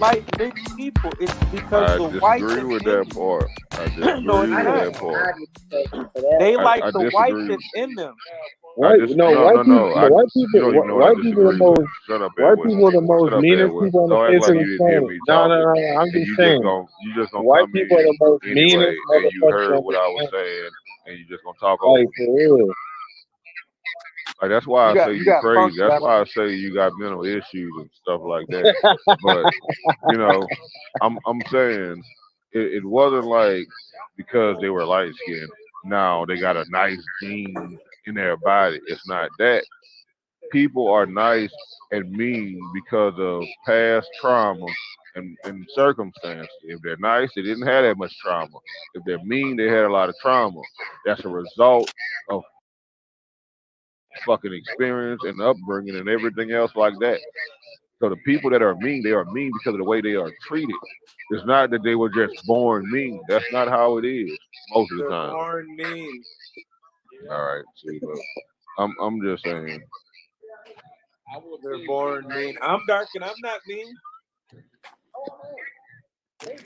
like mixed people. It's because I the white disagree that's with in that you. part. I No, disagree it's I with don't not. that even part. argue with you for that. They like I the white disagree. that's in them. No, no, no. White You people, don't even know what I white people are the disagree with. most, Shut up, white Edwin. people are the Shut most up, meanest Edwin. people on the Don't act face like of the you didn't hear planet. me No, no, talking, no, no. I'm and just saying, you just gonna white come people are in the most meanest anyway, and you motherfuckers heard on what the I was planet. saying, and you just gonna talk over Like me. for real. Like that's why You I say got you crazy. funky That's after. why I say you got mental issues and stuff like that. But you know, I'm saying it wasn't like because they were light skinned. Now they got a nice gene in their body. It's not that. People are nice and mean because of past trauma and circumstances. If they're nice, they didn't have that much trauma. If they're mean, they had a lot of trauma. That's a result of fucking experience and upbringing and everything else like that. So the people that are mean, they are mean because of the way they are treated. It's not that they were just born mean. That's not how it is most of the They're time. born mean. All right, see, look, I'm just saying. They're born mean. I'm dark and I'm not mean.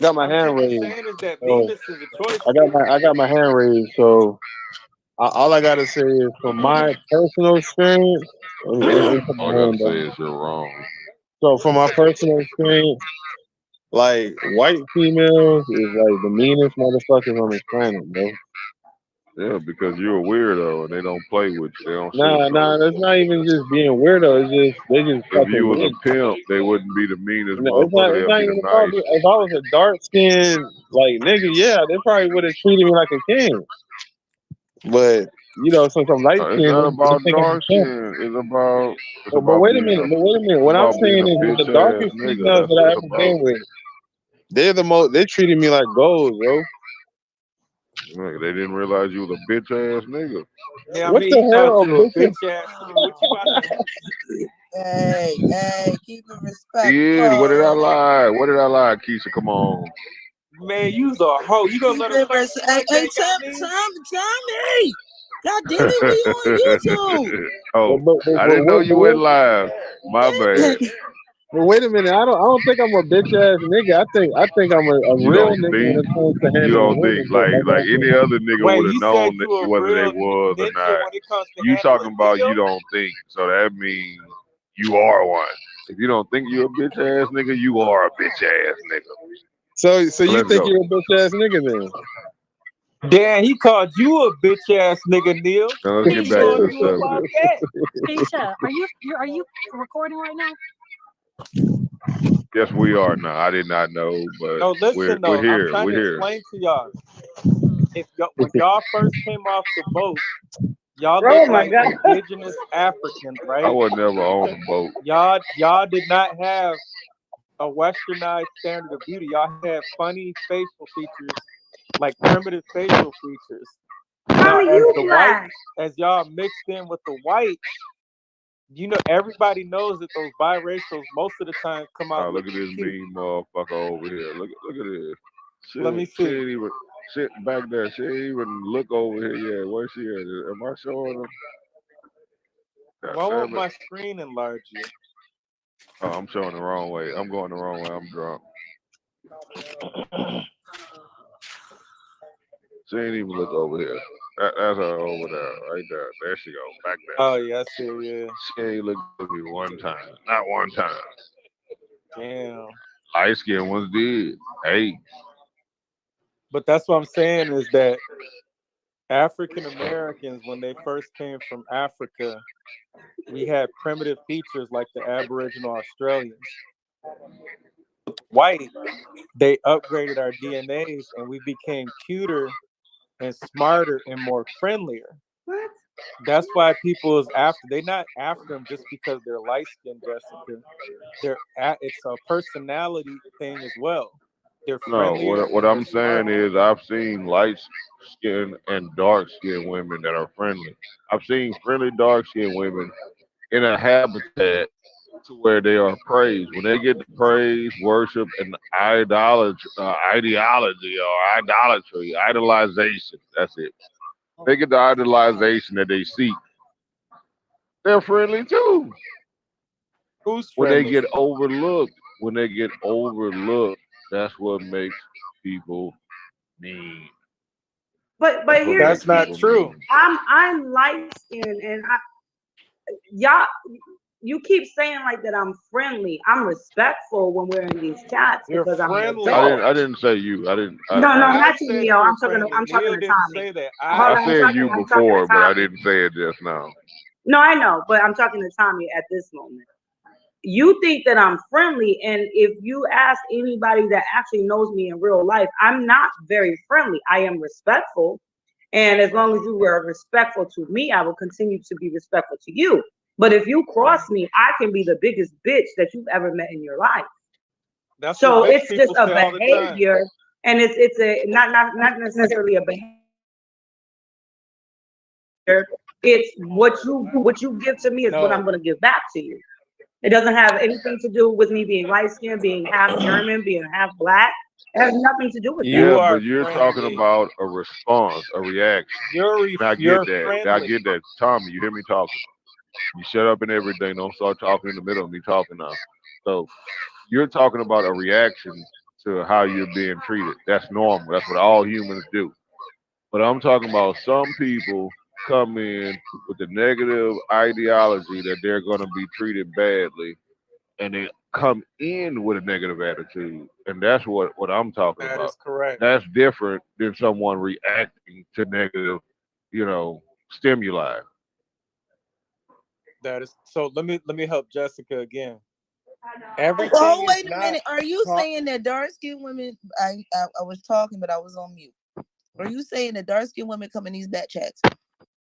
Got my I'm hand simply raised. saying is that So meanness is a choice. I got my hand raised. So all I gotta say is from my personal experience, let me put All my I gotta hand say down. is you're wrong. So from my personal experience, like white females is like the meanest motherfuckers on this planet, bro. Yeah, because you're a weirdo and they don't play with you. They don't say Nah, so. nah, that's not even just being weirdo. It's just they just If you fucking was a weird. pimp, they wouldn't be the meanest No, it's not. motherfucker. It's They'll not be the even about me. nicest. If I was a dark skinned like nigga, yeah, they probably would have treated me like a king. But since I'm light It's skinned, not they about think I'm a dark pimp. skin. It's But about wait a being minute. But wait a minute. it's What I'm about saying being a is, with bitch the ass darkest nigga. females That's that what I it's ever about. been with, they're the most. They treated me like gold, bro. Nigga, they didn't realize you was a bitch ass nigga. Yeah, I What mean, the he called hell, a you a bitch? bitch ass nigga. What you about to? Hey, keep it Did what did I respectful. lie? What did I lie, Keisha? Come on. Man, you's a hoe. You gonna Keep let her it talk to you Hey, like that, y'all mean? Tommy. God damn it, we on YouTube. Oh, I didn't know you went Wait, live. My bad. but wait a minute. I don't think I'm a bitch ass nigga. I think I'm a You real don't nigga when think? it comes to You handling don't women. think But like I like said, any other nigga Wait, would have you said known you a whether they real was or ninja not. when it comes to You talking handling about you Neil? don't think, so that means you are one. If you don't think you a bitch ass nigga, you are a bitch ass nigga. so So you let's think go. you're a bitch ass nigga then? Damn, he called you a bitch ass nigga, Neil. Now let's What get he back gonna to the Keisha, do about subject. that? Keisha, are you recording right now? Yes, we are now. I did not know, but No, we're listen we're though. I'm here. trying We're to here. explain to y'all. If y'all, when y'all first came off the boat, y'all Oh look my like god. indigenous Africans, I right? was never on the boat. Y'all did not have a westernized standard of beauty. Y'all had funny facial features, like primitive facial features. Now, Tommy, you black. as y'all mixed in with the whites, everybody knows that those biracials most of the time come Oh, out look at looking this cute. mean motherfucker over here. Look at this. Let me She see. ain't even shit back there. She ain't even look over here yet. Where she at? Am I showing her? God Why won't damn it. my screen enlarge you? Oh, I'm showing the wrong way. I'm going the wrong way. I'm drunk. She ain't even look over here. That's her over there, right there. There she go, back Oh there. yeah, I see. Yeah, She ain't looked at me one time, not one time. damn. Light skinned ones did. Hey, But that's what I'm saying is that African Americans, when they first came from Africa, we had primitive features like the Aboriginal Australians. White, they upgraded our DNAs and we became cuter and smarter and more friendlier. What? That's why people is after. They not after them just because they're light skinned, Jessica. It's a personality thing as well. They're no. friendlier What and they're I'm saying smarter. is, I've seen light skinned and dark skinned women that are friendly. I've seen friendly dark skinned women in a habitat to where they are praised. When they get the praise, worship, and ideology or idolatry, idolization. That's it. They get the idolization that they seek. They're friendly too. Who's When they friendly? get overlooked when they get overlooked, that's what makes people mean. But That's what here's makes That's the not thing. people true. mean. I'm light skinned, and y'all, you keep saying like that I'm friendly. I'm respectful when we're in these chats You're because I'm an friendly. adult. I didn't say you. I didn't. No, I not you, said Neo. you were I'm talking. friendly. I'm talking Neil to didn't Tommy. say that. Hold I on, said you I'm talking to before, but I Tommy. didn't say it just now. No, I know, but I'm talking to Tommy at this moment. You think that I'm friendly, and if you ask anybody that actually knows me in real life, I'm not very friendly. I am respectful, and as long as you were respectful to me, I will continue to be respectful to you. But if you cross me, I can be the biggest bitch that you've ever met in your life. That's what So bitch it's just people a say all the time. behavior, and it's a not necessarily a behavior. It's what you give to me is what No, I'm going to give back to you. It doesn't have anything to do with me being light skinned, being half German, being half black. It has nothing to do with that. you Yeah, are but you're talking friendly. about a response, a reaction. And I You're get that. I friendly. get that. Tommy, you hear me talking. You shut up and everything. Don't start talking in the middle of me talking now. So you're talking about a reaction to how you're being treated. That's normal. That's what all humans do. But I'm talking about some people come in with the negative ideology that they're going to be treated badly, and they come in with a negative attitude, and that's what I'm talking That about. is correct. That's different than someone reacting to negative, stimuli. That is so. Let me help Jessica again. Oh, Everything is wait a not. minute. Are you Talk, saying that dark skinned women? I was talking, but I was on mute. Are you saying that dark skinned women come in these back chats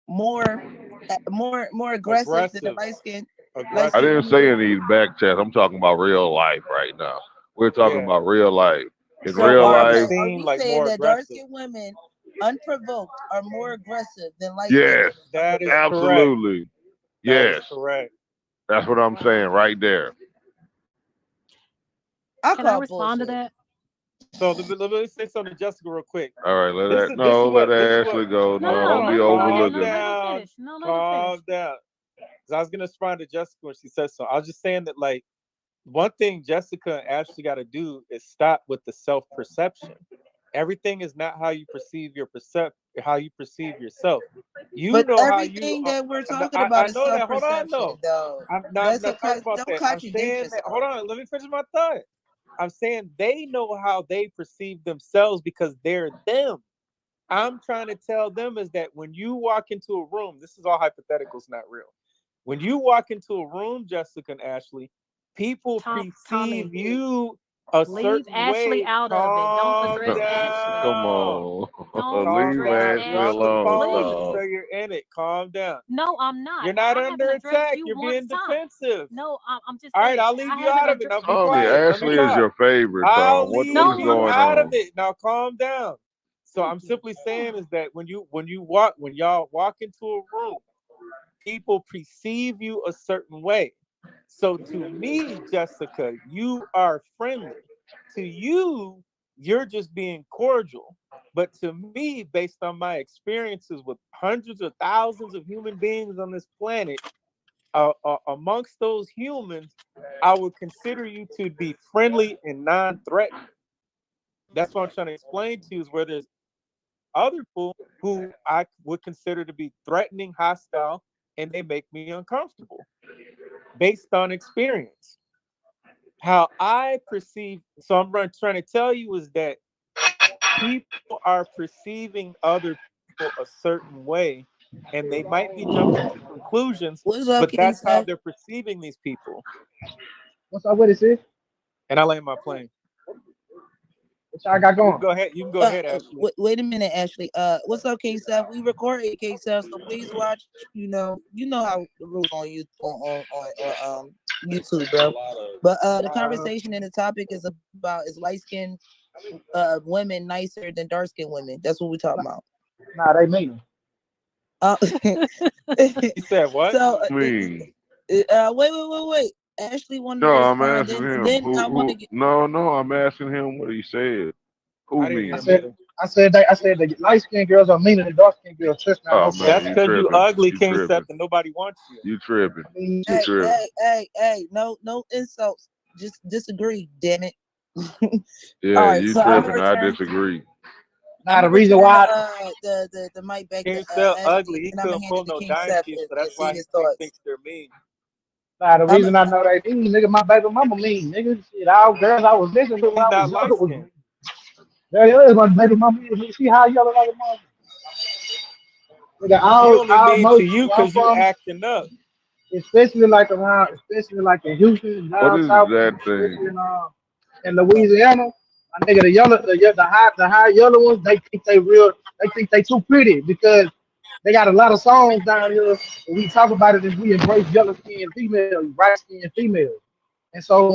more aggressive than the aggressive. light I skinned didn't Aggressive. women say do? any back chat. I'm talking about real life right now. We're talking Yeah. about real life. In Some real So women life, are seem you like saying more that dark aggressive. skinned women, unprovoked, are more aggressive than light skinned yes, women That is unprovoked? correct. absolutely. That is Yes, correct. that's what I'm saying right there. I Can I call respond to bullshit. that? So let me say something to Jessica real quick. All right, let This that is this is no, let what this is what. Ashley go. No, Hold no, No, on, hold no. don't on. be Let him go ahead. Calm No, overlooking. let him down. finish. No, let him Calm finish. down. 'Cause I was gonna respond to Jessica when she said so. I was just saying that like one thing Jessica and Ashley got to do is stop with the self perception. Everything is not how you perceive how you perceive yourself. You But know how you everything are. that we're No, talking I about is know self that. Hold on, perception, no. though. I'm not talking about Don't that. I'm contradict saying that. Hold yourself. on, let me finish my thought. I'm saying they know how they perceive themselves because they're them. I'm trying to tell them is that when you walk into a room, this is all hypotheticals, not real. When you walk into a room, Jessica and Ashley, people Tommy, perceive you a leave certain Ashley way. out of it. Don't Calm address Ashley. Come down. on, Don't Calm leave address down. Ashley You're on the Ashley, alone, phone please. dog. so you're in it. Calm down. No, I'm not. You're not I haven't under addressed attack. you You're once being time. defensive. No, I'm just All right, saying I'll leave I you haven't out of it. Now addressed. be Tommy, quiet. Let me Ashley is talk. your favorite, I'll Tom. What leave is No, you I'm going out not. of on? it. Now calm down. So I'm simply saying is that when y'all walk into a room, people perceive you a certain way. So to me, Jessica, you are friendly. To you, you're just being cordial. But to me, based on my experiences with hundreds of thousands of human beings on this planet, amongst those humans, I would consider you to be friendly and non-threatening. That's what I'm trying to explain to you is where there's other people who I would consider to be threatening, hostile, and they make me uncomfortable based on experience. How I perceive, so trying to tell you is that people are perceiving other people a certain way, and they might be jumping to conclusions, What's up, but King that's how Seth? they're perceiving these people. What's up with it, sis? And I land my plane. What y'all got You can going? go ahead. You can go ahead, Ashley. Wait a minute, Ashley. What's up, King Seth? We recorded King Seth, so please watch. You know how the rules on you on YouTube, bro. But the conversation and the topic is about is light skinned women nicer than dark skinned women. That's what we're talking about. Nah, they mean. He said what? So Me. wait. Ashley wanted to No, I'm respond, asking and him. then I want to Who? get. No, I'm asking him what he said. Who I didn't hear me? him either. I said the light skinned girls are meaner than dark skinned girls. Trust me, I know Oh for a man, That's you fact. because you tripping. ugly, You King Seth, tripping. and nobody wants you. You tripping. I mean, You shit. tripping. Hey, no insults. just disagree. Damn it. Yeah, All right, you so I'm tripping. gonna I return. disagree. Now the I'm gonna reason return why the mic back to King Seth Ashley, ugly. He and I'm gonna couldn't hand pull it to no King Seth dynasty, so and that's see why his he thoughts. thinks they're mean. Nah, the I'm reason I know they mean, nigga, my baby mama mean, nigga. Shit, all girls I was listening to when He's I was not younger light was skinned. there it is, my baby mama. See how yellow like a mother. Nigga, He only all mean to most you where I'm because you from, acting up. especially like around, especially like in Houston, What down is south, that especially thing? in Louisiana. My nigga, the high yellow ones, they think they too pretty because they got a lot of songs down here. And we talk about it as we embrace yellow skinned females, bright skinned females. And so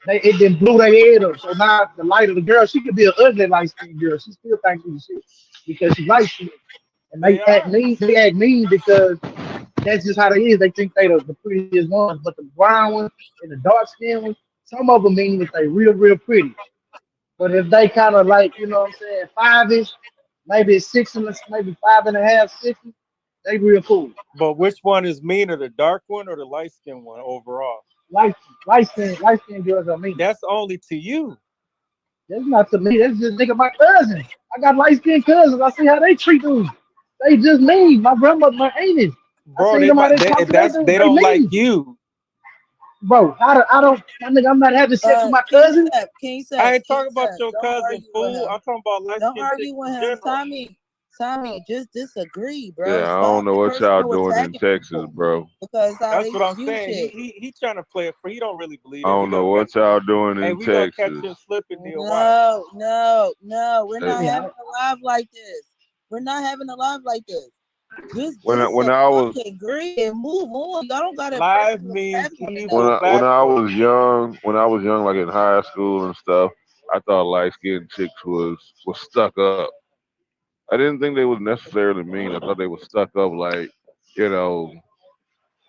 it then blew their head up. So now the light of the girl, she could be an ugly light skinned girl. She still thinks she's shit because she's light skinned. And They are. they act mean because that's just how they is. They think they the prettiest ones, but the brown ones and the dark skinned ones, some of them mean that they real pretty. But if they kind of like, you know what I'm saying, five-ish, maybe six and maybe 5.5, 6, they real cool. But which one is meaner, the dark one or the light skinned one overall? Light skinned girls are mean. That's only to you. That's not to me. That's just nigga my cousin. I got light skinned cousins. I see how they treat dudes. They just mean. My grandmother, my aunties. I Bro, see they them how might they talk to they that's dudes. they They don't like mean. you. Bro, I don't, my nigga, I'm not having sex with my King cousin. Seth, King I Seth, ain't King talking about Seth. your Don't cousin, argue with fool. him. I'm talking about light Don't skinned chicks argue with in him. general. Tommy, just disagree, bro. Yeah, I don't Stop know what y'all personal doing in attacking Texas, people bro. because how That's they what I'm view saying. shit. He trying to play it for. He don't really believe I that. don't know what y'all doing in We gonna catch Texas. him slipping, Neil. Watch. No. We're not Hey, having a live like this. We're not having a live like this. Just when I was disagree and move on. Y'all don't gotta Live personal means attack one evil another. when I backwards. was young, like in high school and stuff, I thought light skinned chicks was stuck up. I didn't think they was necessarily mean. I thought they was stuck up, like, you know,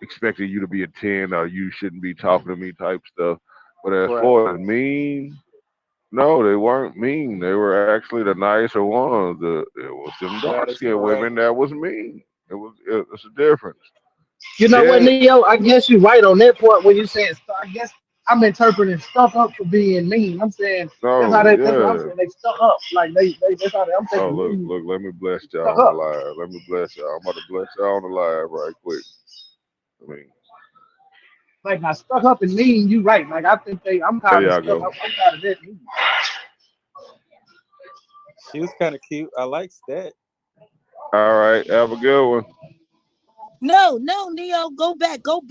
expecting you to be a 10 or you shouldn't be talking to me type stuff. But as Right. far as mean, no, they weren't mean. They were actually the nicer ones. It was them That dark is skinned correct. women that was mean. It's a difference. You know what, Yeah, Neo? I guess you're right on that part when you saying, I guess I'm interpreting stuck up for being mean. I'm saying no, that's what I'm yeah. saying. They stuck up. Like they that's how I'm Oh, taking mean. look, let me bless Stuck y'all on the up. live. Let me bless y'all. I'm about to bless y'all on the live right quick. I mean, Like now stuck up and mean, you right. Like I think I'm there kind of y'all stuck go. up. I'm kind of that mean. She was kind of cute. I liked that. All right, have a good one. No, Neo, go back. God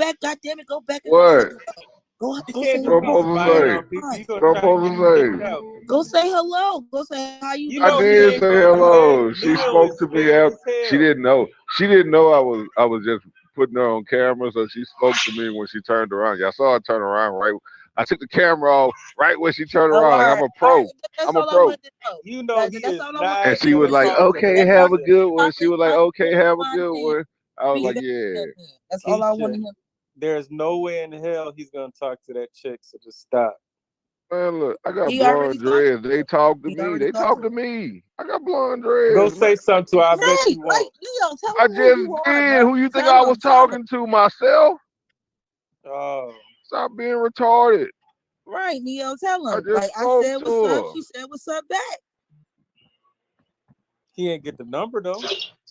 damn it, go back and What? go You say can't What just I'm be hello. supposed to spying say? on people. You gonna What I'm try to supposed get him kicked to say? out. Go say hello. Go say how you You I know doing. he did ain't say gonna do that. hello. She Neo spoke is to me scared after. as She hell. didn't know. She didn't know I was just putting her on camera, so she spoke to me when she turned around. Y'all saw her turn around right. I took the camera off right when she turned Oh, around. Like all I'm right. a pro. That's I'm a all I pro. wanted to know. You know he That's is all I wanted And not to she know. was gonna like, talk to "Okay, that That's all. have a nigga. good one." She was like, Stop "Okay, have a good content. one." I was Be like, that "Yeah." man. That's all I wanted him. There's no way in hell he's gonna talk to that chick. So just stop. Man, look, I got He already blonde talked to dreads. They her. talk to He me. already They talked talk to to her. me. I got blonde Go dreads, say man. something to her. I bet Right, you won't. Leo, tell I him who just you are, did. bro. Who you think I Tell was him. talking to? Myself? Oh, Stop being retarded. Right, Neo, tell I him. just Like I spoke said, what's to up? her. She said, what's up back. he ain't get the number though.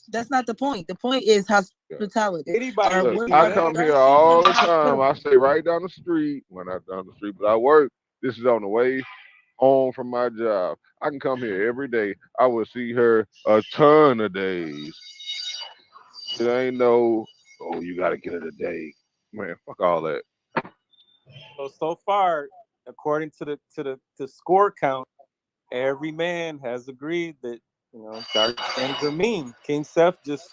That's not the point. The point is hospitality. Anybody Or can Look, what do I other that. come dark here skinned all women the talk time. to? I stay right down the street. Well, not down the street, but I work. This is on the way home from my job. I can come here every day. I will see her a ton of days. It ain't no, oh, you got to get it a day. Man, fuck all that. So far, according to the score count, every man has agreed that dark skins are mean. King Seth just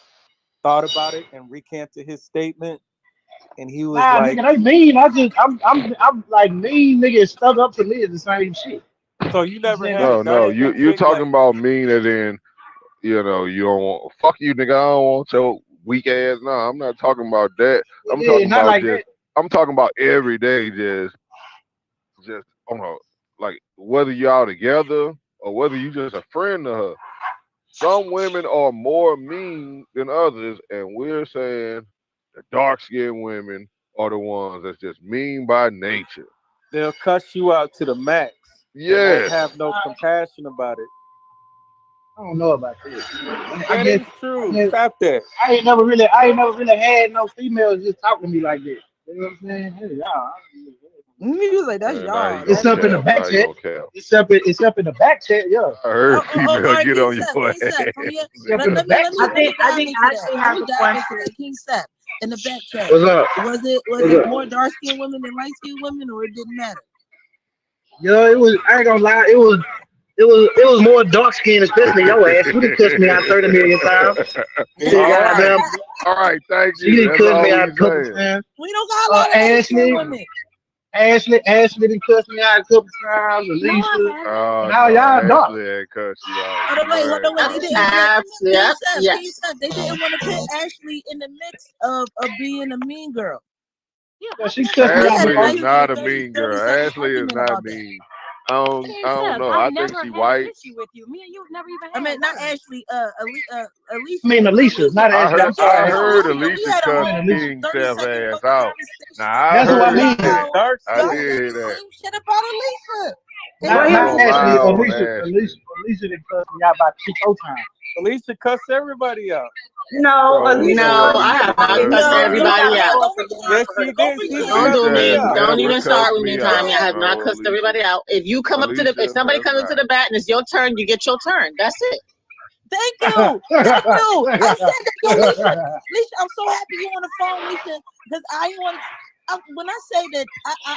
thought about it and recanted his statement, and he was Nah, like, nigga, they mean. I'm like mean. Nigga, stuck up to me is the same shit. "So you I'm never saying had a like, dark No, skinned you chick talking like about mean as in, you don't want, fuck you, nigga. I don't want your weak ass. No, I'm not talking about that. I'm yeah, talking not about like just, that. I'm talking about every day, just, I don't know, like whether y'all together or whether you just a friend to her. Some women are more mean than others, and we're saying the dark skinned women are the ones that's just mean by nature. they'll cuss you out to the max. They won't Yes. have no compassion about it. I don't know about this. I That guess, is true. guess Stop that. I ain't never really had no females just talk to me like that. You know what I'm saying? Hey, y'all. He was like, that's Man, now y'all. you It's gonna That's up in the cap. back Now you chat. gonna cap. It's up in the back chat, yeah. I heard all female right, get King on Seth, your King Seth, ass. from your, It's up in the back let me chat. I dive think into I that. actually Let have me a dive into question. that. King Seth, in the back chat. What's up? Was it What's up? more dark skinned women than light skinned women, or it didn't matter? Yo, it was. I ain't gonna lie. It was more dark skinned, especially your ass. You done cussed me out 30 million times. It Shit, All is. right. goddamn. All right, thank She you. done That's cussed me all out we a couple saying. times. We don't got a lot of light skinned Ashley, women. Ashley done cussed me out a couple times. No, I Alicia, haven't. Oh and all no, y'all dark. Ashley ain't cuss you out. Hold on, wait. They Right. didn't want to. Yep. King Yes. Seth, they didn't want to put Ashley in the mix of being a mean girl. Yeah, Yeah, I she never cussed me We out had Ashley a before. is nice not little a 30, mean 30 girl. second Ashley is argument not about that. mean. King I don't Seth, know. I've I think never she had white. an issue with you. Me and you've never even I had mean, a not word. Ashley, Alicia. I mean Alicia, not I Ashley. heard I'm sorry, I Yeah, Ashley. heard Alicia. We Alicia had a I cuss mean whole Alicia. King 30 Self second ass fucking out. conversation Now I That's who I heard about mean. that. how Dark I y'all skin. did said hear the that. same shit about Alicia. And I Not ain't then not gonna Alicia lie Ashley. was on like, Alicia done cussed me out about 3-4 times. Alicia cuss everybody out. No, bro. Alicia No, No, cussed I me Alicia have out not does enough cussed to no, not. make everybody that out. cause don't for pretend. going Yes, for her. she Don't did. She pretend. Don't cussed do Alicia me has me. out. Don't never even start cussed with me, me Tommy. out. I have not No, cussed Alicia. everybody out. If you come up to the, if Alicia somebody has comes into not. the bat and it's your turn, you get your turn. That's it. Thank you. Thank you. I said that. Yo, Leisha, I'm so happy you on the phone, Leisha, because I want. When I say that,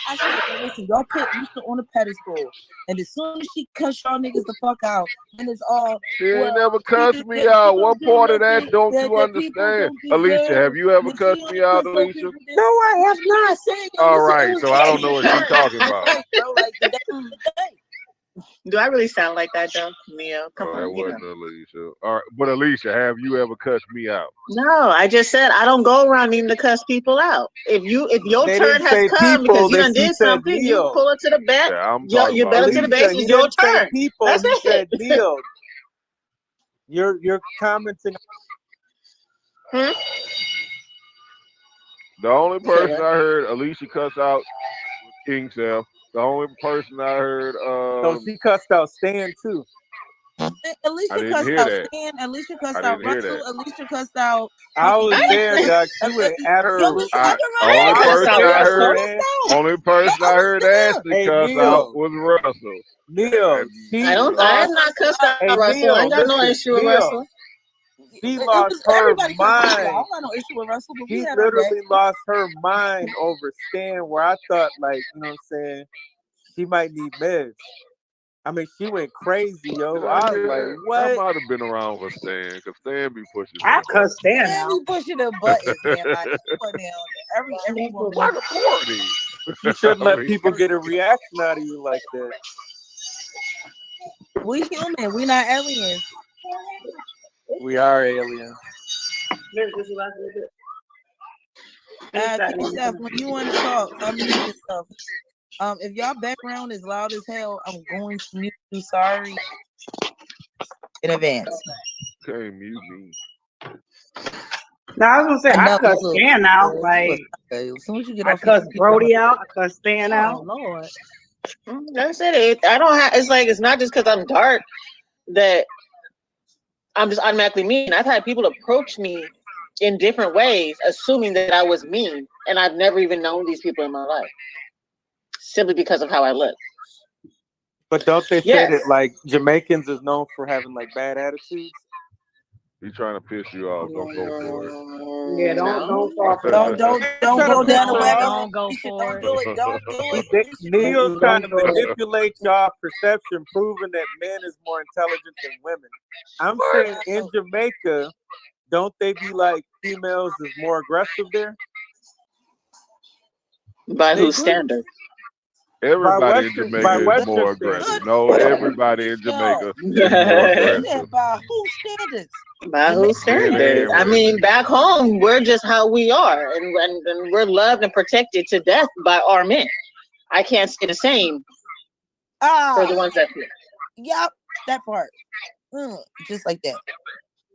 I said, listen, y'all put Leisha on a pedestal, and as soon as she cuss y'all niggas the fuck out, then it's all She ain't well. never cussed me She out. don't What do part of that nothing don't that you people understand? don't Alicia, have deserve. you ever When she cussed only me out, cuss on Alicia? people that. No, I have not. Saying, yo, All listen, it right, was so I don't just know what she's talking about. right, bro. Like the day was the day. Do I really sound like that though, Neo? Come Oh, that on, you know. wasn't Alicia. All right, but Alicia, have you ever cussed me out? No, I just said I don't go around needing to cuss people out. If your They turn didn't has say come because people. you That done she did said something, you Neo. pull it to the bat. Yeah, I'm talking You about belly to the Alicia, base. he It's your didn't say turn. people. That's He said it. Neo. You're commenting. Hmm? the only You said person what? I heard Alicia cuss out was King Self. The only person I heard, So she cussed out Stan too. I Alicia didn't cussed hear out that. Stan. Alicia I cussed out didn't hear Russell. that. Alicia cussed out I fucking was there, Ethan. Doc. She went Yo, after. listen, I can I Only didn't remember. cuss person out I Alicia Russell. heard, cussed out. only Yo, person I I was heard there. Ashley Hey cuss out Neil, was Russell. Neil, And she I have lost. not cussed out Hey Russell. I Neil, ain't got no listen, issue with Neil. Russell. She It lost was her everybody cussed Russell out. I mind. don't got no issue with Russell, but we She had our day. literally lost her mind over Stan. Where I thought, like, you know what I'm saying, she might need meds. I mean, she went crazy, yo. I was like, I what? might have been around for Stan, because Stan be pushing I some cussed Stan Man, out. we pushing the buttons, man. Like, come on now. Every woman. like a party. You shouldn't I let mean, people get a reaction out of you like that. We human. We not aliens. We are aliens. King Steph, when you want to talk, unmute yourself. If y'all background is loud as hell, I'm going to mute you. Sorry in advance. can't mute me. Now I was gonna say I No, cussed look, Stan out. look, Like as soon as you get I off your cussed Brody out. I cussed Stan oh out. Lord. That's it. I don't have. It's like it's not just because I'm dark that I'm just automatically mean. I've had people approach me in different ways, assuming that I was mean, and I've never even known these people in my life, simply because of how I look. But don't they say Yes. that like Jamaicans is known for having like bad attitudes? He's trying to piss you off. Don't go for it. Yeah, don't fall for Don't that. go down the web. Don't go for Don't it. do it. Don't do it. Neil's trying to Don't do it. manipulate y'all perception, proving that men is more intelligent than women. I'm saying in Jamaica, don't they be like females is more aggressive there? By They whose do. standard? Everybody in by Jamaica is Western more standards. aggressive. No, everybody in Jamaica is more He aggressive. said by whose standards? By whose Men standards? and I mean, women. back home, we're just how we are, and we're loved and protected to death by our men. I can't say the same for the ones that here. Yep, that part. Just like that.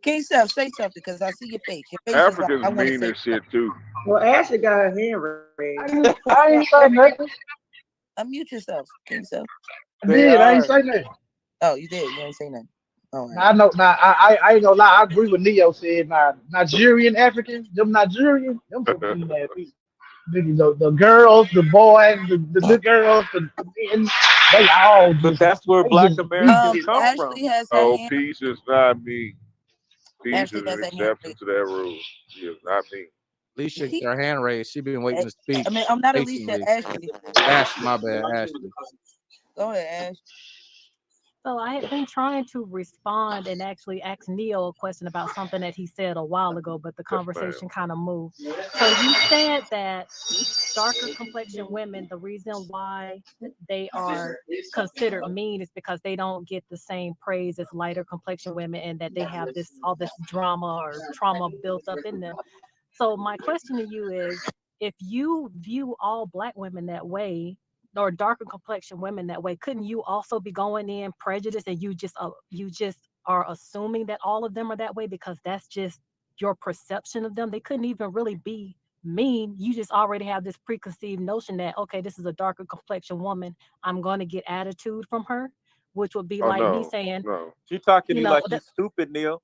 King Steph, say something because I see your face. Your face is like, Africa's I want to mean say as shit too. Well, Ashley got her hand raised. I ain't say nothing. Unmute yourself, King Self. I They did. I ain't are. say nothing. Oh, you did. You ain't say nothing. All right. Now, I know. Now I ain't gonna lie. I agree with Neo said. Now Nigerian Africans, them Nigerian, them some mean ass people. The girls, the boys, the girls, the men, they all But just that's where they Black just we Americans just come from. Ashley has her Oh, hand. peace is not me. Peace Ashley is has an her hand exception raised. to that rule. She is not me. Alicia She, got her hand raised. She been waiting to speak I mean, I'm not Alicia. patiently. Ashley. Ashley, my bad, Ashley. Go ahead, Ash. So I had been trying to respond and actually ask Neo a question about something that he said a while ago, but the Yes, ma'am. conversation kind of moved. So you said that darker complexion women, the reason why they are considered mean is because they don't get the same praise as lighter complexion women, and that they have this all this drama or trauma built up in them. So my question to you is, if you view all black women that way, or darker complexion women that way, couldn't you also be going in prejudiced, and you just are assuming that all of them are that way because that's just your perception of them? They couldn't even really be mean. You just already have this preconceived notion that, okay, this is a darker complexion woman, I'm going to get attitude from her, which would be Oh like me no, saying, no, She talking to you like you that stupid, Neil.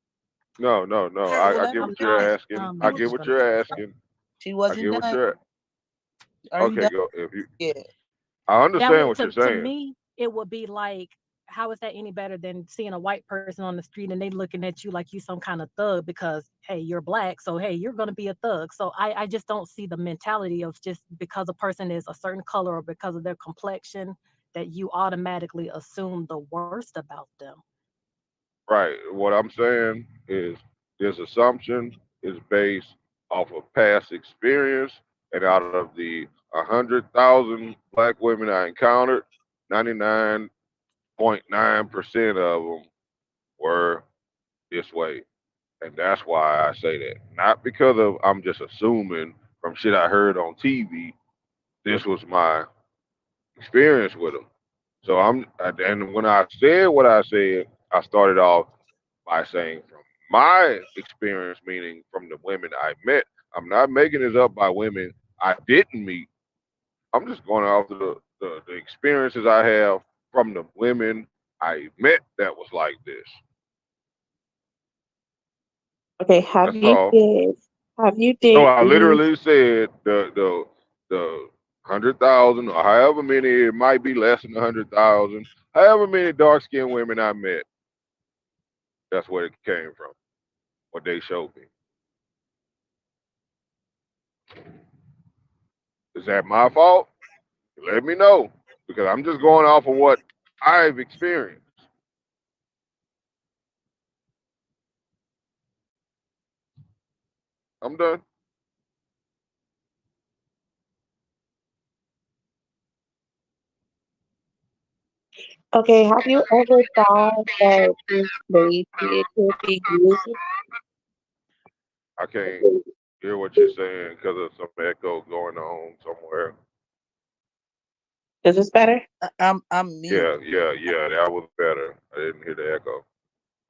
no. Well, I let get me. I'm what you're not. asking. Um, I She, get what you're asking. she I wasn't get what done. you're. Are you Okay, done? go. If you, Yeah. I that understand would what you're to saying. me it would be like, how is that any better than seeing a white person on the street and they looking at you like you some kind of thug because hey, you're black, so hey, you're going to be a thug. So I just don't see the mentality of just because a person is a certain color or because of their complexion that you automatically assume the worst about them. Right. What I'm saying is this assumption is based off of past experience, and out of the 100,000 black women I encountered, 99.9% of them were this way. And that's why I say that. Not because of I'm just assuming from shit I heard on TV. This was my experience with them. So and when I said what I said, I started off by saying from my experience, meaning from the women I met. I'm not making this up by women I didn't meet. I'm just going off the experiences I have from the women I met that was like this. Okay, That's all. have you No, did I any literally said the 100,000 or however many, it might be less than 100,000, however many dark skinned women I met. That's where it came from. What they showed me. Is that my fault? Let me know, because I'm just going off of what I've experienced. I'm done. okay, have you ever thought that this maybe it could be you? I can't hear what you're saying because of some echo going on somewhere. Is this better? I'm mute. Yeah. That was better. I didn't hear the echo.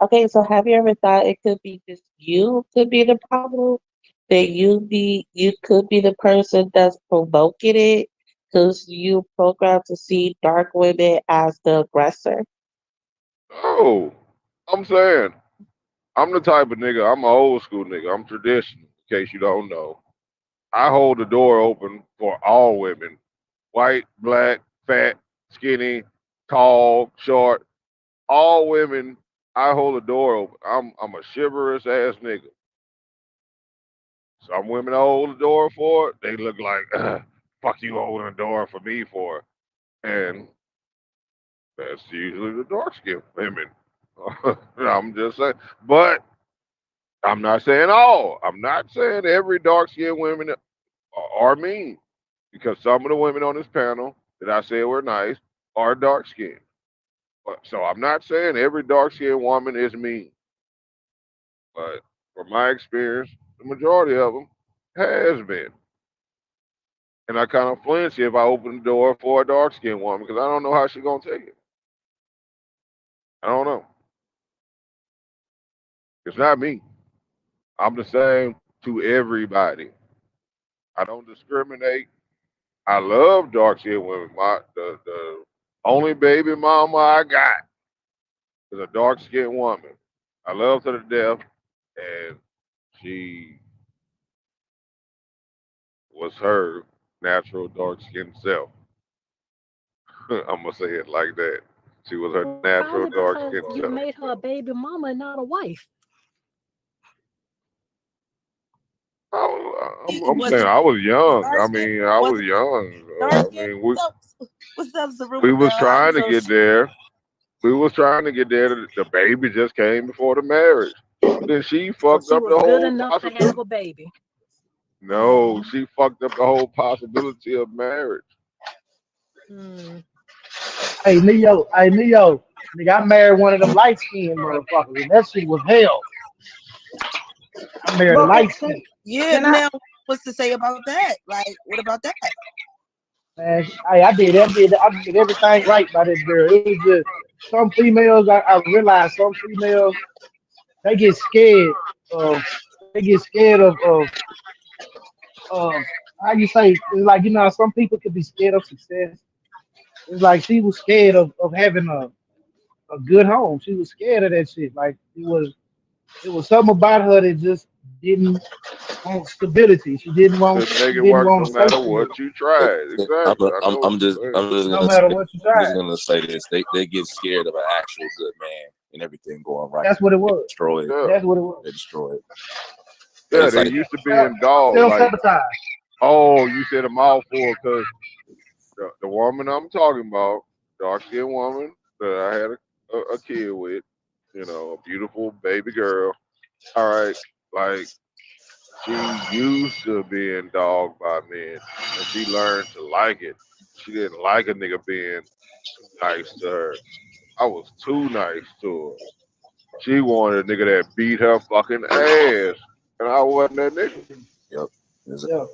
Okay, so have you ever thought it could be just you could be the problem? That you could be the person that's provoking it because you programmed to see dark women as the aggressor. Oh, I'm saying I'm the type of nigga. I'm an old school nigga. I'm traditional. In case you don't know, I hold the door open for all women, white, black, fat, skinny, tall, short, all women. I hold the door open. I'm a chivalrous ass nigga. Some women I hold the door for, they look like, fuck you holding the door for me for. And that's usually the dark skinned women. I'm just saying. But I'm not saying all. I'm not saying every dark skinned women are mean. Because some of the women on this panel that I said were nice are dark skinned. So I'm not saying every dark skinned woman is mean. But from my experience, the majority of them has been. And I kind of flinch if I open the door for a dark skinned woman because I don't know how she's gonna take it. I don't know. It's not me. I'm the same to everybody. I don't discriminate. I love dark skinned women. The only baby mama I got is a dark skinned woman. I love her to death, and she was her natural dark skinned self. I'm gonna say it like that. She was her natural Probably dark because skinned you self. made her a baby mama and not a wife. I'm Was saying it I was young. dark I skin? mean, I Was was it young. dark I skin? mean, What's up, we Cerebral? was How you trying to so get there. We was trying to get there. The baby just came before the marriage. Then she So fucked she up was the good whole enough to possibility. have a baby. No, she fucked up the whole possibility of marriage. Mm. Hey Neo, nigga, I married one of them light skinned motherfuckers, and that shit was hell. I married a But light skin. Yeah, can I? now what's to say about that? Like, what about that? Man, I did everything right by this girl. It was just some females. I realized some females they get scared. Of, they get scared of how you say. It's like how some people could be scared of success. It's like she was scared of having a good home. She was scared of that shit. Like it was something about her that just didn't want stability. Couldn't make She it didn't work want no matter safety. what you tried. Exactly. I know what you're saying. No matter what you I'm try. just gonna say this. They get scared of an actual good man and everything going right. That's what it They was. destroy it. Yeah. That's what it was. They destroy it. Yeah, It's they like used to be in dog. Self Like, sabotage. oh, you said a mouthful because the woman I'm talking about, dark skinned woman that I had a kid with, a beautiful baby girl. All right, like she used to being dogged by men, and she learned to like it. She didn't like a nigga being too nice to her. I was too nice to her. She wanted a nigga that beat her fucking ass, and I wasn't that nigga. yep. It's Yeah.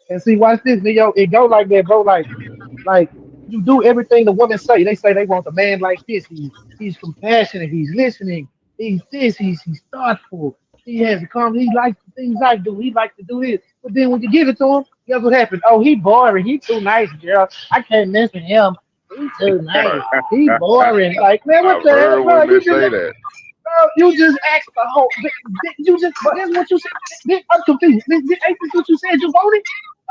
And see, watch this, nigga. It go like that, bro. Like you do everything the women say. They say they want a man like this. He's compassionate. He's listening. He's this. He's thoughtful. He has a calm. He likes the things I do. He likes to do this. But then when you give it to him, guess what happens? Oh, he boring. He too nice, girl. I can't mess with him. He too nice. He boring. Like, man, what I've the hell, heard bro? women say that. You just asked the whole. You just. That's what you said. I'm confused. Ain't this what you said you wanted?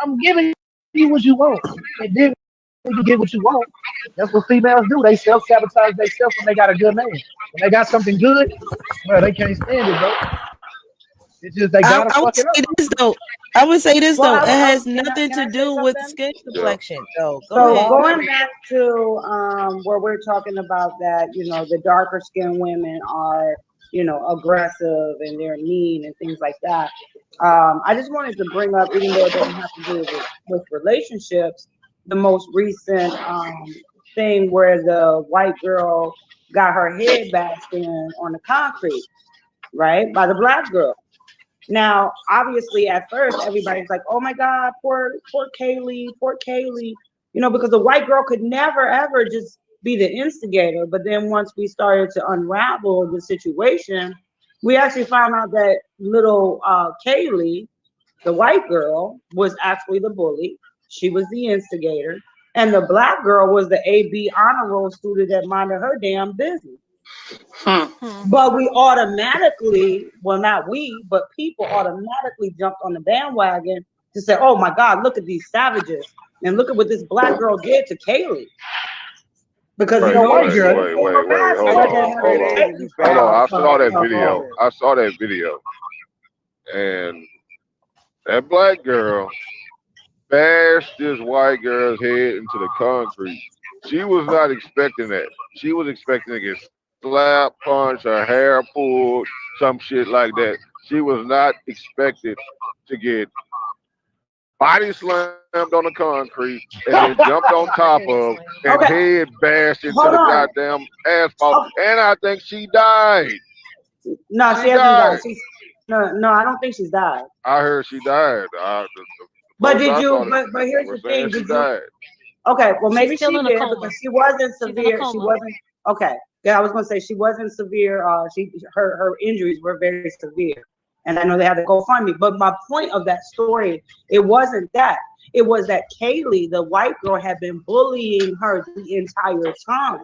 I'm giving you what you want, and then when you get what you want, that's what females do. They self sabotage themselves when they got a good man. When they got something good, well, they can't stand it, bro. It's just they gotta I would fuck it say up. this though. I would say this Well, though. It has can nothing I to say do with something? skin Yeah. complexion, though. Go So ahead. going back to where we're talking about that, the darker skinned women are, aggressive and they're mean and things like that. I just wanted to bring up, even though it doesn't have to do with relationships, the most recent thing where the white girl got her head bashed in on the concrete, right, by the black girl. Now, obviously, at first, everybody's like, "Oh my God, poor Kaylee, poor Kaylee," because the white girl could never ever just be the instigator. But then once we started to unravel the situation, we actually found out that little Kaylee, the white girl, was actually the bully. She was the instigator, and the black girl was the AB honor roll student that minded her damn business. But we automatically, well, not we, but people automatically jumped on the bandwagon to say, "Oh my God, look at these savages, and look at what this black girl did to Kaylee." Because Wait, White girl. hold on. I saw that video. And that black girl bashed this white girl's head into the concrete. She was not expecting that. She was expecting to get slapped, punched, her hair pulled, some shit like that. She was not expected to get body slammed on the concrete and then jumped on top of and head bashed into the goddamn asphalt. And I think she died. No, she hasn't died. No, I don't think she's died. I heard she died. But did you? But here's the thing. Did you? Okay, well maybe she did because she wasn't severe. She wasn't okay. Yeah, I was gonna say she wasn't severe. Her injuries were very severe, and I know they had to go find me. But my point of that story, it wasn't that. It was that Kaylee, the white girl, had been bullying her the entire time.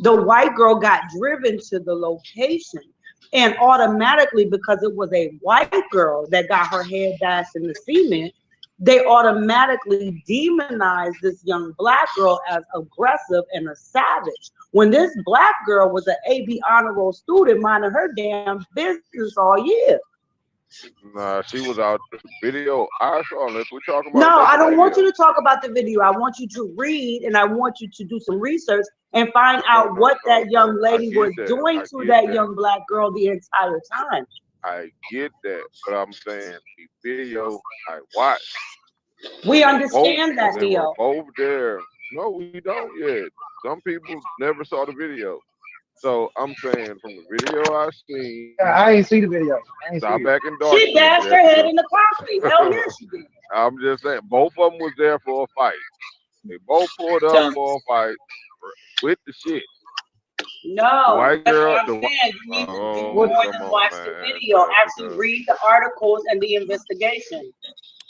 The white girl got driven to the location, and automatically, because it was a white girl that got her head bashed in the cement, they automatically demonized this young black girl as aggressive and a savage. When this black girl was an AB honor roll student minding her damn business all year. Nah, she was out the video I saw. Unless we're talking about No, that I don't want video. you to talk about the video. I want you to read, and I want you to do some research and find out what that young lady was doing to that young black girl the entire time. I get that, but I'm saying the video I watched. We understand that, They were Theo. both there. No, we don't yet. Some people never saw the video. So I'm saying from the video I seen, I ain't see the video. I ain't stop see it. acting dark. She bashed her head in the concrete. Hell yeah, she did. I'm just saying, both of them was there for a fight. They both pulled up for a fight with the shit. No, The white that's girl, what I'm the saying. You need to oh, go come and on, watch man. the video. Actually read the articles and the investigation.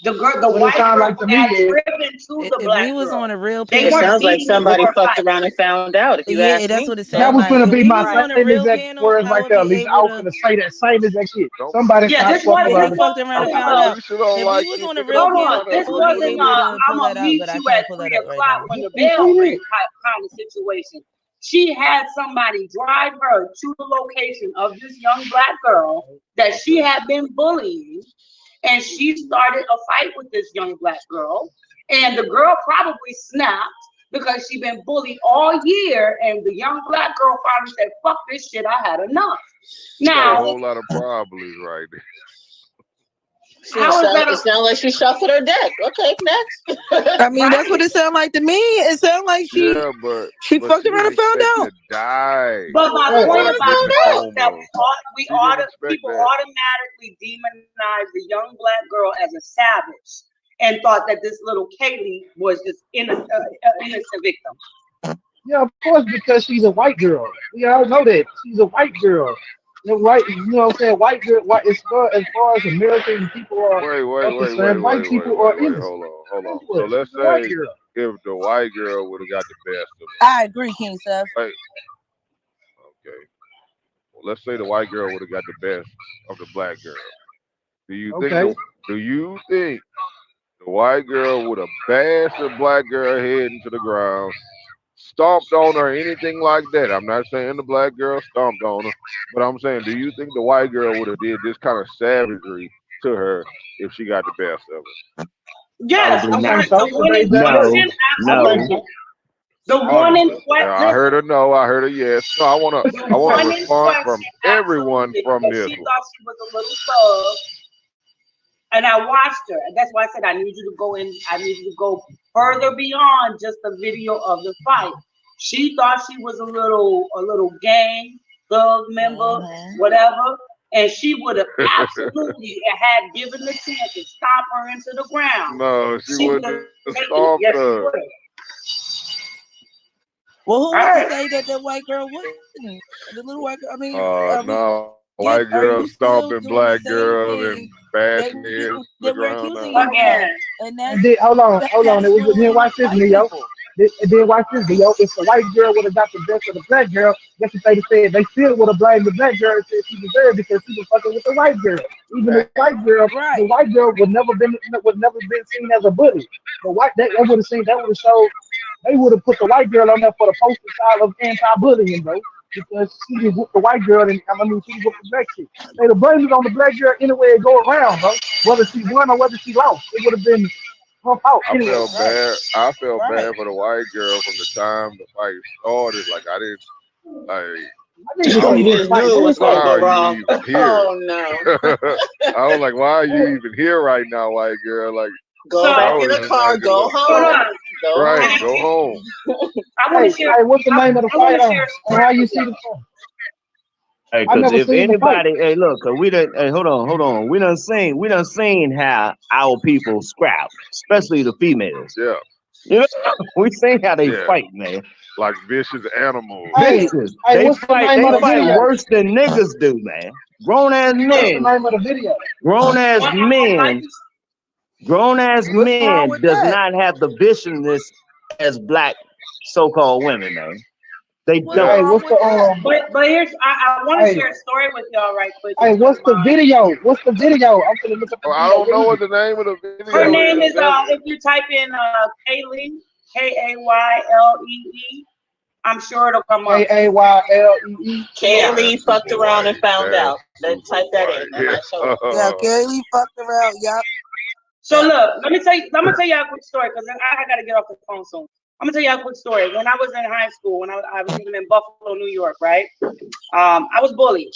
The girl, the What it white sound girl like to me had is- driven to the If black we was girl. on a real They It panel, weren't sounds like beating her somebody for a fucked fight. around and found out. If you yeah, ask that's me, what it That sounds was like. gonna If be we my was on a same real exact panel, words I right would there. be Lisa, I able was to. gonna say that same exact shit. Don't- Somebody Yeah, started this fucking wasn't. If around. we fucked around and How found come out, Lisa don't if like we was you on a picking real up Hold panel, on, on I this her? would be wasn't. able to I'm pull gonna that up, meet but I you can't at pull that 3 up right o'clock now. when the bell ring kind of situation. She had somebody drive her to the location of this young black girl that she had been bullying, and she started a fight with this young black girl, and the girl probably snapped because she been bullied all year, and the young black girl finally said, "Fuck this shit, I had enough." Got a Now, whole lot of problems right there. how is that? it sounds like she shuffled her deck. Okay, next. I mean, that's what it sounded like to me. It sounded like she Yeah, but fucked she around and didn't found expect out. to die. But my Right. point Or about get in that a was that coma. we She didn't expect people that. automatically demonized the young black girl as a savage and thought that this little Kaylee was just innocent victim. Yeah, of course, because she's a white girl. We all know that she's a white girl. The white, you know what I'm saying? White girl, white. As far as American people are concerned, white people are innocent. Hold on. That's So what- let's she's a white say girl. if the white girl would have got the best of it. I agree, King Seth. Right. Okay. Well, let's say the white girl would have got the best of the black girl. Do you think the white girl would have bashed the black girl head into the ground, stomped on her, anything like that? I'm not saying the black girl stomped on her, but I'm saying, do you think the white girl would have did this kind of savagery to her if she got the best of it? Yes, Probably the not. one in question, absolutely. The one in question. I heard her no, I heard her yes. No, I want a response from everyone from this She one. thought she was a little thug, and I watched her. And that's why I said I need you to go in. I need you to go further beyond just the video of the fight. She thought she was a little gang thug member, whatever, and she would have absolutely had given the chance to stomp her into the ground. No, she wouldn't have stomped Yes, she her. would. Well, who was Alright. to say that the white girl wouldn't? The little white girl. I mean, No, did- white are girls you still stomping doing black the same girls thing and bashing that heads to the that we're ground. accusing No. you of? And that's Hold on. that's It was. Then ruining watch this white video. people. Then watch this video. If the white girl would have got the best of the black girl, guess what they said? They still would have blamed the black girl and said she deserved because she was fucking with the white girl. Even the white girl, the white girl would never been seen as a bully. The white that would have showed. They would have put the white girl on there for the poster style of anti-bullying, bro. Because she was with the white girl and she was with the black chick. They'd have blamed it on the black girl anyway it go around, bro. Whether she won or whether she lost, it would have been her fault anyway. I felt bad for the white girl from the time the fight started. Like I didn't like. You just knew it was going to go wrong. Oh no. I was like, why are you even here right now, white girl? Like, go back in the car, go home. Go home. I want to share. Hey, what's the name of the fight? How you see the fight? Hey, because if anybody, hey, look, cause we done, hey, hold on, we done seen how our people scrap, especially the females. Yeah. You know, we seen how they fight, man. Like vicious animals. Vicious. They fight worse than niggas do, man. Grown ass men. What's the name of the video? Grown ass men Grown ass What's wrong men with does that? not have the viciousness as black so-called women, man. They What's don't. Hey, wrong what's with the that? But here's I want to Hey, share a story with y'all right quick if hey, you what's don't the mind. video? What's the video? I'm gonna look up the Well, I video. don't What know is what it? the name of the Her video name is. is if you type in Kaylee, Kaylee, I'm sure it'll come up. Kaylee. Kaylee fucked Super around and white. found That's out. Let's super type that white. in. That might show up. Yeah, Kaylee fucked around. Yup. So look, I'm gonna tell y'all a quick story because I gotta get off the phone soon. I'm gonna tell y'all a quick story. When I was in high school, when I was living in Buffalo, New York, right? I was bullied.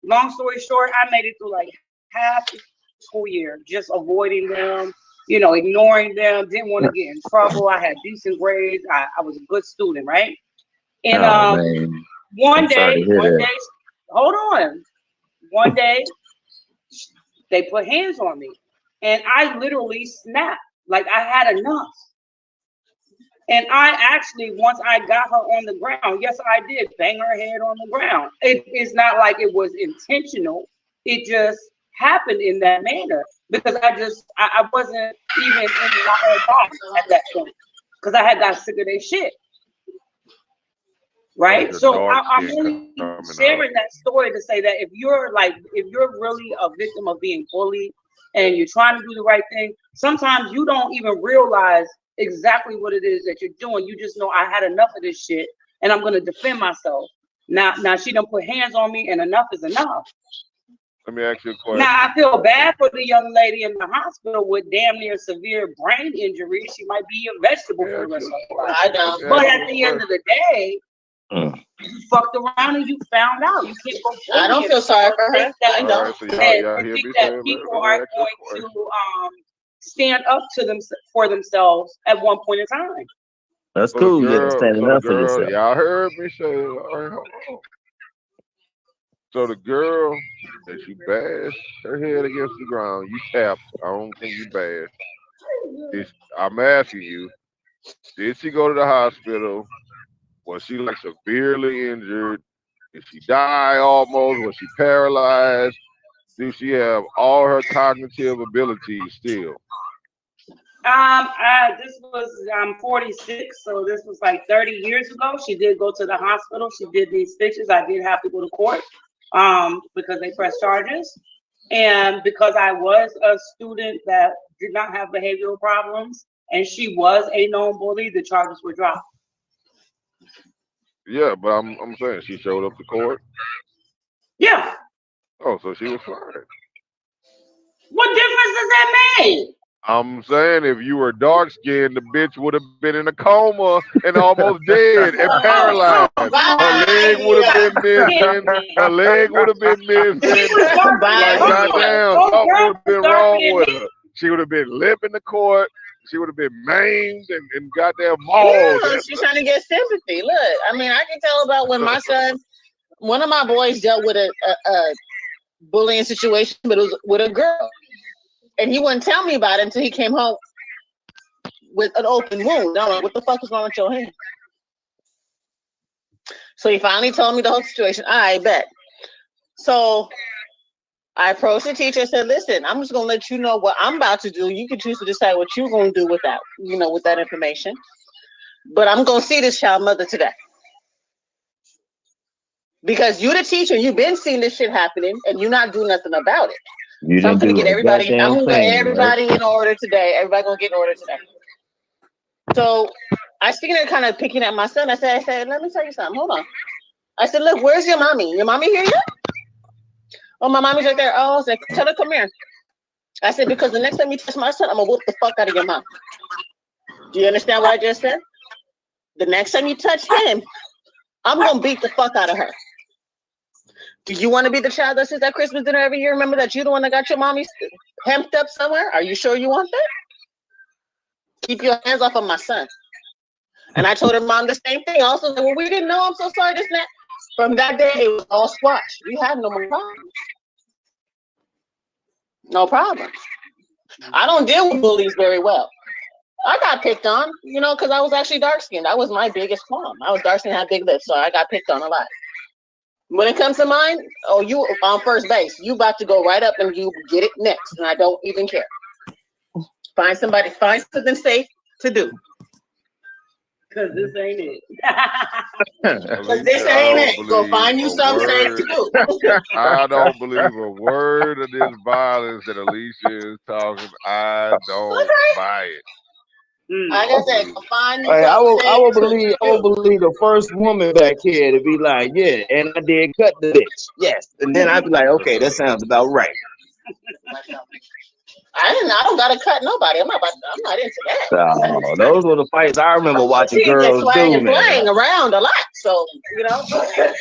Long story short, I made it through like half the school year, just avoiding them, ignoring them, didn't want to get in trouble. I had decent grades. I was a good student, right? And Oh man. one I'm sorry day, to hear that. hold on. One day, they put hands on me, and I literally snapped. Like I had enough. And I actually, once I got her on the ground, yes, I did bang her head on the ground. It is not like it was intentional. It just happened in that manner because I wasn't even in my own box at that point because I had got sick of their shit. Right? Your So dark I'm skin only coming sharing that story to say that if you're really a victim of being bullied and you're trying to do the right thing, sometimes you don't even realize exactly what it is that you're doing. You just know I had enough of this shit and I'm gonna defend myself. Now she done put hands on me and enough is enough. Let me ask you a question. Now I feel bad for the young lady in the hospital with damn near severe brain injury. She might be a vegetable for the rest of her life. I know. But at the end of the day, you fucked around and you found out. You can't go. I don't feel sorry for her. I All don't. right, so y'all hear think me that saying, people let me aren't ask you a going question. to stand up to them for themselves at one point in time. That's So cool. the Yeah, girl, standing up for yourself. y'all heard me say it. All right, hold on. So the girl that you bashed her head against the ground, you tapped. I don't think you bashed. I'm asking you, did she go to the hospital? Was she like severely injured? Did she die almost? Was she paralyzed? Do she have all her cognitive abilities still? This was 46, so this was like 30 years ago. She did go to the hospital. She did these stitches. I did have to go to court because they pressed charges, and because I was a student that did not have behavioral problems, and she was a known bully, the charges were dropped. Yeah, but I'm saying she showed up to court. Yeah. Oh, so she was fine. What difference does that make? I'm saying if you were dark skinned, the bitch would have been in a coma and almost dead and paralyzed. Her leg would have been missing. Her leg would have been missing. Like goddamn, something would have been wrong with her. She would have been limping the court. She would have been maimed and goddamn mauled. Yeah, she's trying to get sympathy. Look, I mean, I can tell about when my son, one of my boys dealt with a bullying situation, but it was with a girl. And he wouldn't tell me about it until he came home with an open wound. I'm like, what the fuck is wrong with your hand? So he finally told me the whole situation. I bet. So I approached the teacher and said, listen, I'm just going to let you know what I'm about to do. You can choose to decide what you're going to do with that, with that information. But I'm going to see this child mother today. Because you're the teacher, you've been seeing this shit happening, and you're not doing nothing about it. You So I'm didn't gonna do get a everybody. I'm goddamn gonna get thing, everybody right? in order today. Everybody gonna get in order today. So I sitting there kind of picking at my son. I said, let me tell you something. Hold on. I said, look, where's your mommy? Your mommy here yet? Oh, my mommy's right there. Oh, I was like, tell her come here. I said, because the next time you touch my son, I'm gonna whoop the fuck out of your mom. Do you understand what I just said? The next time you touch him, I'm gonna beat the fuck out of her. Do you want to be the child that sits at Christmas dinner every year? Remember that you're the one that got your mommy hemped up somewhere? Are you sure you want that? Keep your hands off of my son. And I told her mom the same thing. Also, well, we didn't know. I'm so sorry. This and that. From that day, it was all squash. We had no more problems. No problem. I don't deal with bullies very well. I got picked on, because I was actually dark skinned. That was my biggest problem. I was dark skinned, had big lips, so I got picked on a lot. When it comes to mine, you on first base. You about to go right up and you get it next, and I don't even care. Find something safe to do. Because this ain't it. Because this ain't it. Go find you something safe to do. I don't believe a word of this violence that Alicia is talking. I don't buy it. Like I said, go find you Hey, I something will safe to believe do. the first woman back here to be like, yeah, and I did cut the bitch. Yes. And then I'd be like, okay, that sounds about right. I don't gotta cut nobody. I'm not into that. Oh, those were the fights I remember watching Teams that girls swang do, and man. playing around a lot. So,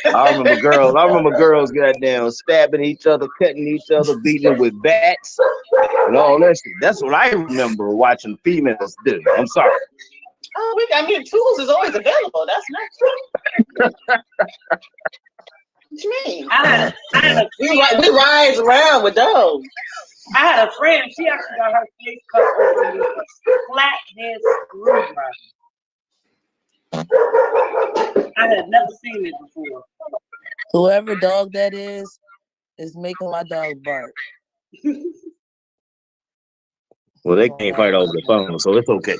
I remember girls goddamn stabbing each other, cutting each other, beating with bats and all that shit. That's what I remember watching females do. I'm sorry. Oh, tools is always available. That's not true. What you mean? We rise around with those. I had a friend, she actually got her face cut open with a flathead screwdriver. I had never seen it before. Whoever dog that is making my dog bark. Well, they can't fight over the phone, so it's okay.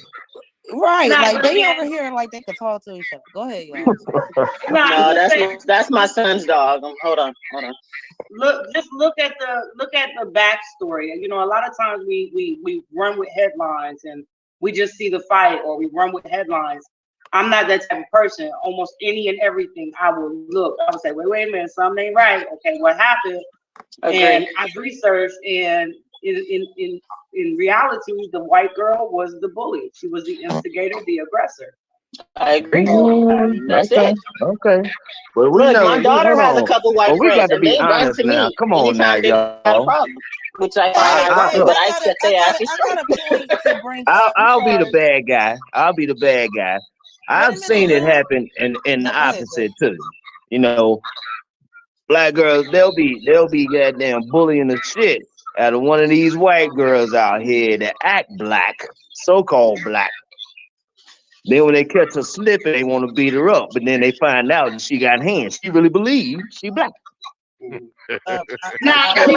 Right, like they over here and like they can talk to each other. Go ahead, y'all. No, that's my son's dog. Hold on. Look at the backstory. You know, a lot of times we run with headlines and we just see the fight, or we run with headlines. I'm not that type of person. Almost any and everything I will look. I would say, wait a minute, something ain't right. Okay, what happened? Okay. And I've researched, and in reality, the white girl was the bully. She was the instigator, the aggressor. I agree. That's okay. it. Okay. Well, Look, my daughter has a couple white we friends, got to and be they run honest to now. me Come on now, anytime they got a y'all. problem, which I find ironic, but I set their asses I got a point to bring. I'll be the bad guy. I'll be the bad guy. I've seen it happen in the opposite too. You know, black girls, they'll be goddamn bullying the shit out of one of these white girls out here that act black, so-called black. Then when they catch her slipping, they want to beat her up, but then they find out that she got hands. She really believes she black. Now, she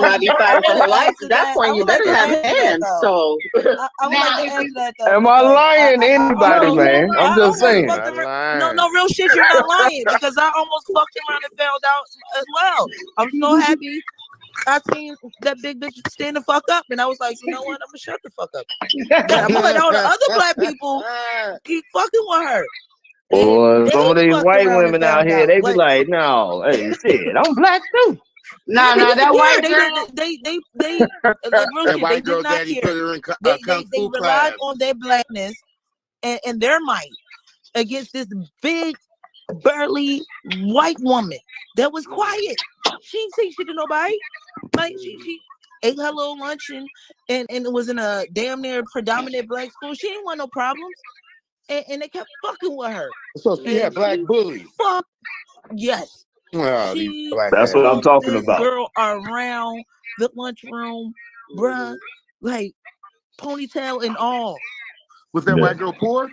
might be fighting for her life. At that point, you better have hands. So, I would like to answer that though. Am I lying to anybody, man? I'm just saying. No, real shit. You're not lying, because I almost fucked around and found out as well. I'm so happy. I seen that big bitch stand the fuck up, and I was like, you know what? I'm gonna shut the fuck up. But all the other black people keep fucking with her. Boy, some of these white around women and out found here, out. they be like, no, hey, shit, I'm black too. Nah, that white girl. They like real shit. They did not care. They relied on their blackness and their might against this big, burly white woman that was quiet. She didn't say shit to nobody. Like she ate her little lunch and it was in a damn near predominant black school. She didn't want no problems. And they kept fucking with her. So she had black bullies. Fuck yes. Oh, that's what I'm talking about. Girl around the lunchroom, bruh, like ponytail and all. Was that white girl poor?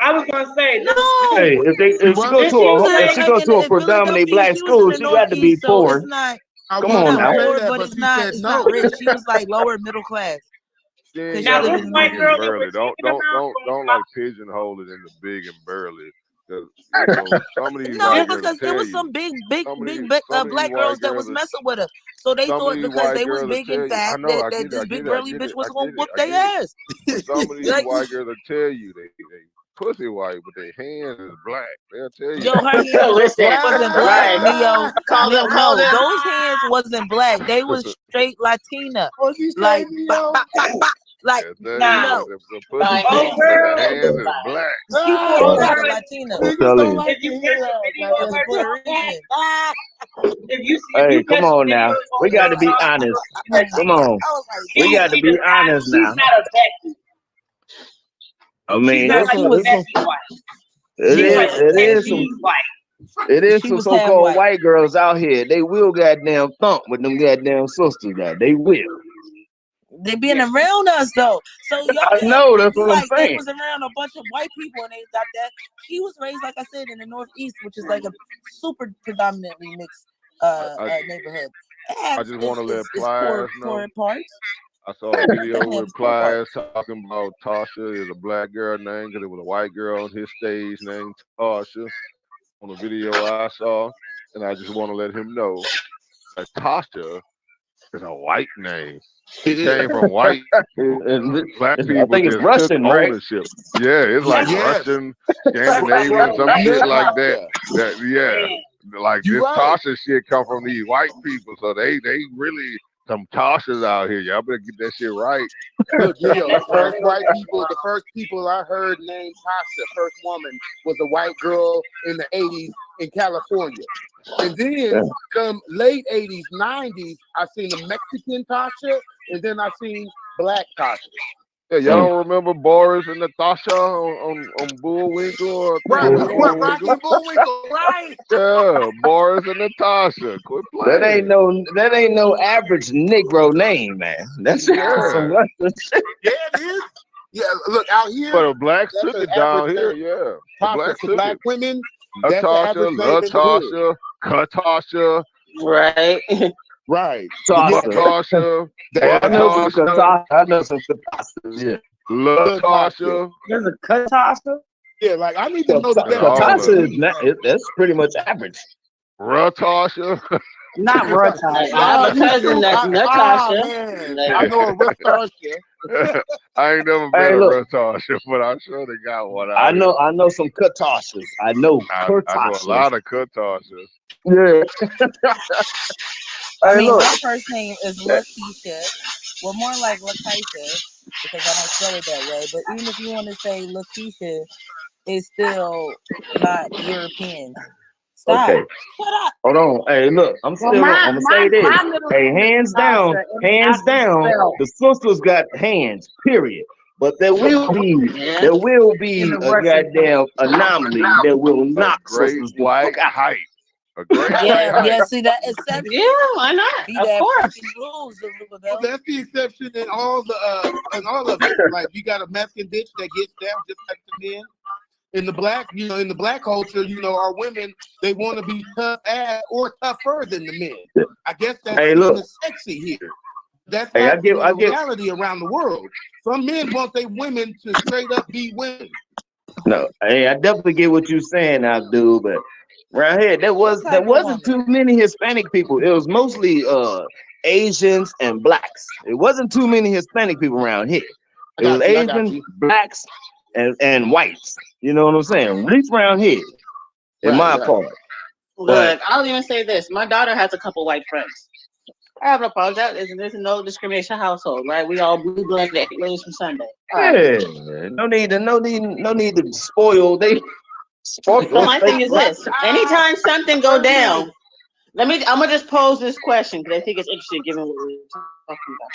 I was gonna say no. Hey, if she go to a predominantly black school, she got to be poor. It's not. Come on now. Poor, but it's not. It's not rich. She was like lower middle class. Now this white girl burly. Don't like pigeonhole it into big and burly. Because some of these white girls because there was some big black girls that was messing with her. So they thought because they was big and fat that this big burly bitch was gonna whoop their ass. Some of these white girls will tell you they pussy white, but their hands is black. They'll tell you. Yo, her hands wasn't black, Neo. Call them. Those hands wasn't black. They was straight Latina. Like, like no. The hands is black. She was Latina. Hey, come on now. We got to be honest. Come on. We got to be honest now. I mean, it is some so-called white girls out here. They will goddamn thump with them goddamn sisters. That they will. They been around us though, so y'all. I know that's what I'm saying. They was around a bunch of white people, and they got that. She was raised, like I said, in the Northeast, which is like a super predominantly mixed neighborhood. I just want to let Pliers know. I saw a video with Plies talking about Tasha is a black girl name because it was a white girl on his stage named Tasha on the video I saw, and I just want to let him know that Tasha is a white name. It came from white black I people think it's just Russian, took right? ownership. Yeah, it's like Yes. Russian, Scandinavian, some shit like that. Yeah, like You this right. Tasha shit come from these white people, so they really some Tashas out here. Y'all better get that shit right. Look, Leo, the first people I heard named Tasha, first woman, was a white girl in the 80s in California. And then come late 80s, 90s, I seen a Mexican Tasha, and then I seen black Tasha. Yeah, y'all don't remember Boris and Natasha on Bullwinkle? Right, Rocky and Bullwinkle, right? Yeah, Boris and Natasha. Quit playing. That ain't no average Negro name, man. That's some Russian shit. Yeah, it is. Yeah, look out here. But the blacks that's took an it down average here, name. yeah. The Tasha blacks for took black it. women, that's the Natasha, average name in the hood. Katasha, Right. Right. Latasha, I know some Katasha. I know some Katashas, yeah. Latasha. There's a Katasha? Yeah, like I need to know the best. Katasha is not, that's pretty much average. Ratasha. Not Ratasha. I have a cousin that's Natasha. I know a Ratasha. I ain't never Hey, met a look. Ratasha, but I sure they got one out I here. know some Katashas. I know I know a Katashas. lot of Katashas. Yeah. I Hey, mean, look. my first name is Lakeisha. Well, more like Lakeisha because I don't spell it that way. But even if you want to say Lakeisha, it's still not European. Stop. Okay. Shut up. Hold on. Hey, look. I'm gonna say this. Hey, hands down, the sisters got hands. Period. But there will be a goddamn anomaly that will knock Great sisters the white fuck out. height. A great white Yeah, height. yeah. See that exception? Yeah, why not? Be Of that course. fucking rules, Well, that's the exception in all of it. Like you got a Mexican bitch that gets down just like the men. In the black culture, our women, they want to be tough ass or tougher than the men. I guess that's sexy here. That's not the reality around the world. Some men want their women to straight up be women. No, hey, I definitely get what you're saying, Abdul, but right here, there wasn't too many Hispanic people. It was mostly Asians and blacks. It wasn't too many Hispanic people around here. It was Asians, blacks, and whites. You know what I'm saying? At least around here, in my part. Look, I'll even say this. My daughter has a couple white friends. I have no problem. There's no discrimination household, right? We all blue blooded ladies from Sunday. Yeah, no need to spoil. They spoil. So my thing is this: anytime something go down, I'm gonna just pose this question because I think it's interesting given what we're talking about.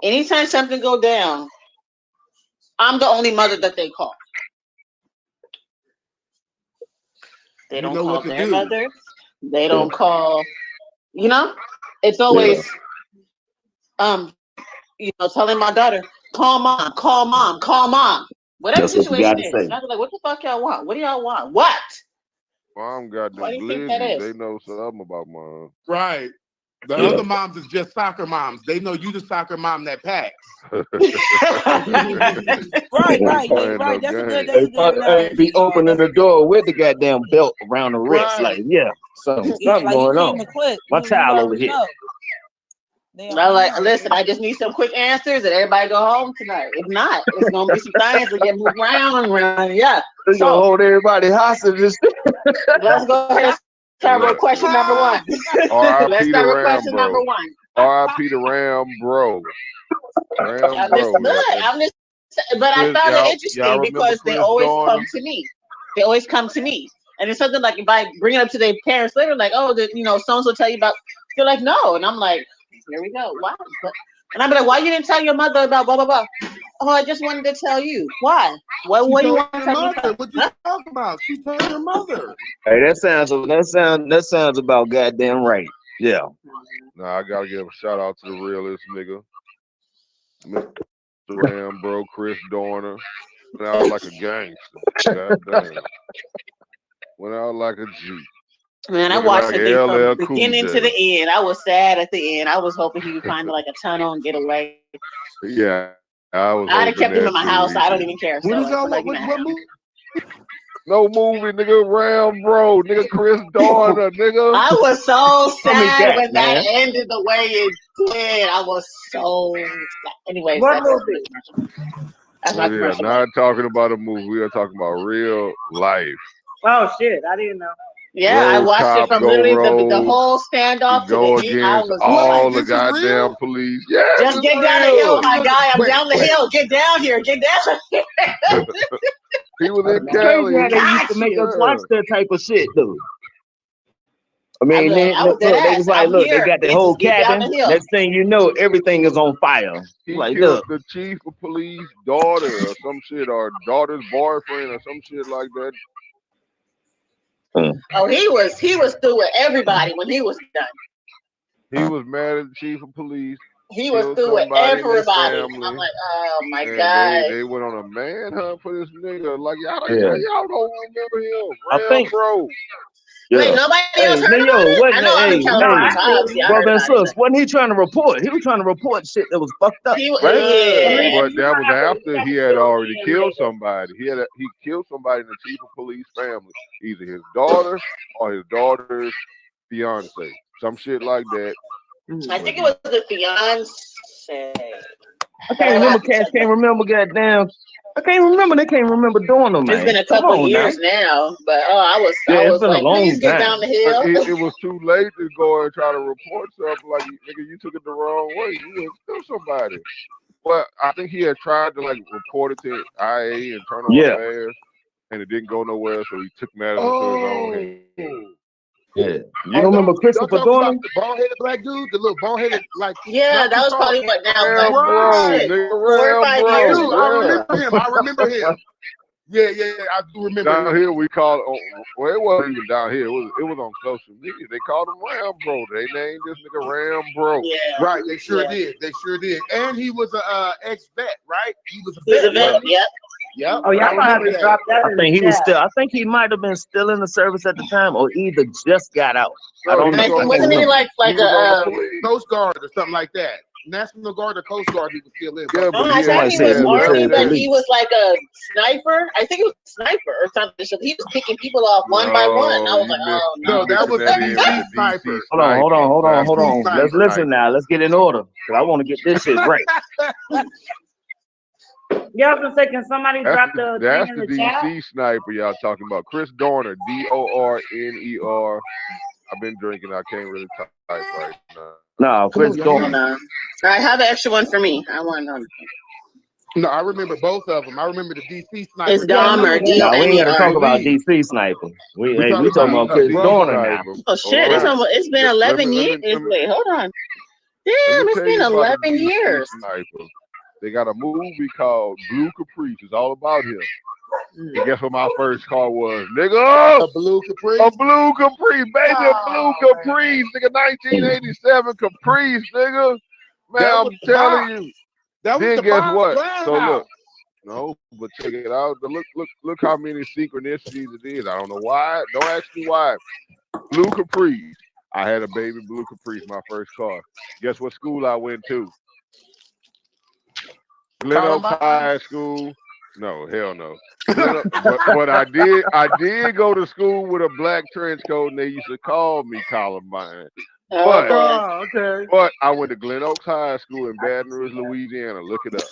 Anytime something go down, I'm the only mother that they call. They don't call their mother. They don't call. It's always telling my daughter, call mom, call mom, call mom. Whatever situation it is. And I'm like, what the fuck y'all want? What do y'all want? What? Mom got Why the do you think that glizzy. is? They know something about mom. Right. The other moms is just soccer moms. They know you the soccer mom that packs. Right. That's a good analogy. Be opening the door with the goddamn belt around the wrist, like something going on. My child over here. Listen, I just need some quick answers and everybody go home tonight. If not, it's gonna be some things that get moved around. Yeah. They're gonna hold everybody hostage. Let's go ahead and start with question number one. Let's start with question number one. R.I.P. to Ram Bro. But I found it interesting because they always come to me. They always come to me. And it's something like if I bring it up to their parents later, like, oh, so-and-so tell you about, they're like, no. And I'm like, here we go. Why? And I'm like, why you didn't tell your mother about blah, blah, blah? Oh, I just wanted to tell you. Why? What do you want to tell me about? What you talking about? She told your mother. Hey, that sounds about goddamn right. Yeah. Nah, I gotta give a shout out to the realest nigga. Mr. Ram Bro, Chris Dorner. Went out like a gangster. Goddamn. Went out like a G. Man, I watched it from beginning to the end. I was sad at the end. I was hoping he would find like a tunnel and get away. Yeah, I was I'd have hoping kept him that in my too. house. I don't even care. What So is all like, what, you can what have him. movie? No movie, nigga. Rambo, nigga. Chris Dorner, nigga. I was so Tell me sad that, when that man. ended the way it did. I was so sad. Anyways, What that's movie? my But yeah, commercial. not talking about a movie. We are talking about real life. Oh shit, I didn't know. Yeah, I Road watched it cop, from go literally the road. whole You standoff to go the end. I against was all like, the This is goddamn real? police. Yes, just it's get down the hill, my real. guy. I'm Wait, down the wait. hill. Get down here. Get down here. He was in It's crazy how Cali. they used Got to make us you. watch that type of shit, though. I I mean, mean, then, I was look, dead they ass. was like, I'm look, they here. got the Get whole get down cabin. the hill. Next thing you know, everything is on fire. He Like, killed look, the chief of police daughter or some shit, or daughter's boyfriend or some shit like that. Oh, he was through with everybody when he was done. He was mad at the chief of police. He was Killed through with somebody in their everybody. And I'm family. like, oh my And god. they went on a manhunt for this nigga. Like y'all yeah. don't remember him. I think, Rambo. Wait, yeah. nobody Hey, else heard Neo, about it? I wasn't know I'm in hey, California, hey, so obviously I heard brother and about it. sis, wasn't he trying to report? He was trying to report shit that was fucked up, He was, right? yeah. But that was after he had already killed somebody. He killed somebody in the chief of police family, either his daughter or his daughter's fiance, some shit like that. I think it was the fiance. I can't remember, can't remember, goddamn. I can't remember. They can't remember doing them, man. It's been a Come couple on years now, but I Yeah, it's was been a like, long please get time. down the But hill. it was too late to go and try to report something like, nigga, you took it the wrong way. You went to kill somebody. Well, I think he had tried to like report it to IA, Internal Yeah. Affairs, and it didn't go nowhere, so he took matters into his own hands. Yeah. You Oh, don't remember y'all Christopher talking about Dorner? the bald-headed black dude, the little bald-headed like Yeah, that was talk. probably what now, like Rambo, shit, nigga, 4 or 5 Rambo. years Dude, ago. I remember him. Yeah, I do remember Down him. here we call it. Well, it wasn't even down here. It was on social media. They called him Rambro. They named this nigga Rambro. Yeah, Right, they sure yeah. did. They sure did. And he was a ex-vet, right? He was a He was a vet. vet. wasn't he? Yep. Yep. Oh, y'all I gonna have remember to that. drop that I in think the he was chat. still. I think he might have been still in the service at the time, or either just got out. I No, don't he know. was I on can't Wasn't he remember. like he was on the a police. Coast Guard or something like that. National Guard or Coast Guard he was still in. Yeah, but I he thought had, he he was had left army, but that. he was like a sniper. I think it was a sniper or something. So he was picking people off one by one. I was like, oh No, no. that was that the in DC with the sniper. DC Hold on. sniper. Let's listen now. Let's get in order, cause I want to get this shit right. Yeah, I was gonna say, can somebody drop That's the thing in the the chat? DC sniper y'all talking about. Chris Dorner, Dorner. I've been drinking. I can't really type right now. No, Chris Dorner. Hold on. All right, have an extra one for me. I want to know. No, I remember both of them. I remember the DC sniper. It's Dahmer, Now we ain't gotta talk D-O-M-E-R. about DC sniper. We talking about a Chris DC Dorner now. sniper. Oh shit! It's been 11 years. Wait, hold on. Damn, Let me it's tell been you about 11 the DC years. sniper. They got a movie called Blue Caprice. It's all about him. And guess what my first car was, nigga? A blue Caprice. A blue Caprice, baby, a Oh, blue Caprice, nigga. 1987 Caprice, nigga. Man, That I'm was the telling box. you. That was Then the guess box what? Glass So House. look, no, but check it out. Look how many synchronicities it is. I don't know why. Don't ask me why. Blue Caprice. I had a baby blue Caprice, my first car. Guess what school I went to? Glen Oaks High School. No, hell no. But I did go to school with a black trench coat, and they used to call me Columbine. But okay. but I went to Glen Oaks High School in Baton Rouge, Louisiana. Look it up.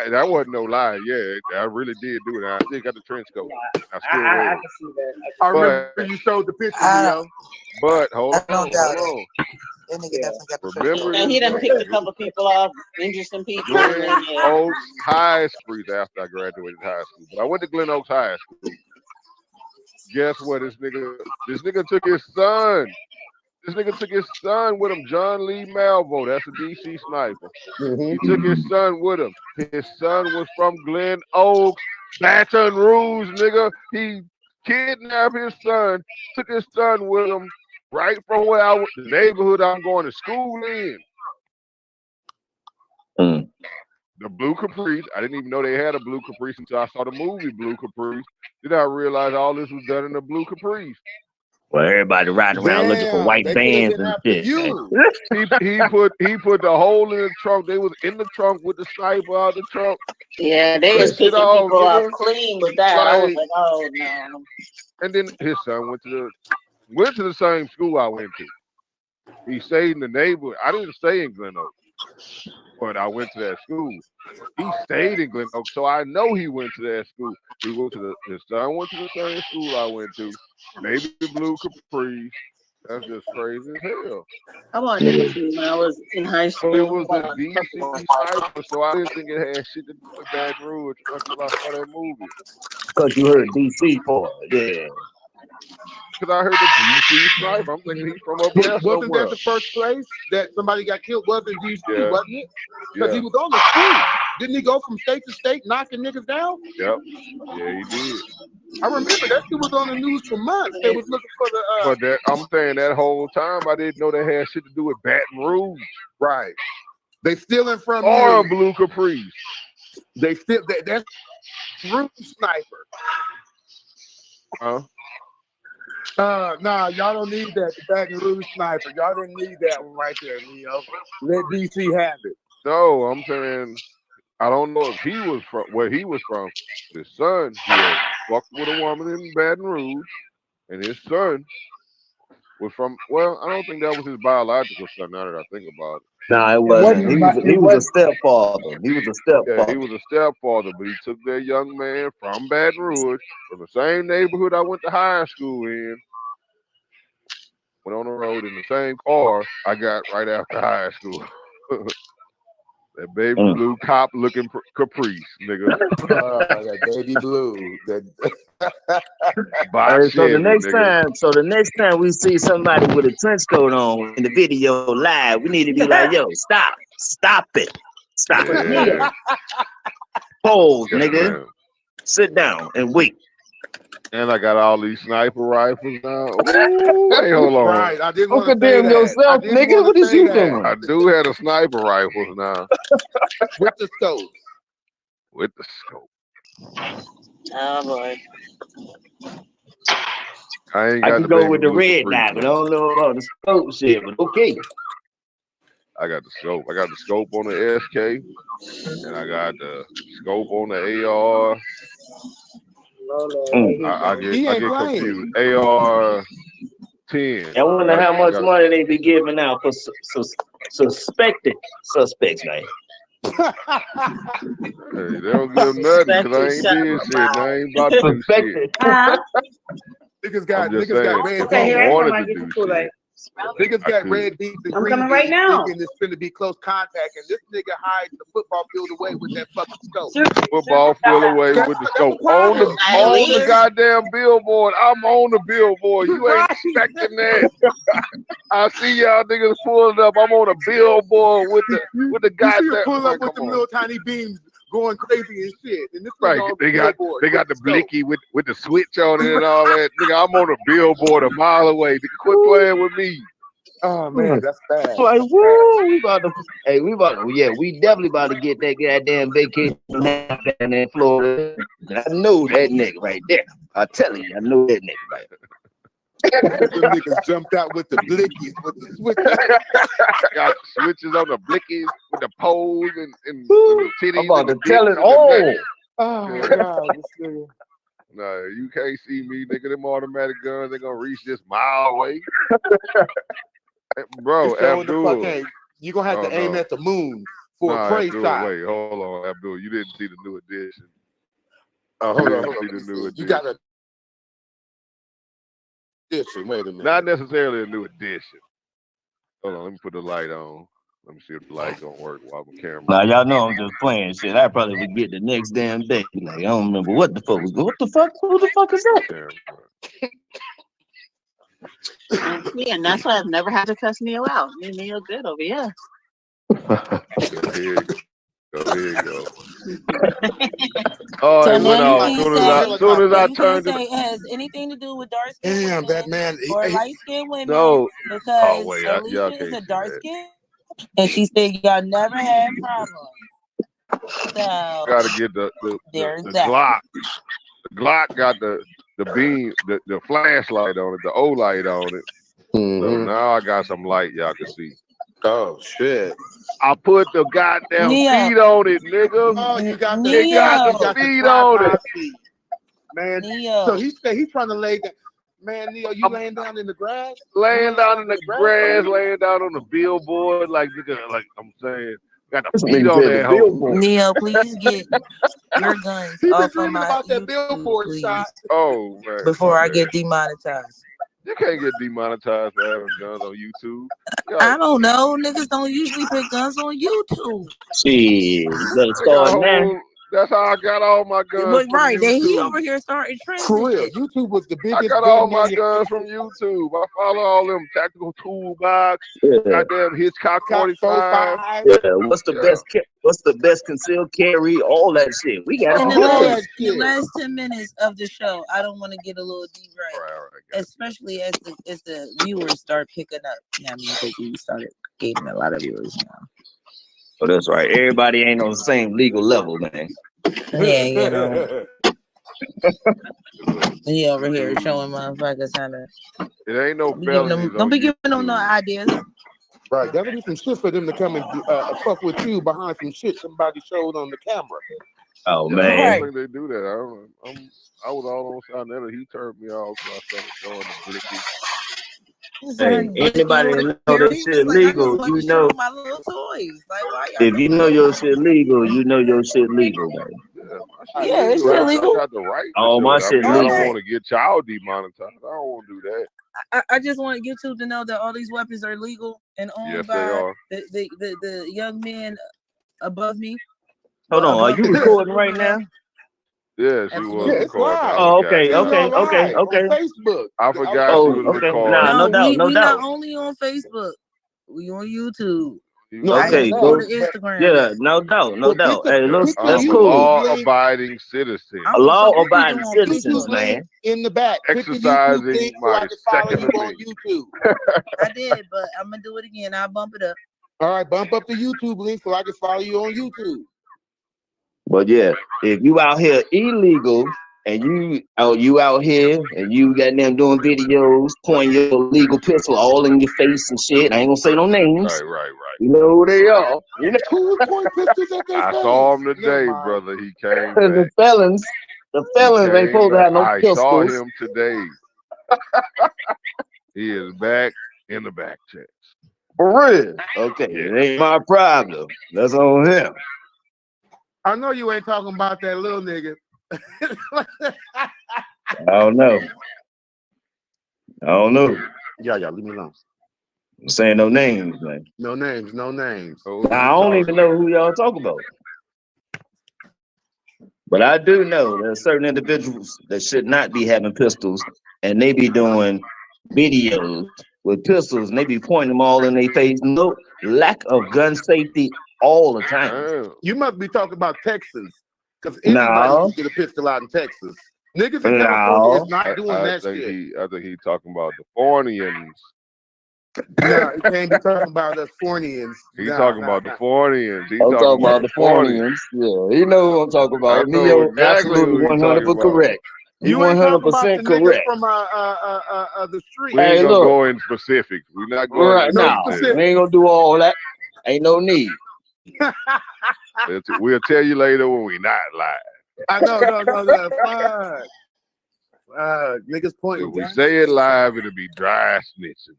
That wasn't no lie. Yeah, I really did do it. I still got the trench coat. I still wear I it. can see that. I remember you showed the picture, Leo. But hold I don't doubt on. it. That nigga definitely got the Remember And he this, done picked a couple people off, injured some people. And Glen then, yeah. Oaks High School after I graduated high school. But I went to Glen Oaks High School. Guess what? This nigga took his son. This nigga took his son with him, John Lee Malvo. That's a DC sniper. He took his son with him. His son was from Glen Oaks, Baton Rouge, nigga. He kidnapped his son, took his son with him right from where the neighborhood I'm going to school in. The Blue Caprice. I didn't even know they had a Blue Caprice until I saw the movie Blue Caprice. Then I realized all this was done in the Blue Caprice. Well, everybody riding around looking for Damn, white they could have bands been and after shit. you. he put the hole in the trunk. They was in the trunk with the sniper out the trunk. Yeah, they Cut was the shit pissing off, people off nigga. clean with that. I was Like, like, oh no. and then his son went to the same school I went to. He stayed in the neighborhood. I didn't stay in Glen Oak, but I went to that school. He stayed in Glen Oak, so I know he went to that school. His son went to the same school I went to. Navy blue Capris. That's just crazy as hell. I wanted to see when I was in high school. It was the DC sniper, so I didn't think it had shit to do with Baton Rouge until I saw that movie. Because you heard DC for it, yeah. Because I heard the DC sniper. I'm thinking he's from up there Wasn't somewhere. that the first place that somebody got killed? Was in DC, Yeah. wasn't it? Because Yeah. he was on the street. Didn't he go from state to state knocking niggas down? Yep. Yeah, he did. I remember that shit was on the news for months. They was looking for the But I'm saying that whole time I didn't know they had shit to do with Baton Rouge. right. They stealing from Or you. blue Capris. They still that's Root Sniper. Huh? Nah, y'all don't need that. The Baton Rouge Sniper. Y'all didn't need that one right there, Leo. Let DC have it. No, I'm saying I don't know if he was from where he was from. His son, he had fucked with a woman in Baton Rouge, and his son was from. Well, I don't think that was his biological son. Now that I think about it. No, it wasn't. He was a stepfather. He was a Yeah, stepfather. he was a stepfather, but he took that young man from Baton Rouge, from the same neighborhood I went to high school in. Went on the road in the same car I got right after high school. That baby blue cop looking Caprice, nigga. That baby blue. So the next time we see somebody with a trench coat on in the video live, we need to be like, yo, stop it. Yeah. Pose, Yeah, nigga. man. Sit down and wait. And I got all these sniper rifles now. Ooh, hey, hold on. Right, I didn't Don't want to say condemn that. yourself, I didn't nigga. want What to is say you that. doing? I do have the sniper rifles now. With the scope. With the scope. Oh boy. I ain't I got can the go baby with the blue red Capri, dot, but I though. don't know about the scope shit, but okay. I got the scope. I got the scope on the SK, and I got the scope on the AR. I get confused. AR 10. I wonder how much money they be giving out for suspected suspects, man. Hey, they don't give nothing because I ain't did shit. And I ain't about to do shit. Niggas got I'm just red saying, beans. if I wanted to do shit, Niggas I got could. red beans and I'm green coming right beans now. thinking it's finna be close contact, and this nigga hides the football field away with that fucking scope. Football field away with the scope on the goddamn billboard. I'm on the billboard. You ain't expecting that. I see y'all niggas pulling up. I'm on a billboard with the You see goddamn. him pull Like, up with come them on. little tiny beams going crazy and shit. And this Right, nigga on they the got billboard the with the scope. blicky with the switch on it and all that. Nigga, I'm on a billboard a mile away. Nigga, quit playing with me. Oh man, that's bad. Like, woo, we definitely about to get that goddamn vacation down in Florida. I know that nigga right there. I tell you, I know that nigga right there. Them niggas jumped out with the blickies, with the switches. Got switches on the blickies with the poles and the titties. I'm about and to the tell dicks it and the all. nuts. Oh my god, this nigga. No, you can't see me, nigga. Them automatic guns, they gonna reach this mile away. Bro, It's showing the Abdul. fucking. You gonna have to aim at the moon for a Nah, prey Abdul, shot. wait, hold on, Abdul. You didn't see the new edition. Oh, You hold on, didn't hold see on. the new edition. You got a edition. Wait a minute. Not necessarily a new edition. Hold on, let me put the light on. Let me see if the light gonna work while my camera. Now y'all know I'm just playing shit. I probably forget the next damn day. Like I don't remember what the fuck was going. What the fuck? Who the fuck is that? Yeah, and that's why I've never had to cuss Neo out. Me and Neo good over here. Here you go. Oh, So it went now off you soon can't as I you can't turned it. say it has anything to do with dark skinned Damn, women that man. or light skinned women No. because Oh wait, y'all Alicia can't is a see dark that. skin and she said y'all never had problems. So Gotta get the there's the that. Glock. The Glock got the the beam, the flashlight on it, the O light on it. So Mhm. now I got some light y'all can see. Oh shit! I put the goddamn Neo. feet on it, nigga. Oh, you got the It got Neo. the you got the feet on it. tripod feet, man. So Neo. he said he's trying to lay down. Man, Neo, you I'm laying down in the grass? laying down in the grass, baby? laying down on the billboard, like nigga, like I'm saying, got the This feet nigga on said the that hoe. billboard. Neo, please get your guns He been off of dreaming my about that YouTube, billboard please, shot. Oh man, before my I bad. get demonetized. You can't get demonetized for having guns on YouTube. I don't know. Niggas don't usually put guns on YouTube. Shit, you better They got start now. whole. That's how I got all my guns But from right, then he YouTube. over here starting trends For and real, shit. YouTube was the I biggest got gun all my manufacturer. guns from YouTube. I follow all them tactical toolbox, Yeah. goddamn Hitchcock 45. 45. Yeah. What's the Yeah. best concealed carry? All that shit. We got In it the All all. that the shit. last 10 minutes of the show, I don't want to get a little deep right, All right, got it. especially as the viewers start picking up. Yeah, I mean, because we started gaining a lot of viewers now. Oh, that's right. Everybody ain't on the same legal level, man. Yeah, you know, he over here showing motherfuckers how to It ain't no be giving them. felonies Don't on be giving them no YouTube. ideas. Right, that'll be some shit for them to come and fuck with you behind some shit somebody showed on the camera. Oh Yeah, I man. don't think they do that. I was all on Sinetta. He turned me off, so I started showing the blicky. Hey, anybody that know that shit Like, I just legal, want you to show know. my little toys. Like, why y'all If you know your shit legal, you know your shit legal, man. Yeah, my shit Yeah, it's legal. still I legal. got the right to Oh, do my it. I shit mean, I don't legal. want to get y'all demonetized. I don't want to do that. I just want YouTube to know that all these weapons are legal and owned Yes, they by are. the young men above me. Hold on, are Above you me. recording right now? Yeah, she was Absolutely. Yeah, it's recording. live. I Oh, forgot. okay, It's okay, on okay, live okay. on Facebook. I forgot she Oh, was okay. recording. Nah, no No, doubt, no we not doubt. only on Facebook. We on YouTube. No, I Okay, know go. Go to Instagram. Yeah, no doubt, no But doubt. Hey, look, click the that's I'm a cool. YouTube link. law-abiding citizen, I'm gonna fuck with you Law-abiding on citizens, YouTube Facebook. link man. in the back. Click the YouTube exercising link so I my can follow Second you on Amendment. YouTube. I did, but I'm gonna do it again. I'll bump it up. All right, bump up the YouTube link so I can follow you on YouTube. But yeah, if you out here illegal and you out here and you got them doing videos, pointing your legal pistol all in your face and shit. I ain't gonna say no names. Right. You know who they are. You know Who was pointing pistols at their I face? saw him Never today, mind. brother. He came the back. felons. The He felons ain't came supposed to back. have no I saw pistols. him today. He is back in the back check. For real. Okay, it ain't my problem. That's on him. I know you ain't talking about that little nigga. I don't know. Yeah, leave me alone. I'm saying no names, man. No names, no names. Oh, I don't even know who y'all talk about. But I do know there's certain individuals that should not be having pistols, and they be doing videos with pistols, and they be pointing them all in their face. No lack of gun safety all the time. Damn. You must be talking about Texans, because anybody No, can get a pistol out in Texas. Niggas in California is not doing I that think shit. I think he talking about the Fornians. No, you can't be talking about us Fornians. He talking about the Fornians. He I'm talking about the Fornians. Fornians. Yeah, you know who I'm talking I about. know Neo, exactly absolutely who you 100% talking about. correct. He You ain't talking about 100% the niggas correct. from the street. We ain't Hey, gonna look. go in specifics. We're not going Right into No now, detail. we ain't gonna do all that. Ain't no need. We'll tell you later when we not live. I know, no. Niggas pointing. If we say it live, it'll be dry snitching.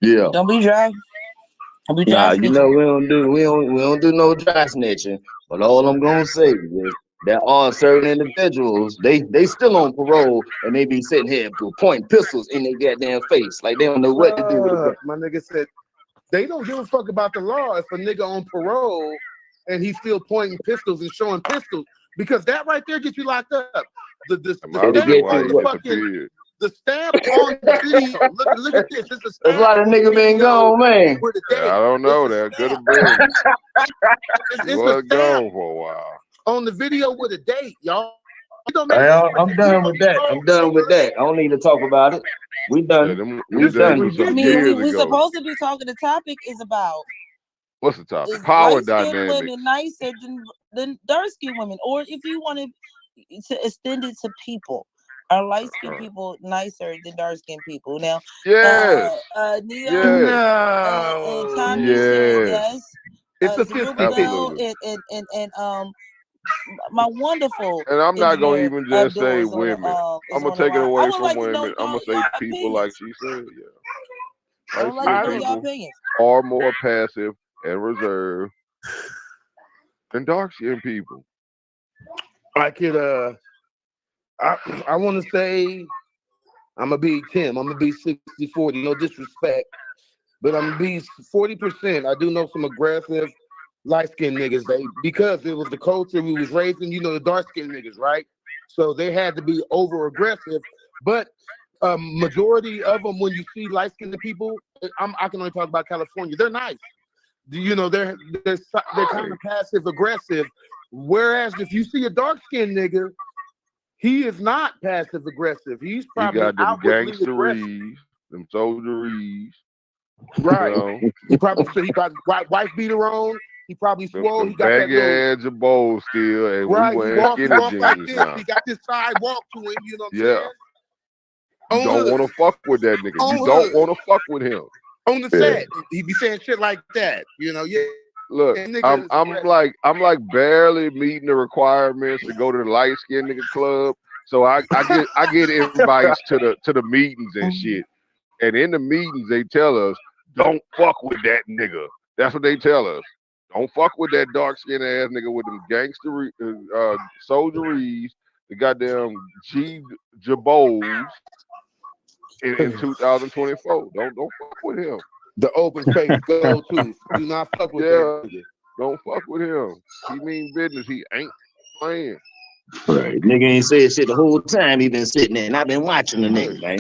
Yeah. Don't be dry. Don't be dry Nah, you know snitching. we don't do no dry snitching. But all I'm gonna say is there are certain individuals, they still on parole and they be sitting here pointing pistols in their goddamn face like they don't know what to do with it. My nigga said they don't give a fuck about the law if a nigga on parole and he's still pointing pistols and showing pistols, because that right there gets you locked up. The stamp on the fucking the stamp on the video. Look at this. It's a stamp. There's a lot of niggas been gone, man. I don't know. That could have been. He was gone for a while. On the video with a date, y'all. I'm done with that. I'm done with that. I don't need to talk about it. We done. We done. I mean, we supposed to be talking. The topic is about what's the topic? is Power light-skinned dynamics. women nicer than dark-skinned women, or if you wanted to extend it to people, Are light skinned people nicer than dark skinned people? Now, Yes. Neo Yes. and Tommy said Yes. yes. It's a Zerubbabel 50-50. Absolutely. and my wonderful And I'm not gonna engineer even just Abdul say is on the women. is I'm gonna on the take it line. I away would from like to know women. I'm gonna say y'all people, like opinions. she said. Yeah. I Light would like to skinned know y'all people opinions. are more passive and reserved than dark skinned people. I could I want to say I'm gonna be Tim. I'm gonna be 60-40. No disrespect, but I'm gonna be 40%. I do know some aggressive light skinned niggas. Because it was the culture we was raised in. You know the dark skinned niggas, right? So they had to be over aggressive. But majority of them, when you see light skinned people, I can only talk about California. They're nice. You know they're kind of passive aggressive. Whereas if you see a dark skinned nigga, he is not passive aggressive. He's He probably got them outwardly aggressive. gangsteries, them soldieries. Right. You know, He got wife beater on. He probably swole. He them got that baggy little ads and bowls still, and right. we He wearing walk skinny like jeans this. now. He got this side walk to him. You know what I'm Yeah. saying? You On don't want hood. to fuck with that nigga. On You don't hood. want to fuck with him. On the set, he be saying shit like that. You know, yeah. Look, That nigga is aggressive. I'm like barely meeting the requirements to go to the light skinned nigga club. So I get invites to the meetings and shit. And in the meetings they tell us, don't fuck with that nigga. That's what they tell us. Don't fuck with that dark skinned ass nigga with them gangster soldieries, the goddamn Jabos in 2024. Don't fuck with him. The open face go to. Do not fuck with that nigga. Don't fuck with him. He mean business. He ain't playing. Right. Nigga ain't said shit the whole time he been sitting there, and I've been watching the nigga, man.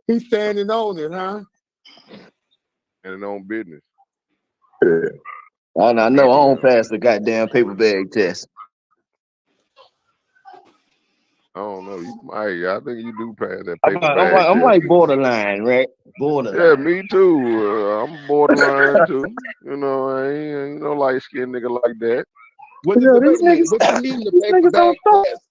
He's standing on it, huh? And on business. Yeah. I know I don't pass the goddamn paper bag test. I don't know. You might. I think you do pass that paper bag I'm test. like borderline, right? Borderline. Yeah, me too. I'm borderline too. You know, I ain't no light skinned nigga like that. What do you mean the paper bag test?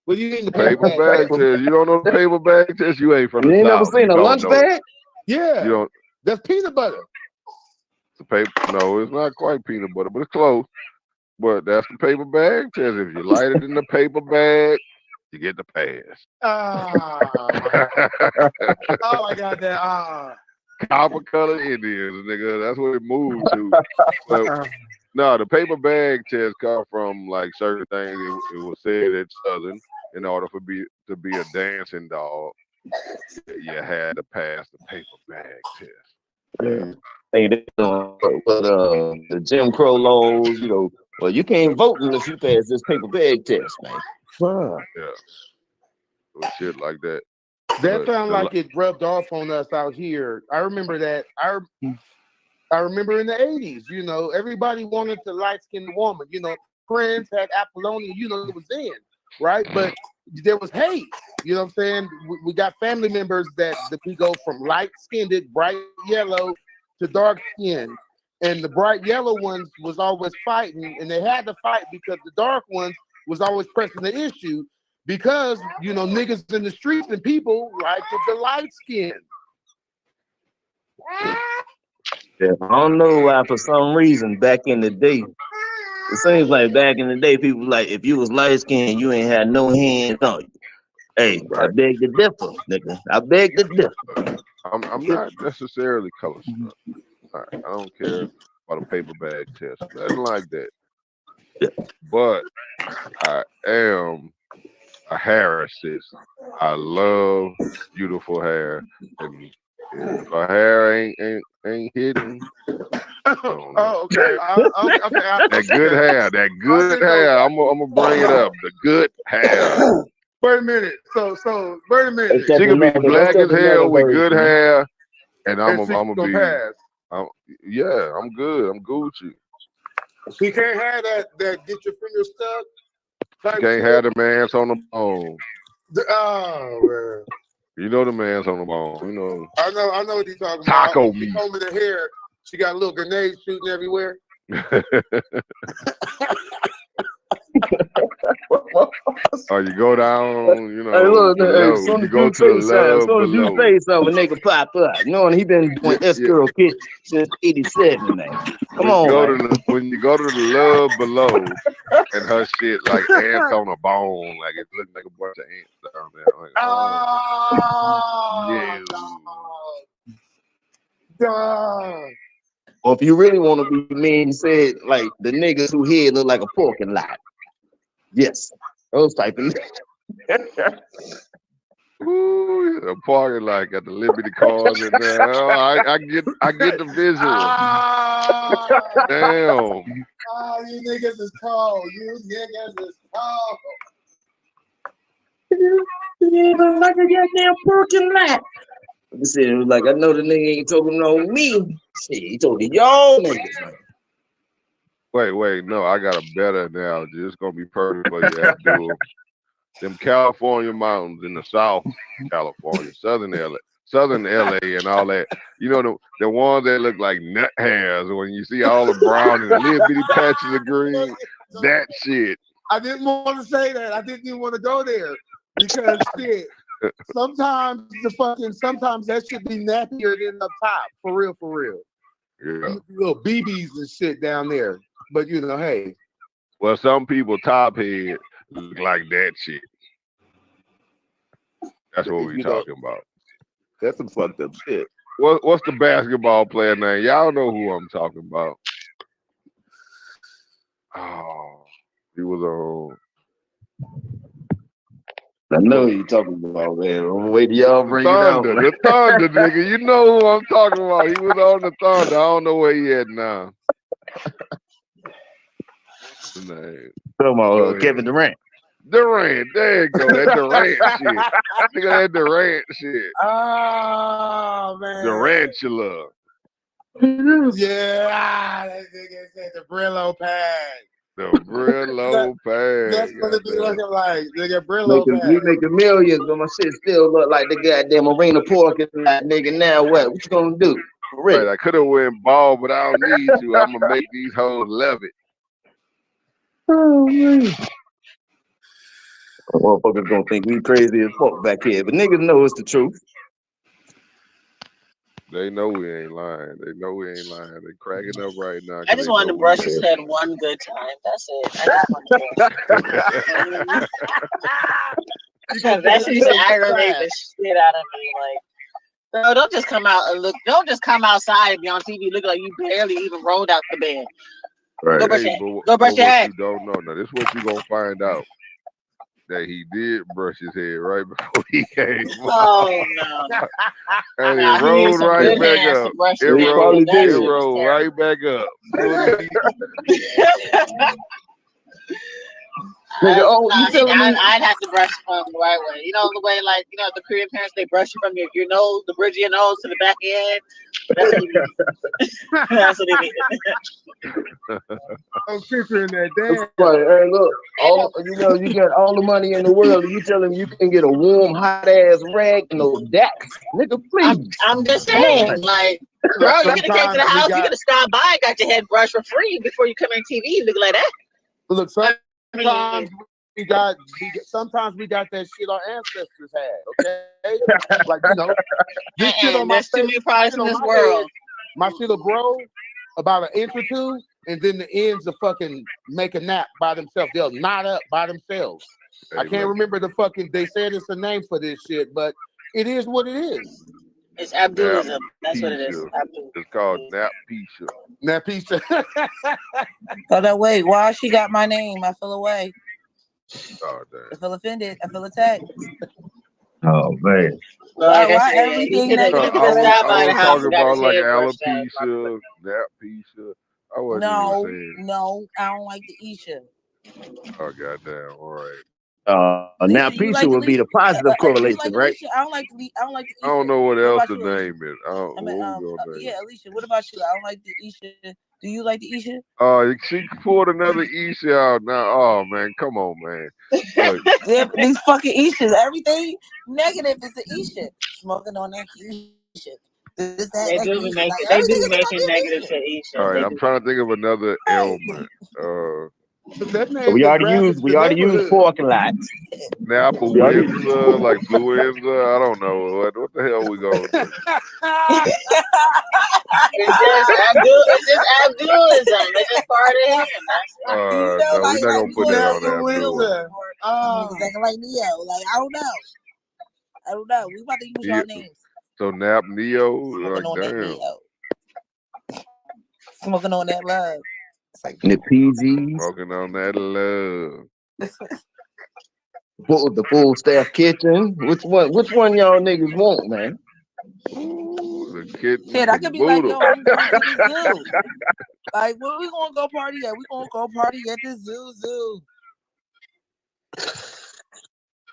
What do you mean the Paper bag test? You don't know the paper bag test? You ain't from the You ain't never South. seen You a don't lunch know. bag? Yeah. You don't. That's peanut butter. The paper? No, it's not quite peanut butter, but it's close. But that's the paper bag test. If you light it in the paper bag, you get the pass. Oh, I got that. Copper color Indians, nigga. That's what it moved to. But no, the paper bag test come from like certain things. It was said at Southern, in order to be a dancing dog, you had to pass the paper bag test. Yeah. Hey, but the Jim Crow laws, you know, well, you can't vote unless you pass this paper bag test, man. Fuck. Yeah. With shit like that. That sounds like it rubbed off on us out here. I remember that. I remember in the 80s, you know, everybody wanted to light-skinned woman. You know, Prince had Apollonia, you know, it was in, right? But there was hate. You know what I'm saying? We got family members that we go from light-skinned, bright yellow, to dark skin. And the bright yellow ones was always fighting, and they had to fight because the dark ones was always pressing the issue because, you know, niggas in the streets and people liked the light skin. Yeah, I don't know why for some reason back in the day, it seems like back in the day, people like if you was light skinned, you ain't had no hands on you. Hey, I beg to differ, nigga. I beg to differ. I'm not necessarily color struck. I don't care about a paper bag test. Nothing like that. But I am a hair assist. I love beautiful hair. And if a hair ain't hidden, Oh, okay. That good hair. I'm gonna bring it up. The good hair. Wait a minute. So wait a minute. She could be black as hell with good hair, and I'm gonna be. Pass. Yeah, I'm good. I'm Gucci. She can't have that get your fingers stuck. You can't have the man's on the bone. Oh man. You know the man's on the bone. You know. I know what he's talking Taco about. meat. She combing her hair. She got little grenades shooting everywhere. Or you go down, you Hey, know, look, hey, below. as soon You as go you to the say something, as love soon as you below. say something, a nigga pop up. Knowing he been Yeah, doing S yeah. girl kid since '87, man. Come When you on, go man. to the love below, and her shit like ants on a bone, like it looked like a bunch of ants down there. Like, Oh, yeah. dog. Or if you really want to be mean, you said like the niggas who head look like a parking lot. Yes, those type of niggas. Ooh, the parking lot got the Liberty cars in there. Oh, I get the visual. Damn. Oh, you niggas is cold. You niggas is cold. You look like a goddamn parking lot. He said it was like, I know the nigga ain't talking on me. Shit, he talking y'all niggas, man. Wait, no, I got a better analogy. It's gonna be perfect for you, Abdul. Them California mountains in the South California, Southern LA, and all that. You know the ones that look like nut hairs when you see all the brown and the little bitty patches of green. That shit. I didn't want to say that. I didn't even want to go there because shit. Sometimes that should be nappier than up top. For real. Yeah. Little BBs and shit down there. But you know, hey. Well, some people top head look like that shit. That's what we talking about. That's some fucked up shit. What's the basketball player name? Y'all know who I'm talking about. Oh, he was on. I know who you talking about, man. I'm waiting y'all bring it out. The Thunder, nigga. You know who I'm talking about. He was on the Thunder. I don't know where he at now. What's the name? Talking about Kevin Durant. Durant, there you go. That Durant shit. Nigga, that Durant shit. Oh man. Durantula. Yeah, that nigga said the Brillo pad. The Brillo pad. That's what it be looking like. Nigga, Brillo pad. We making millions, but my shit still look like the goddamn arena parking lot, nigga. Now what? What you gonna do? Right, I could have went ball, but I don't need to. I'm gonna make these hoes love it. Oh man. Motherfuckers gonna think we crazy as fuck back here, but niggas know it's the truth. They know we ain't lying. They know we ain't lying. They cracking up right now. I just wanted to brush his head one good time. That's it. I just wanted to. Because that shit used to aggravate the shit out of me. Like, bro, don't just come out and look. Don't just come outside and be on TV looking like you barely even rolled out the bed. Right. Go brush your head. You don't know. Now, this is what you gonna find out. That he did brush his head right before he came. Oh no! And it rolled right back up. It rolled right back up. I'd have to brush from the right way. You know the way, like the Korean parents, they brush you from your nose, the bridge of your nose to the back of your head. That's what it is. That's what it is. I'm picturing that damn. Right, hey, look, you got all the money in the world, and you tell him you can get a warm, hot ass rag and no Dax, nigga. Please. I'm just saying, like, bro, you gotta take to the house. You gotta stop by and got your head brushed for free before you come on TV. You look like that. Look, sometimes we got that shit our ancestors had. Okay, like this shit on my face. Too many products in this world. My shit'll grow about an inch or two, and then the ends will fucking make a nap by themselves. They'll knot up by themselves. I can't remember they said it's a name for this shit, but it is what it is. It's Abdulism. That's what it is. It's called Napisha. Napisha. Hold on, wait. Why she got my name? I feel away. Oh, damn. I feel offended. I feel attacked. Oh man. Why everything negative? I was talking about like alopecia, Napisha. I wasn't even saying. No, I don't like the Isha. Oh, goddamn. All right. Now Pisha would be the positive correlation, right? I don't like the Isha. I don't know what else to name it. Yeah, Alicia. What about you? I don't like the Isha. Do you like the Isha? She pulled another Isha out now. Oh man, come on, man. Look. These fucking Ishas, everything negative is the Isha. Smoking on that Isha. They do be making negative shit Isha. All right, I'm trying to think of another ailment. That So man we just already ravaged used the neighborhood. parking lots. We already Snapawinza, like Fluenza. I don't know what the hell we gonna do. It's just Abdul. It's just Abdulism. It's just part of him. You know, No, we're not like gonna put that on Abdul. Snapawinza. niggas acting like Neo. Like I don't know. We about to use Yeah. y'all names. So Nap Neo, Smoking like on that damn. Neo. Smoking on that love. It's like The PGs, Smoking on that love. the full staff kitchen. Which one y'all niggas want, man? Ooh, the kitten shit, I could be like, yo, caboodle. I'm going to the zoo. Like, where we gonna go party at? We gonna go party at the zoo.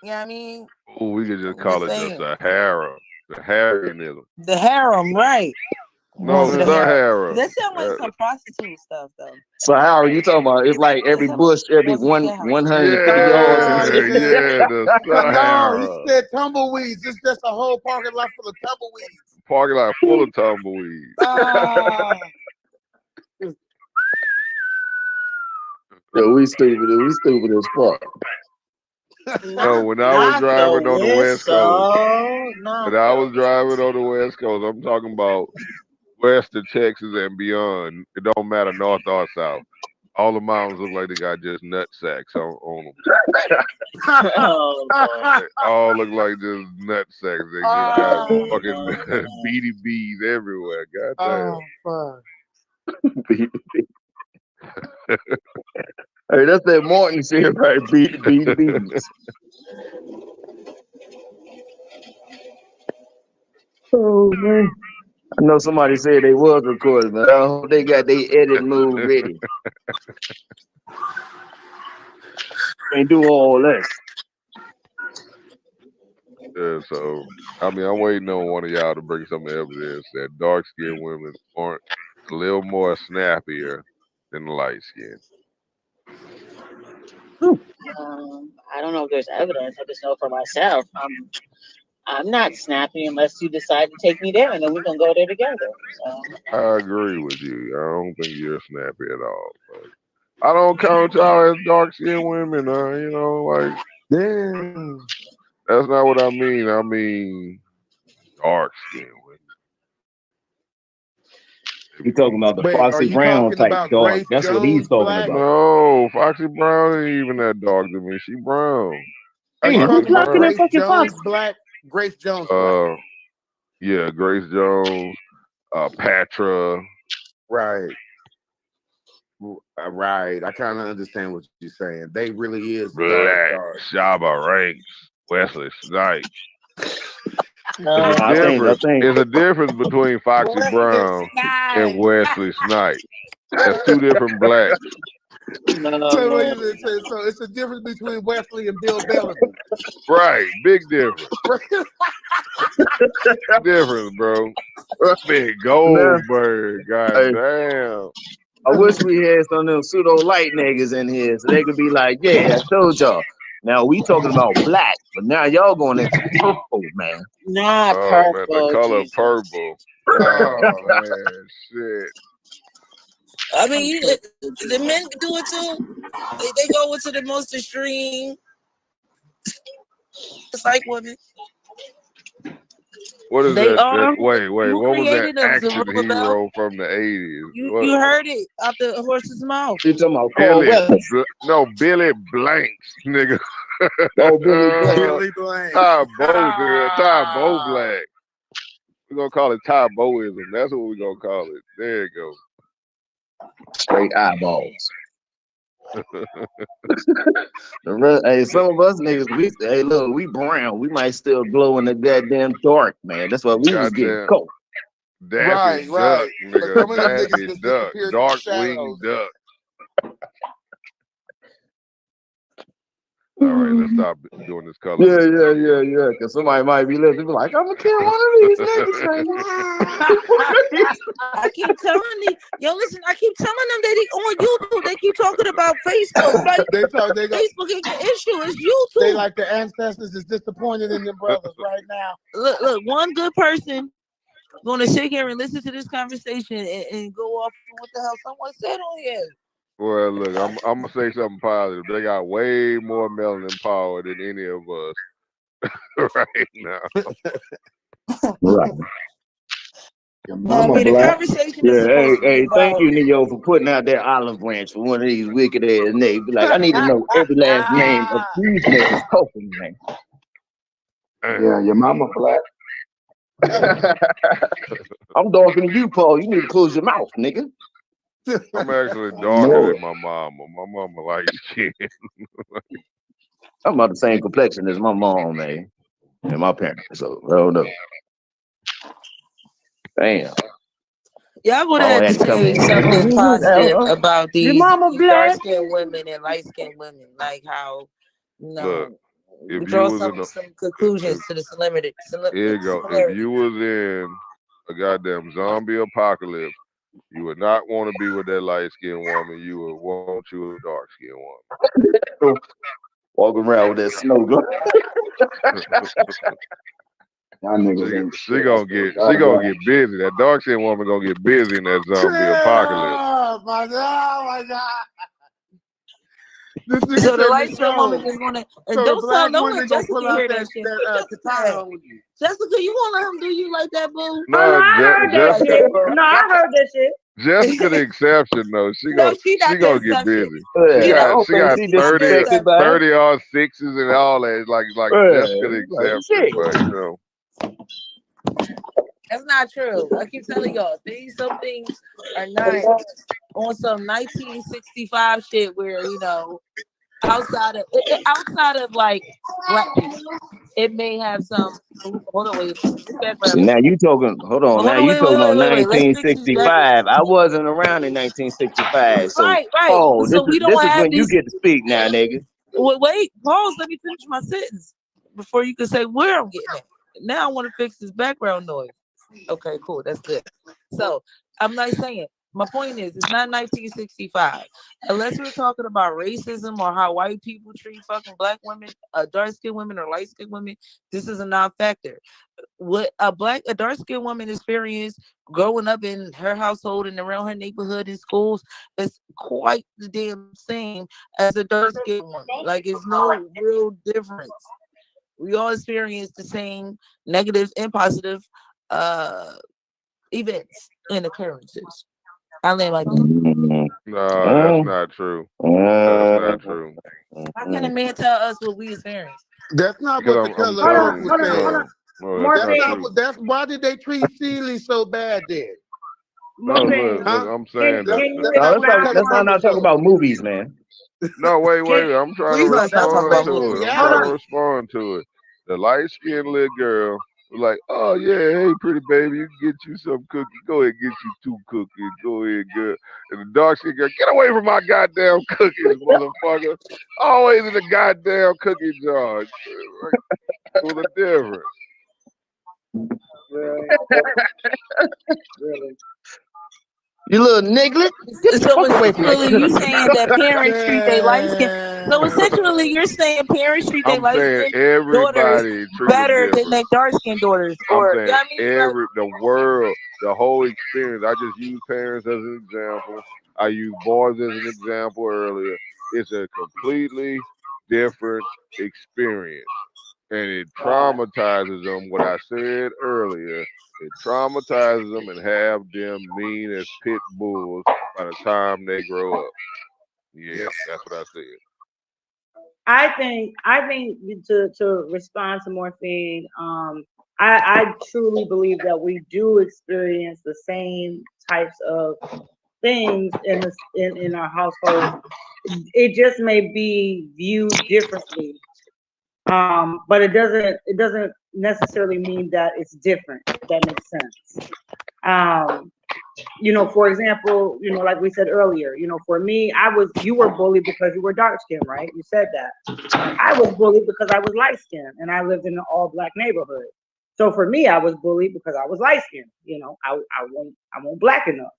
You know what I mean? Ooh, we could just I'm call just it saying. the harem. The haremnism. The harem, right? No, To the harem. That sounds like some prostitute stuff, though. So how are you talking about? It's like every bush, every 150 yards and shit. Yeah, the No, Sahara. he said tumbleweeds. It's just a whole parking lot full of tumbleweeds. Parking lot full of tumbleweeds. Ah. Yeah, we stupid as fuck. No, when I was driving on the West Coast, I'm talking about west of Texas and beyond. It don't matter north or south. All the mountains look like they got just nut sacks on them. They all look like just nut sacks. They just got fucking beady bees everywhere. Goddamn. Oh, Hey, that's that Martin shit, right? Beat beats. Oh man. I know somebody said they was recording, but I hope they got their edit move ready. Can't do all that. Yeah, so I mean, I'm waiting on one of y'all to bring some evidence that dark skinned women aren't a little more snappier than the light skin. I don't know if there's evidence. I just know for myself. I'm not snappy unless you decide to take me there, and then we're gonna go there together. So. I agree with you. I don't think you're snappy at all. But I don't count y'all as dark skinned women. You know, like damn. That's not what I mean. I mean dark skinned women. You talking about the Wait, are Foxy you Brown talking type about dark? Grace That's what he's Jones talking black? about. No, Foxy Brown ain't even that dark to me. She brown. Are you Damn, who's talking about blocking that Grace fucking Jones Fox? black? Grace Jones black. Yeah, Grace Jones, Patra. Right. Right. I kind of understand what you're saying. They really is Black, dark. Shabba Ranks, Wesley Snipes. I think There's a difference between Foxy Brown and Wesley Snipes. That's two different blacks. So it's a difference between Wesley and Bill Bellamy. Right, big difference. Difference, bro. Big Goldberg, goddamn. I wish we had some of them pseudo light niggas in here so they could be like, yeah, I told y'all. Now we talking about black, but now y'all going into purple, man. Not Man, the purple. color Jesus. purple. Oh man, shit. I mean, the men do it too. They go into the most extreme. It's like women. What is They that? are. Wait, Who what was that created them, action Zerubbabel? hero from the 80s? You heard it out the horse's mouth. You talking about Carl Weathers? Billy Blanks, nigga. Oh, Billy Blanks. Billy Blanks. Ty Bo Black. We're gonna call it Ty Boism. That's what we're gonna call it. There you go. Straight eyeballs. Hey, some of us niggas, we brown. We might still glow in the goddamn dark, man. That's why we was getting cold. Daffy Duck, Right. nigga. Some of them niggas Daffy just Duck. disappeared in the Darkwing shadows. Duck. All right, let's stop doing this color. Yeah. Because somebody might be listening, be like, I'm gonna kill one of these niggas right now. I keep telling them, I keep telling them that they on YouTube. They keep talking about Facebook. Like, Facebook ain't the issue. It's YouTube. They like the ancestors is disappointed in their brothers right now. Look, one good person gonna sit here and listen to this conversation and go off what the hell someone said on here. Well, look, I'm gonna say something positive. They got way more melanin power than any of us right now. Right. Your I mama mean, the black. conversation is Yeah, supposed to be hey, thank about. you, Neo, for putting out that olive branch for one of these wicked ass niggas. Be like, I need to know every last name of these niggas talking, man. Yeah, your mama black. I'm darker than you, Paul. You need to close your mouth, nigga. I'm actually I darker know than it. my mama. My mama light skin. I'm about the same complexion as my mom, man, and my parents. So I don't know. Damn. Y'all would I have don't to have to come. say something positive about Your these mama dark black. skinned women and light skinned women, like how Look, if you draw was in some conclusions to the here you go. If you was in a goddamn zombie apocalypse, you would not want to be with that light skinned woman. You would want you a dark skinned woman. Walking around with that snow globe. Y'all niggas ain't She shit. gonna get busy. That dark skinned woman gonna get busy in that zombie apocalypse. Oh my god! This nigga So the said light Miss skinned woman Jones. is gonna So the don't black don't women let gonna Jessica pull out hear that that shit. What katana Jessica, on you. Jessica, you wanna let him do you like that, boo? Oh no, No, I heard that Like shit. that, bro. No, I heard that shit. Jessica the exception though. She No, she gonna not the get exception. busy. She I not, don't She think got she she not the 30 disrespected by it. 30 odd sixes and all that. Like Jessica the Like, exception, shit. but you know. That's not true. I keep telling y'all, some things are not on some 1965 shit where outside of like black people, it may have some. Hold on, wait. See, now you talking. Hold on. Hold Now on, you talking about wait. Let's fix these back. 1965. I wasn't around in 1965. So, Right. oh, So we don't this is have when you these. get to speak now, nigga. Wait, pause. Let me finish my sentence before you can say where I'm getting at. Now I want to fix this background noise. Okay, cool. That's good. So I'm not saying. My point is, it's not 1965. Unless we're talking about racism or how white people treat fucking black women, dark-skinned women or light-skinned women, this is a non-factor. What a dark-skinned woman experienced growing up in her household and around her neighborhood and schools is quite the damn same as a dark-skinned woman. Like, it's no real difference. We all experience the same negative and positive events and occurrences. I land like that. No, that's not true. That's not true. How can a man tell us what we experience? That's not what the I'm color telling earth was you. saying. No, that's not true. That's why did they treat Sealy so bad then? No, look, I'm saying that. Let's not talk about movies, man. No, wait. I'm trying to Please let's not talk respond about to movies. it. I'm trying to respond to it. The light skinned little girl was like, oh yeah, hey pretty baby, you can get you some cookies. Go ahead, get you 2 cookies. Go ahead, girl. And the dark skinned girl, get away from my goddamn cookies, motherfucker. Always in the goddamn cookie jar. It was a difference. You little niglet. Get the So fuck away from that essentially, you cookie. saying that parents treat their light skin. So essentially, you're saying parents treat their I'm light saying skin daughters everybody treat them better than different. their dark skin daughters, I'm or saying the world, the whole experience. I just use parents as an example. I used boys as an example earlier. It's a completely different experience. And it traumatizes them. What I said earlier, it traumatizes them and have them mean as pit bulls by the time they grow up. Yeah, that's what I said. I think to respond to Morphine, I truly believe that we do experience the same types of things in our household. It just may be viewed differently. But it doesn't necessarily mean that it's different, if that makes sense. For example, like we said earlier, for me, you were bullied because you were dark skinned, right? You said that. I was bullied because I was light skinned and I lived in an all black neighborhood. So for me, I was bullied because I was light skinned. I won't black enough.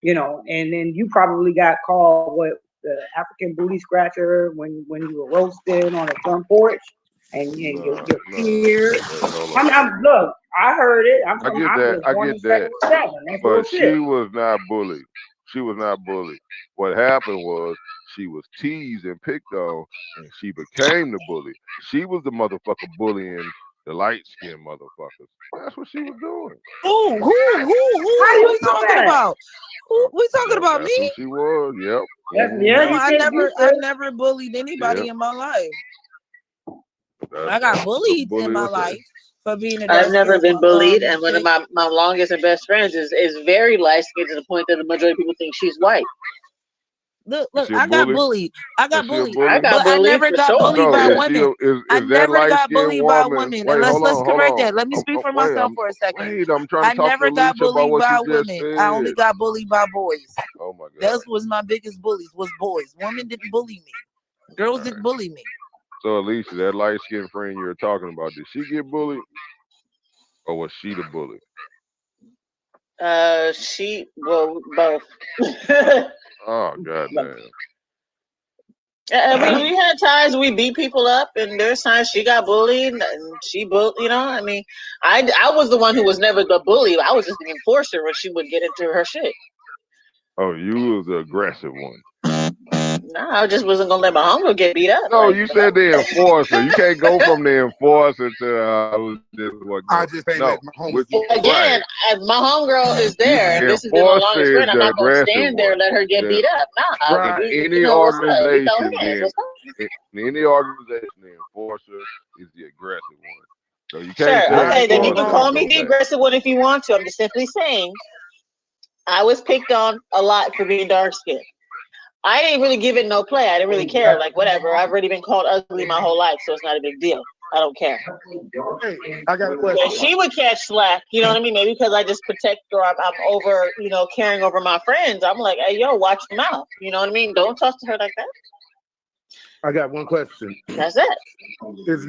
And then you probably got called the African booty scratcher when you were roasted on a front porch and your peers. Look, I heard it. I get that. That's But real she shit. was not bullied. She was not bullied. What happened was she was teased and picked on, and she became the bully. She was the motherfucker bullying the light-skinned motherfuckers. That's what she was doing. Who How do we you know talking that? about? Who we talking about? That's who Me? she was. Yep. Yeah, No, you I said never you I said. never bullied anybody Yep. in my life. That's I got what a bullied in bully my will say. life for being a I've dark never skinned been bullied, and one of chick. my longest and best friends is very light skinned to the point that the majority of people think she's white. Look, Is she a I got bully? bullied. I got Is she a bullied, bully? I got but I bullied never for got sure. bullied No, by is she women. I is that never light got skinned bullied by woman? women. Wait, And let's hold on. correct that. Let me speak for Wait, myself for a second. wait, I'm trying I to talk never to got Alicia about bullied what by you just women. I only said. got bullied by boys. Oh my God. That was my biggest bullies was boys. Women didn't bully me. Girls didn't bully me. So Alicia, that light skinned friend you're talking about, did she get bullied? Or was she the bully? Well, both. Oh goddamn. We had times we beat people up, and there's times she got bullied, and she bullied. You know, I mean, I was the one who was never the bully. I was just the enforcer when she would get into her shit. Oh, you was the aggressive one. No, I just wasn't gonna let my hunger get beat up. No, Like, you said the enforcer. You can't go from the enforcer to I was just what. I just ain't No, let my homies. again, my homegirl is there, and The this has been my longest enforcer friend. is I'm the not gonna aggressive stand there and let her get one. beat up. Nah, Right. Any you know what's up? We throw organization, hands. What's up? in any organization, the enforcer is the aggressive one. So you Sure. can't say Okay, then you enforcer can call and me go the back. aggressive one if you want to. I'm just simply saying I was picked on a lot for being dark skinned. I didn't really give it no play. I didn't really care. Like, whatever. I've already been called ugly my whole life, so it's not a big deal. I don't care. Hey, I got a And question. she would catch slack, you know what I mean? Maybe because I just protect or I'm over, caring over my friends. I'm like, hey, yo, watch your mouth. You know what I mean? Don't talk to her like that. I got one question. That's it. Is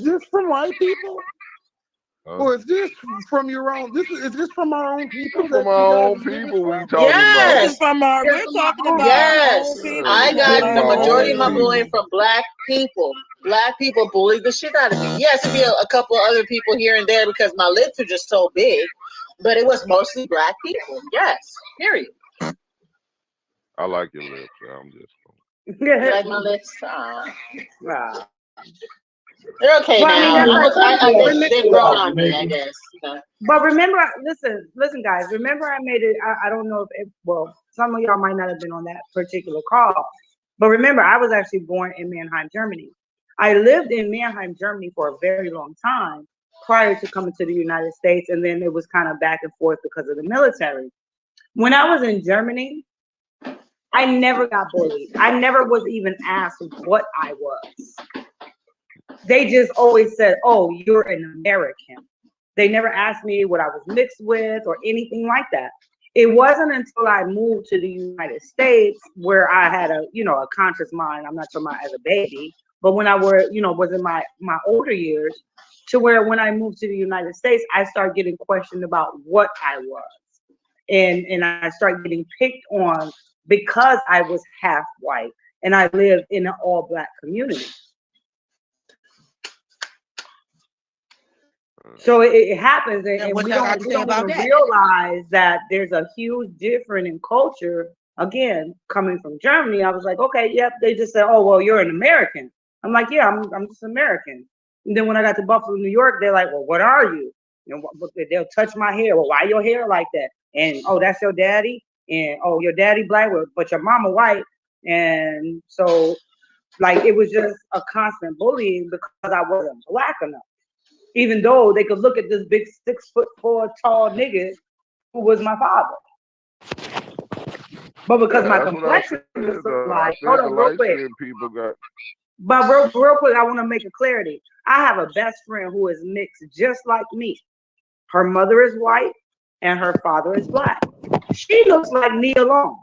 this from white people? Or is this from your own? Is this from our own people? From our own people, we talking Yes. about. We're talking about Yes. our own people. I got From the our majority of own my people. bullying from black people. Black people bullied the shit out of me. Yes, it'd be a couple of other people here and there because my lips are just so big, but it was mostly black people. Yes. Period. I like your lips. I'm just. You like my lips? Wow. They're okay Well, I mean, now. that's like They've grown on me, I guess. But remember, listen, guys. Remember, I made it. I don't know if some of y'all might not have been on that particular call, but remember, I was actually born in Mannheim, Germany. I lived in Mannheim, Germany for a very long time prior to coming to the United States, and then it was kind of back and forth because of the military. When I was in Germany, I never got bullied. I never was even asked what I was. They just always said, "Oh, you're an American." They never asked me what I was mixed with or anything like that. It wasn't until I moved to the United States where I had a conscious mind. I'm not talking about as a baby, but when I was in my older years, to where when I moved to the United States, I started getting questioned about what I was. And I started getting picked on because I was half white and I lived in an all black community. So it happens, and what we y'all got to don't say about even that? realize that there's a huge difference in culture. Again, coming from Germany, I was like, okay, yep. They just said, oh, well, you're an American. I'm like, yeah, I'm just American. And then when I got to Buffalo, New York, they're like, well, what are you? They'll touch my hair. Well, why your hair like that? And oh, that's your daddy. And oh, your daddy black, but your mama white. And so, like, it was just a constant bullying because I wasn't black enough. Even though they could look at this big 6'4" tall nigga who was my father. But because my complexion was so light, hold on real quick. People got. But real quick, I want to make a clarity. I have a best friend who is mixed just like me. Her mother is white and her father is black. She looks like Nia Long.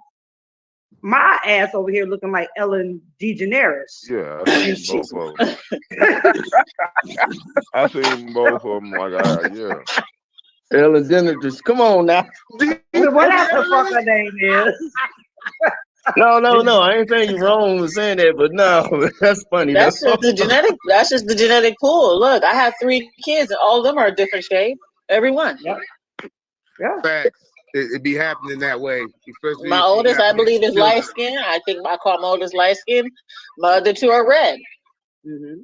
My ass over here looking like Ellen DeGeneres. Yeah, I seen both of them. I seen both of them. Yeah. Ellen DeGeneres, come on now. Whatever the fuck her name is. No. I ain't saying you're wrong with saying that, but no, that's funny. That's just the genetic. That's just the genetic pool. Look, I have 3 kids, and all of them are a different shade. Every one. Yep. Yeah. Facts. it be happening that way. Especially My if you oldest, got I mixed believe, is children. light skin. I think I call my oldest light skin. My other two are red. Hmm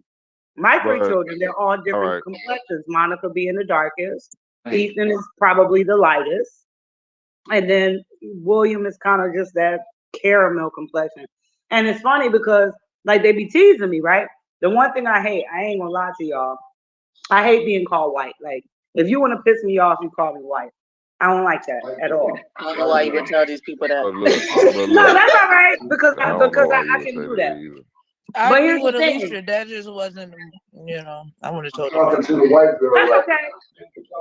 My three But children, they're all all different right, complexions. Monica being the darkest, Ethan is probably the lightest, and then William is kind of just that caramel complexion. And it's funny because like they be teasing me, right? The one thing I hate, I ain't gonna lie to y'all, I hate being called white. Like if you want to piss me off, you call me white. I don't like that at all. I don't know why you would tell these people that. but look, but No, look, that's all right because I don't know why I you would can say do that that. either. I But agree here's the with thing. Alicia. That just wasn't, I would have told her. That's okay.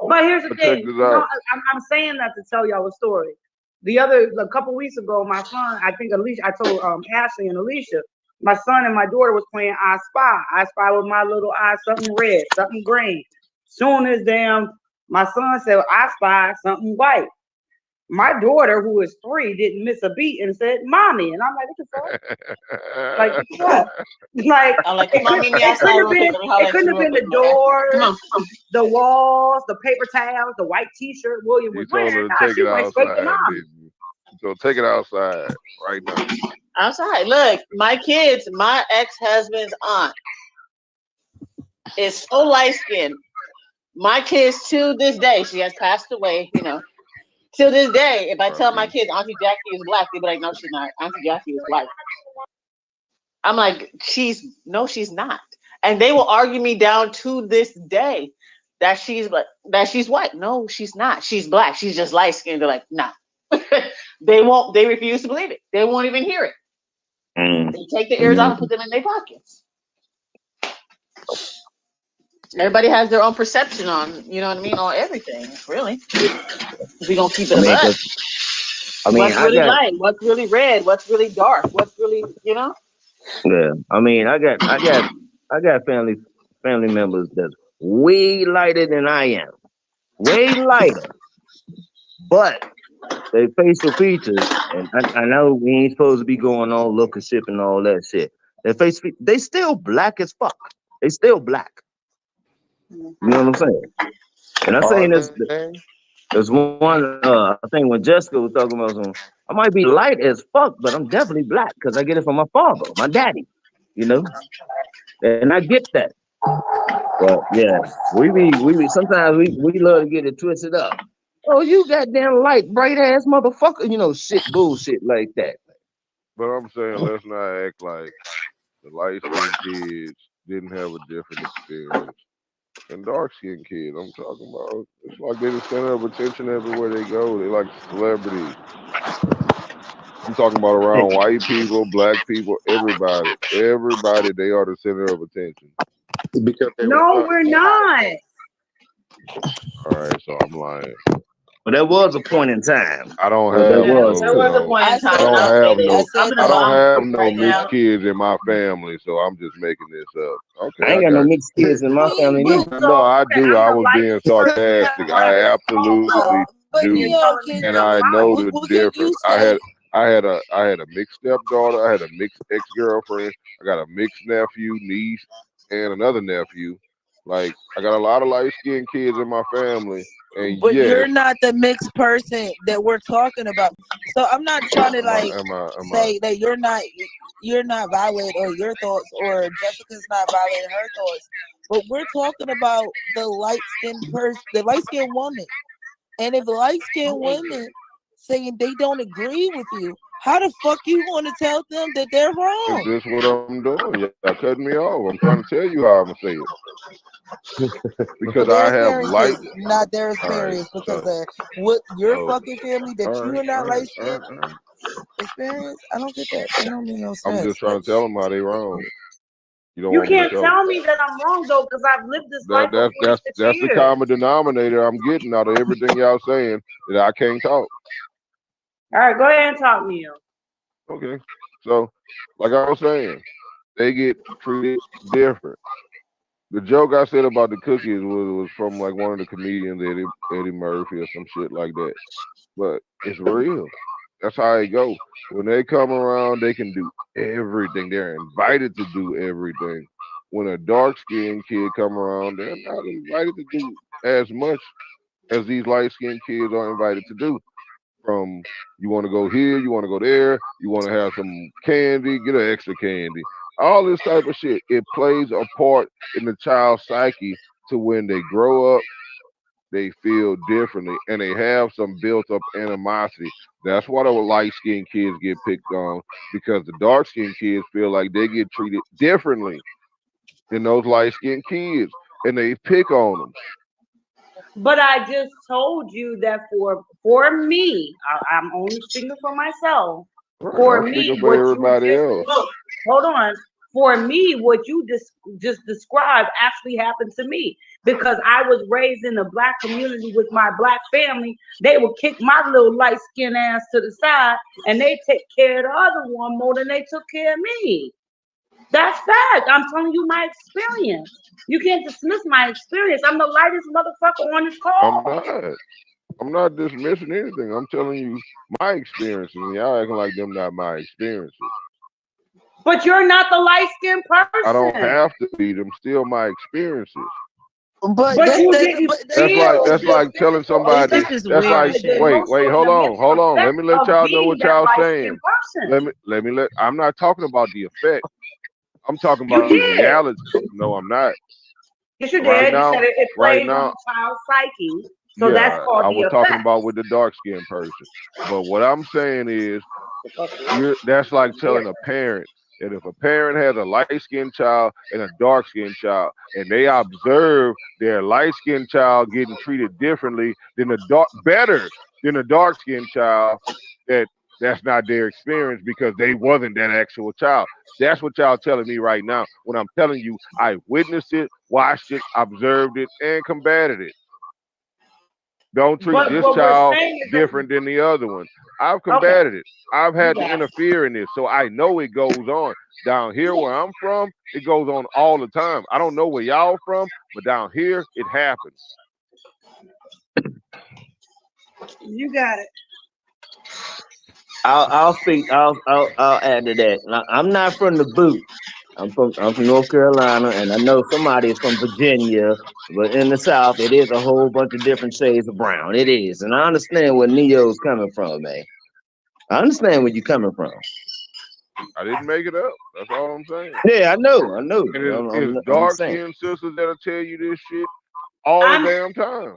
But here's the But check thing. this No, out. I'm saying that to tell y'all a story. A couple weeks ago, my son, I think Alicia, I told Ashley and Alicia, my son and my daughter was playing I Spy. I Spy with my little eye, something red, something green. Soon as my son said I Spy something white. My daughter, who is 3, didn't miss a beat and said, "Mommy," and I'm like, "What the fuck? Like, what? Like, I'm like, come on, meet me outside real quick. Let me holler it at couldn't you have real been quick, the my guy. Come doors, on, come on. the walls, the paper towels, the white T-shirt William You was told wearing. her to Nah, take she it went straight to outside, mommy. didn't you? So take it outside right now. Outside. Look, my kids, my ex-husband's aunt is so light skinned. My kids to this day, she has passed away, to this day, if I tell my kids Auntie Jackie is black, they be like, no, she's not. Auntie Jackie is white. I'm like, she's not. And they will argue me down to this day that she's white. No, she's not. She's black. She's just light skinned. They're like, no. They refuse to believe it. They won't even hear it. They take the ears off and put them in their pockets. Everybody has their own perception on, you know what I mean, on everything, really. We're gonna keep it a buck. What's really light, what's really red, what's really dark, what's really, Yeah, I got family members that's way lighter than I am, way lighter, but they facial features, and I know we ain't supposed to be going on look and shit and all that shit. They still black as fuck. They still black. You know what I'm saying? And I'm saying Are this. they? There's one. I think when Jessica was talking about something, I might be light as fuck, but I'm definitely black because I get it from my father, my daddy. You know, and I get that. But yeah, we sometimes we love to get it twisted up. Oh, you goddamn light, bright ass motherfucker. Shit, bullshit like that. But I'm saying let's not act like the light skinned kids didn't have a different experience. And dark skinned kids, I'm talking about. It's like they're the center of attention everywhere they go. They like celebrities. I'm talking about around white people, black people, everybody. Everybody, they are the center of attention. Because they were No, taught we're more how to not. think. All right, so I'm lying. But there was a point in time. I don't Well, there have was there was a too. no. point in time, I and don't I'll say have this. no. I'm I gonna don't have this no right mixed now. kids in my family, so I'm just making this up. Okay, I ain't I got no got mixed kids in my family But neither. No, I okay, do. I'm I the was being lightest person in my sarcastic. I family absolutely also, But do, and Neil, telling me and that I'm I know biased. the what can you difference. say? I had a mixed stepdaughter. I had a mixed ex girlfriend. I got a mixed nephew, niece, and another nephew. Like I got a lot of light skinned kids in my family, and But yes, you're not the mixed person that we're talking about. So I'm not trying to say that you're not valid or your thoughts or Jessica's not valid her thoughts. But we're talking about the light skinned woman. And if light skinned women saying they don't agree with you, how the fuck you want to tell them that they're wrong? This is what I'm doing. Y'all cutting me off. I'm trying to tell you how I'm gonna say it. Because Their I have experience light. is not their All right, experience because so what your all fucking family that you are not light skinned right. experience. I don't get that. That don't make no I'm sense. just trying to tell them how they wrong. You don't You want me to can't tell them. tell me that I'm wrong though, because I've lived this life for 46 That's the years. common denominator I'm getting out of everything y'all saying that I can't talk. All right, go ahead and talk, Neil. Okay, so like I was saying, they get treated different. The joke I said about the cookies was from like one of the comedians, Eddie Murphy or some shit like that. But it's real. That's how it go. When they come around, they can do everything. They're invited to do everything. When a dark skinned kid come around, they're not invited to do as much as these light skinned kids are invited to do. from you want to go here, you want to go there, you want to have some candy, get an extra candy. All this type of shit. It plays a part in the child's psyche to when they grow up, they feel differently and they have some built up animosity. That's why the light skinned kids get picked on because the dark skinned kids feel like they get treated differently than those light skinned kids and they pick on them. But I just told you that for me, I'm only speaking for myself. Right, For I'm me, speaking for what you everybody just else. look, hold on. For me, what you just described actually happened to me because I was raised in a black community with my black family. They would kick my little light skinned ass to the side, and they take care of the other one more than they took care of me. That's fact. I'm telling you my experience. You can't dismiss my experience. I'm the lightest motherfucker on this call. I'm not dismissing anything. I'm telling you my experiences, and y'all acting like them not my experiences. But you're not the light-skinned person. I don't have to be. Them still my experiences. But you that, didn't but That's like telling somebody. this is That's weird like as shit. wait, hold on. Let me let y'all know what y'all saying. Person. Let me. I'm not talking about the effect. I'm talking You about the did. reality. No, I'm not. Yes, you Right did. now, You said it right plays now, on the child's psyche. So yeah, that's called I the was effect. talking about with the dark skinned person. But what I'm saying is, that's like telling a parent that if a parent has a light skinned child and a dark skinned child, and they observe their light skinned child getting treated differently than better than a dark skinned child, that's not their experience because they wasn't that actual child. That's what y'all telling me right now when I'm telling you I witnessed it, watched it, observed it, and combated it. Don't treat But this what we're child saying is different than the other one. I've okay. combated it. I've had to Yeah. interfere in this, so I know it goes on. Down here where I'm from, it goes on all the time. I don't know where y'all from, but down here it happens. You got it. I'll speak. I'll add to that. I'm not from the boot. I'm from North Carolina, and I know somebody is from Virginia, but in the South, it is a whole bunch of different shades of brown. It is, and I understand where Neo's coming from, man. I understand where you're coming from. I didn't make it up. That's all I'm saying. Yeah, I know. And I'm dark saying. skinned sisters that'll tell you this shit all the damn time.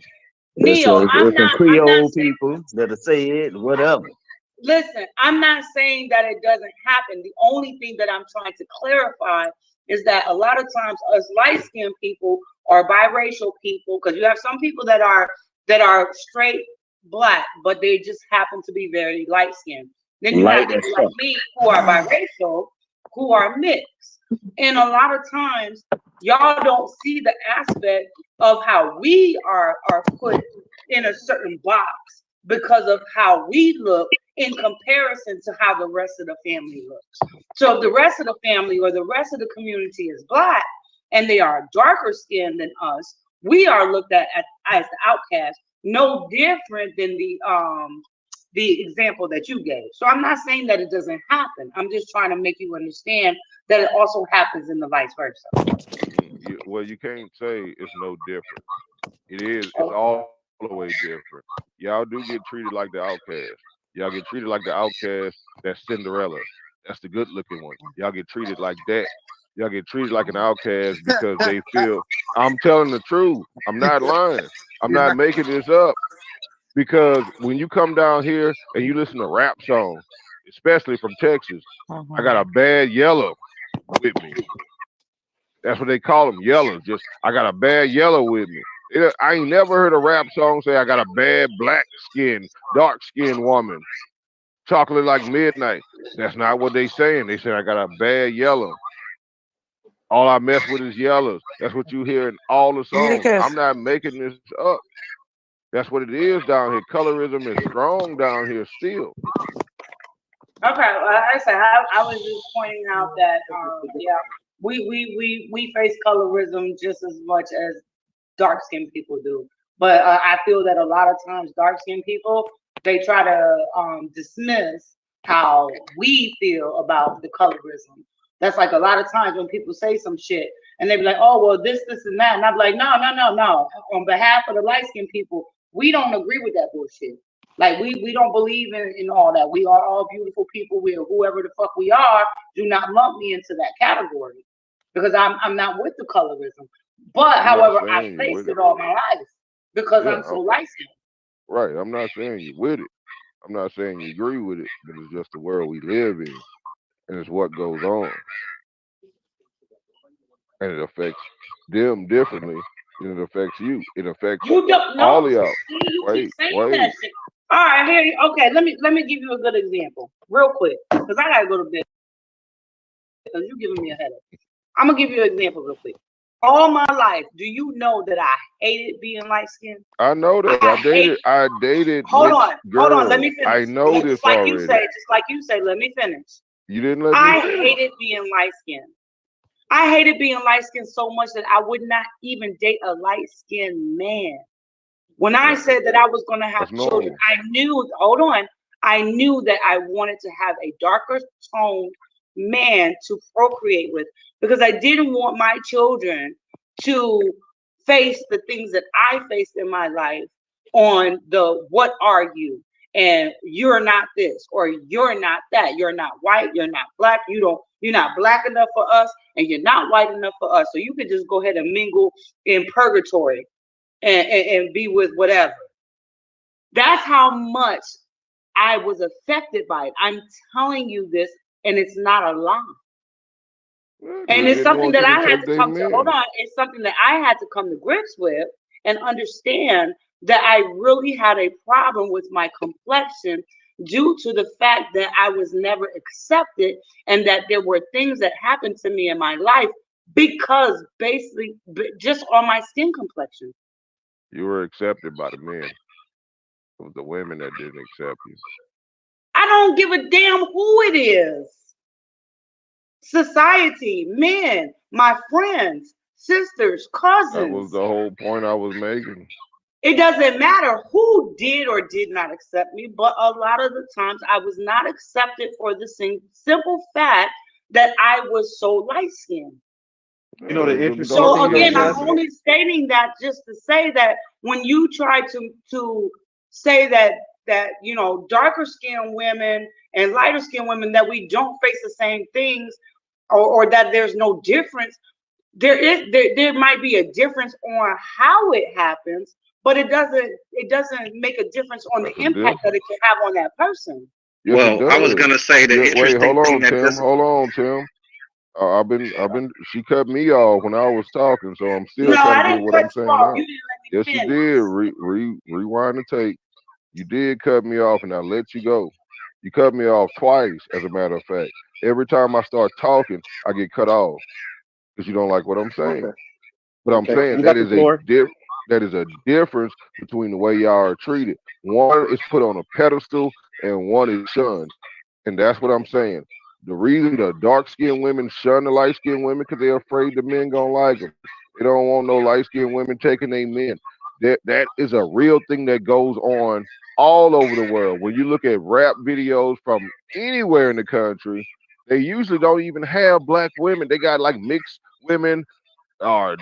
Neo, There's some Creole people that'll say it, whatever. Listen, I'm not saying that it doesn't happen. The only thing that I'm trying to clarify is that a lot of times us light-skinned people or biracial people, because you have some people that are straight black, but they just happen to be very light-skinned. Then you have people like me who are biracial, who are mixed. And a lot of times y'all don't see the aspect of how we are put in a certain box because of how we look in comparison to how the rest of the family looks. So if the rest of the family or the rest of the community is black and they are darker skinned than us, we are looked at as the outcast, no different than the example that you gave. So I'm not saying that it doesn't happen. I'm just trying to make you understand that it also happens in the vice versa. Well, you can't say it's no different. It is. It's all the way different. Y'all do get treated like the outcast. Y'all get treated like the outcast. That's Cinderella. That's the good looking one. Y'all get treated like that. Y'all get treated like an outcast because they feel. I'm telling the truth. I'm not lying. I'm not making this up. Because when you come down here and you listen to rap songs, especially from Texas, I got a bad yellow with me. That's what they call them, yellows. Just I got a bad yellow with me. I ain't never heard a rap song say I got a bad black skin, dark skinned woman, chocolate like midnight. That's not what they saying. They say I got a bad yellow. All I mess with is yellows. That's what you hear in all the songs. I'm not making this up. That's what it is down here. Colorism is strong down here still. Okay, like I said, I was just pointing out that we face colorism just as much as dark skinned people do. But I feel that a lot of times dark skinned people, they try to dismiss how we feel about the colorism. That's like a lot of times when people say some shit and they be like, oh, well, this, and that. And I'm like, no. On behalf of the light skinned people, we don't agree with that bullshit. Like we don't believe in all that. We are all beautiful people. We are whoever the fuck we are. Do not lump me into that category because I'm not with the colorism. But I'm not however, I saying you faced with it. it all my life because Yeah, I'm so light skinned. right. I'm not saying you with it. I'm not saying you agree with it, but it's just the world we live in, and it's what goes on, and it affects them differently than it affects you. It affects You don't all know. of y'all. See, you keep Wait, saying wait. that shit. All right, here. Okay, let me give you a good example, real quick, because I gotta go to bed because you're giving me a headache. I'm gonna give you an example real quick. All my life, do you know that I hated being light skinned? I know that. I dated Hold mixed on, let girls. me I finish. know this Just like you already. say, let me finish. You didn't let me I finish. hated being light skinned. I hated being light skinned so much that I would not even date a light skinned man. When I said that I was going to have That's children, normal. I knew that I wanted to have a darker toned man to procreate with because I didn't want my children to face the things that I faced in my life on the what are you? And you're not this or you're not that. You're not white, you're not black, you're not black enough for us, and you're not white enough for us. So you could just go ahead and mingle in purgatory and be with whatever. That's how much I was affected by it. I'm telling you this, and it's not a lie. Yeah, And they it's didn't something want that you to I had take to their come to, hold men. on, it's something that I had to come to grips with and understand that I really had a problem with my complexion due to the fact that I was never accepted and that there were things that happened to me in my life because basically just on my skin complexion. You were accepted by the men. It was the women that didn't accept you. I don't give a damn who it is. Society, men, my friends, sisters, That was cousins. the whole point I was making. It doesn't matter who did or did not accept me, but a lot of the times I was not accepted for the simple fact that I was so light skinned. You know the Them interesting dark So thing is again, skinned I'm that women. only stating that just to say that when you try to say that darker skinned women and lighter skinned women that we don't face the same things or that there's no difference, there might be a difference on how it happens, but it doesn't make a difference on the That's a impact that difference. it can have on that person. Yes, it Well, I was does. gonna say the Yeah, wait, interesting hold thing on, that Tim. this. Hold on, Tim. I've been. She cut me off when I was talking, so I'm still No, trying I to get didn't what cut I'm you saying off. now. You didn't Yes, let you me finish. did. Rewind the tape. You did cut me off, and I let you go. You cut me off twice, as a matter of fact. Every time I start talking, I get cut off because you don't like what I'm saying. okay. But I'm Okay. saying You got the floor. that is a difference between the way y'all are treated. One is put on a pedestal, and one is shunned. And that's what I'm saying. The reason the dark skinned women shun the light skinned women because they're afraid the men gonna like them. They don't want no light skinned women taking their men. That is a real thing that goes on all over the world. When you look at rap videos from anywhere in the country, they usually don't even have black women. They got like mixed women or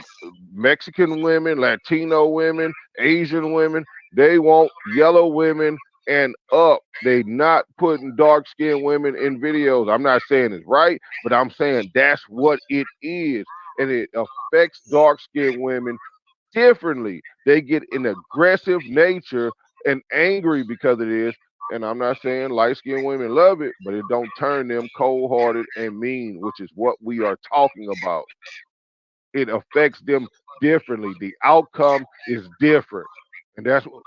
Mexican women, Latino women, Asian women. They want yellow women and up. They not putting dark skinned women in videos. I'm not saying it's right, but I'm saying that's what it is. And it affects dark skinned women differently. They get an aggressive nature and angry because it is. And I'm not saying light skinned women love it, but it don't turn them cold hearted and mean, which is what we are talking about. It affects them differently. The outcome is different. And that's what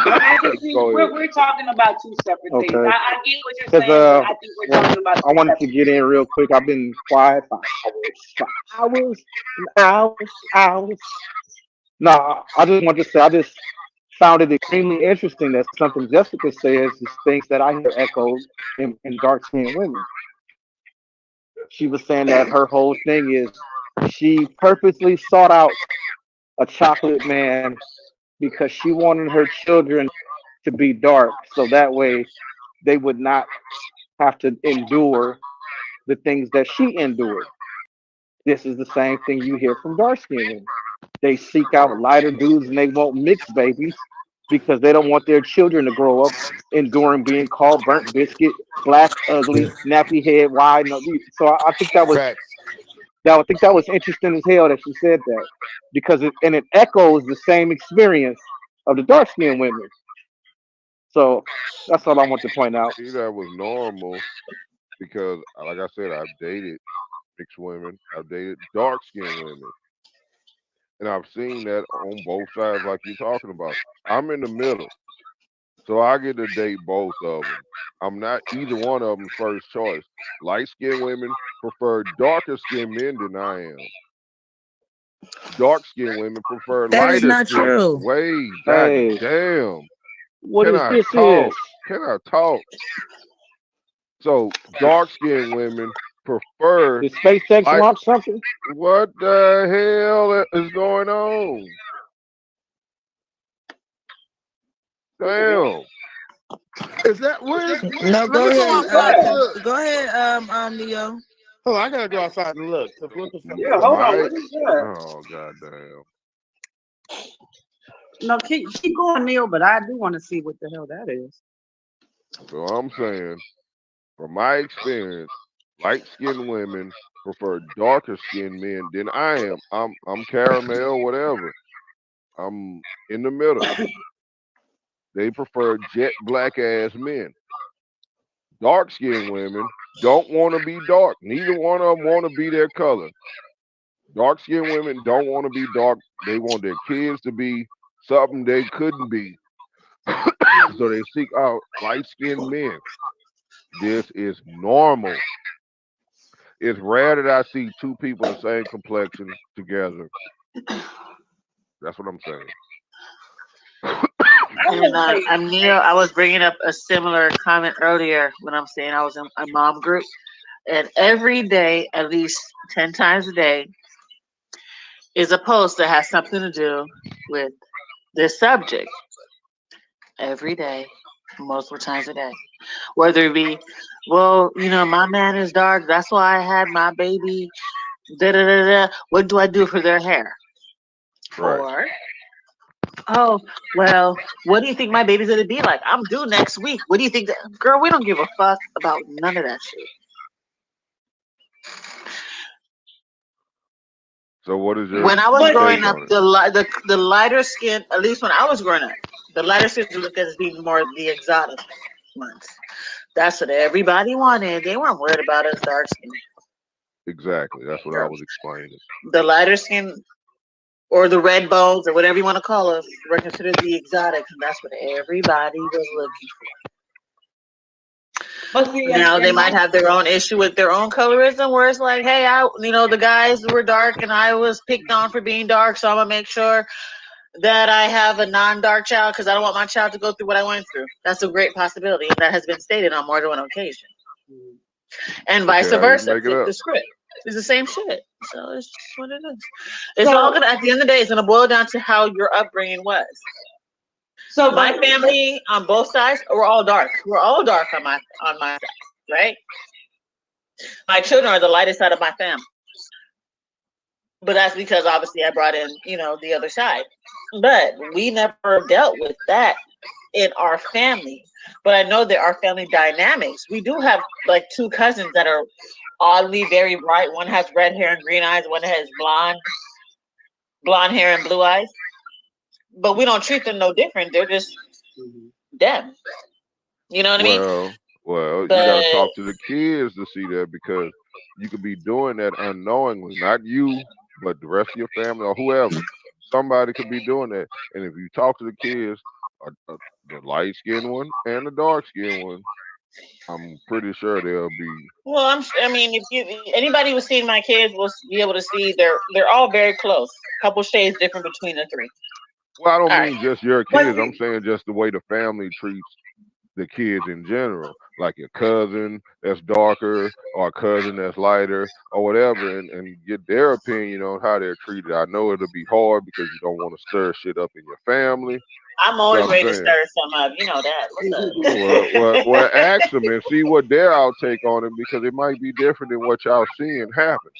I can see go ahead. we're talking about two separate things. Okay. I get what you're Because saying, but I think we're talking about I two wanted to separate get in things. real quick. I've been quiet for hours. No, I just want to say I just found it extremely interesting that something Jessica says is things that I hear echoed in dark skinned women. She was saying that her whole thing is she purposely sought out a chocolate man because she wanted her children to be dark so that way they would not have to endure the things that she endured. This is the same thing you hear from dark skinned women. They seek out lighter dudes and they want mixed babies because they don't want their children to grow up enduring being called burnt biscuit, black, ugly, nappy head, wide. No, so I think Facts. I think that was interesting as hell that she said that because it echoes the same experience of the dark skinned women. So that's all I want to point out. See, that was normal because, like I said, I've dated mixed women, I've dated dark skinned women, and I've seen that on both sides, like you're talking about. I'm in the middle, so I get to date both of them. I'm not either one of them first choice. Light skinned women prefer darker skinned men than I am. Dark skinned women prefer That is lighter not skin. true. Wait, Hey, damn. what Can is I this talk? is? Can I talk? So dark skinned women prefer Did SpaceX light. launch something? What the hell is going on? Damn. Is that where? No, Let go me go ahead. outside and look. Go ahead, Neo. Oh, I gotta go outside and look. 'Cause what the fuck? Yeah, hold on. Mike. What is that? Oh goddamn. No, keep going, Neil. But I do want to see what the hell that is. So I'm saying, from my experience, light skinned women prefer darker skinned men than I am. I'm caramel, whatever. I'm in the middle. They prefer jet black ass men. Dark skinned women don't want to be dark. Neither one of them want to be their color. Dark skinned women don't want to be dark. They want their kids to be something they couldn't be. So they seek out light skinned men. This is normal. It's rare that I see two people the same complexion together. That's what I'm saying. And I'm Neil. I was bringing up a similar comment earlier when I'm saying I was in a mom group, and every day, at least 10 times a day, is a post that has something to do with this subject. Every day, multiple times a day. Whether it be, well, my man is dark, that's why I had my baby. Da da da da. What do I do for their hair? Right. Or, oh, well, what do you think my baby's gonna be like? I'm due next week. What do you think? Girl, we don't give a fuck about none of that shit. So what is your When I was take growing up, on it? the lighter skin, at least when I was growing up, the lighter skin looked as being more the exotic ones. That's what everybody wanted. They weren't worried about us dark skin. Exactly. That's what I was explaining. The lighter skin or the red bones or whatever you want to call us were considered the exotics, and that's what everybody was looking for. But see, Now they and might have their own issue with their own colorism, where it's like, hey, the guys were dark and I was picked on for being dark, so I'm gonna make sure that I have a non-dark child because I don't want my child to go through what I went through. That's a great possibility, and that has been stated on more than one occasion. And vice Okay, how you versa. make it Flip up? the script. It's the same shit. So it's just what it is. It's all gonna, at the end of the day, it's gonna boil down to how your upbringing was. So My family on both sides, we're all dark. We're all dark on my side, right? My children are the lightest side of my family. But that's because obviously I brought in, the other side. But we never dealt with that in our family. But I know there are family dynamics. We do have like two cousins that are oddly very bright. One has red hair and green eyes. One has blonde hair and blue eyes. But we don't treat them no different. They're just them. You know what I mean? Well, you But gotta talk to the kids to see that because you could be doing that unknowingly. Not you, but the rest of your family or whoever. Somebody could be doing that. And if you talk to the kids, the light skinned one and the dark skinned one, I'm pretty sure they'll be. well, if anybody who's seen my kids will be able to see they're all very close. A couple shades different between the three. Well, I don't All mean right. just your kids. I'm saying just the way the family treats the kids in general, like your cousin that's darker or a cousin that's lighter or whatever, and get their opinion on how they're treated. I know it'll be hard because you don't want to stir shit up in your family. I'm always So I'm ready to saying, stir some up. You know that. What's up? well, ask them and see what their outtake on it because it might be different than what y'all seeing happen.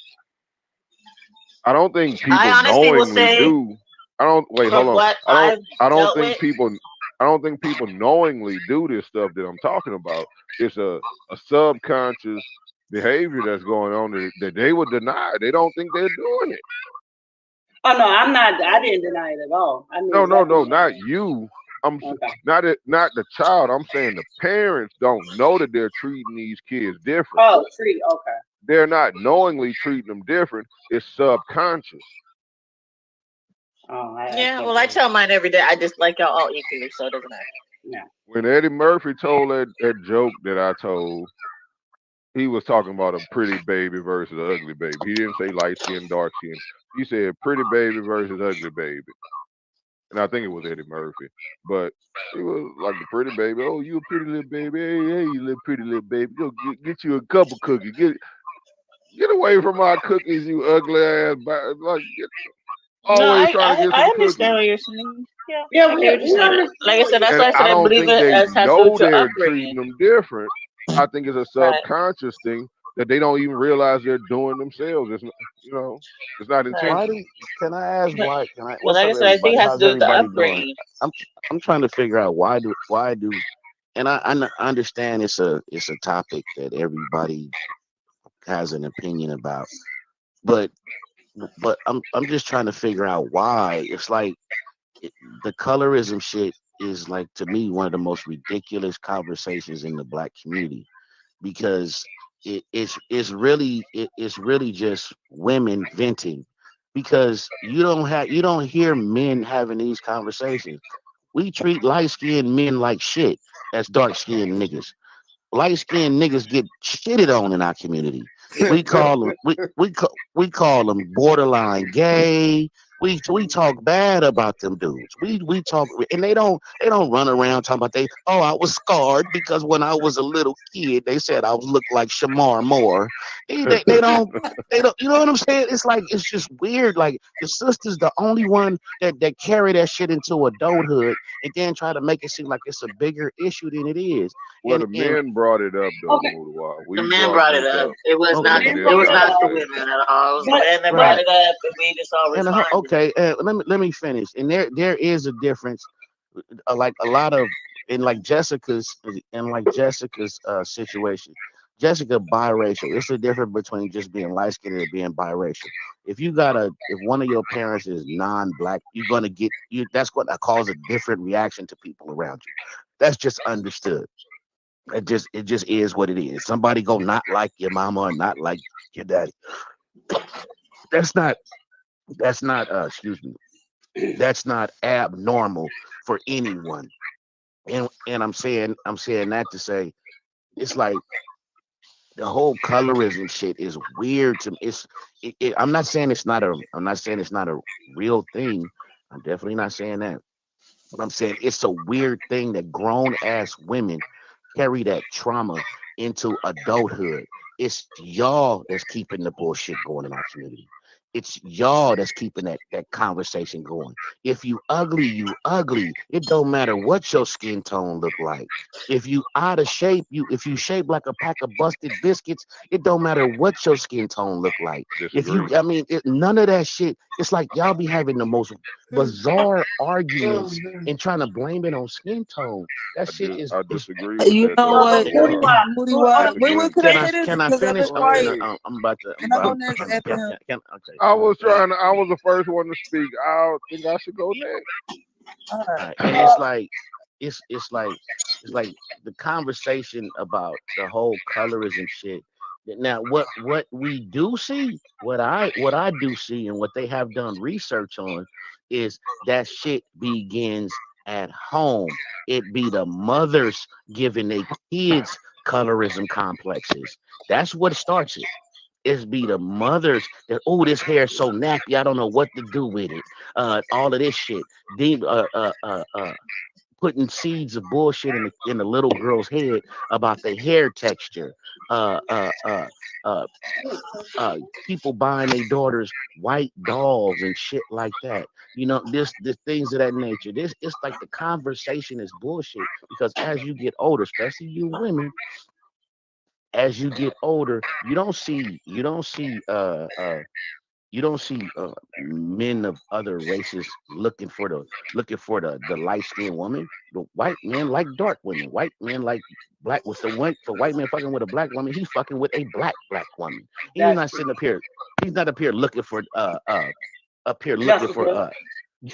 I don't think people I honestly will knowingly say, do. I don't wait. from Hold on. what I I've don't dealt think with, people I don't think people knowingly do this stuff that I'm talking about. It's a subconscious behavior that's going on that they would deny. They don't think they're doing it. Oh no, I'm not. I didn't deny it at all. I knew No, no, exactly no, what it not was. you. Okay. Not the child. I'm saying the parents don't know that they're treating these kids different. Oh, tree. Okay. They're not knowingly treating them different. It's subconscious. Oh, Yeah, can't well, I believe tell mine every day. I just like y'all all equally, so it doesn't matter. Yeah. When Eddie Murphy told that joke that I told, he was talking about a pretty baby versus an ugly baby. He didn't say light skin, dark skin. He said pretty baby versus ugly baby. And I think it was Eddie Murphy. But he was like the pretty baby. Oh, you a pretty little baby. Hey, you little pretty little baby. Go get you a couple cookies. Get away from my cookies, you ugly ass. Like, No, always trying to get I some understand cookies. what you're saying. Yeah, Yeah, I we get what you're we saying. Like I understand said, that's And why I I said I don't believe think it they as has to do know with your they're treating upbringing. them different. I think it's a Right, subconscious thing that they don't even realize they're doing themselves. It's not, it's not right. Why do? intentional. Can I ask But, why? Can I? but What's like up, I said, I think everybody? it has to How's do with the everybody doing? upbringing. I'm I'm trying to figure out why do, and I understand it's a topic that everybody has an opinion about, but I'm just trying to figure out why. It's like it, the colorism shit is like to me one of the most ridiculous conversations in the black community because it's really just women venting because you don't hear men having these conversations. We treat light skinned men like shit as dark skinned niggas. Light skinned niggas get shitted on in our community. We call them borderline gay. We talk bad about them dudes. We talk and they don't run around talking about I was scarred because when I was a little kid they said I was look like Shamar Moore. They don't you know what I'm saying? It's like it's just weird. Like the sister's the only one that carry that shit into adulthood and then try to make it seem like it's a bigger issue than it is. Well, And the men brought it up though, Okay. Mudawar. The We man brought brought it this up. up. It was The not. We okay. man didn't It brought was it not up, the say it. women at all. It was the but man that brought Right. it up, and we just all And responded. okay, let me finish. And there is a difference, like a lot of in like Jessica's situation. Jessica biracial. It's a difference between just being light skinned and being biracial. If one of your parents is non-black, you're gonna get you. That's gonna cause a different reaction to people around you. That's just understood. It just is what it is. Somebody go not like your mama or not like your daddy. That's not excuse me. That's not abnormal for anyone. And I'm saying that to say it's like the whole colorism shit is weird to me. I'm not saying it's not a real thing. I'm definitely not saying that. But I'm saying it's a weird thing that grown ass women carry that trauma into adulthood. It's y'all that's keeping the bullshit going in our community. It's y'all that's keeping that conversation going. If you ugly, you ugly. It don't matter what your skin tone look like. If you out of shape, if you shape like a pack of busted biscuits, it don't matter what your skin tone look like. If you, Disagree. I mean, none of that shit. It's like y'all be having the most bizarre Oh, arguments man. and trying to blame it on skin tone. That shit is I is. disagree with You that know though, no, but what, Moody, Mudawar. why? Moody? Hold Why? on, Wait, Moody. wait, can I Can I say this? can I Because I've finish? been Go Okay, quiet. no, ahead. I'm about to. Can I go next after him? Okay. I was trying to. I was the first one to speak. I think I should go next. All All right. right. And it's like the conversation about the whole colorism shit. Now, what we do see, what I do see, and what they have done research on, is that shit begins at home. It be the mothers giving their kids colorism complexes. That's what starts it. It's be the mothers that this hair is so nappy. I don't know what to do with it. All of this shit. Putting seeds of bullshit in the little girl's head about the hair texture. Uh, uh, uh, uh, People buying their daughters white dolls and shit like that. The things of that nature. This It's like the conversation is bullshit because as you get older, especially you women, as you get older, you don't see You don't see men of other races looking for the light skinned woman. The white men like dark women. White men like black. With the white for white man fucking with a black woman, he's fucking with a black woman. He's That's not true. sitting up here. He's not up here looking for up here looking for Jessica.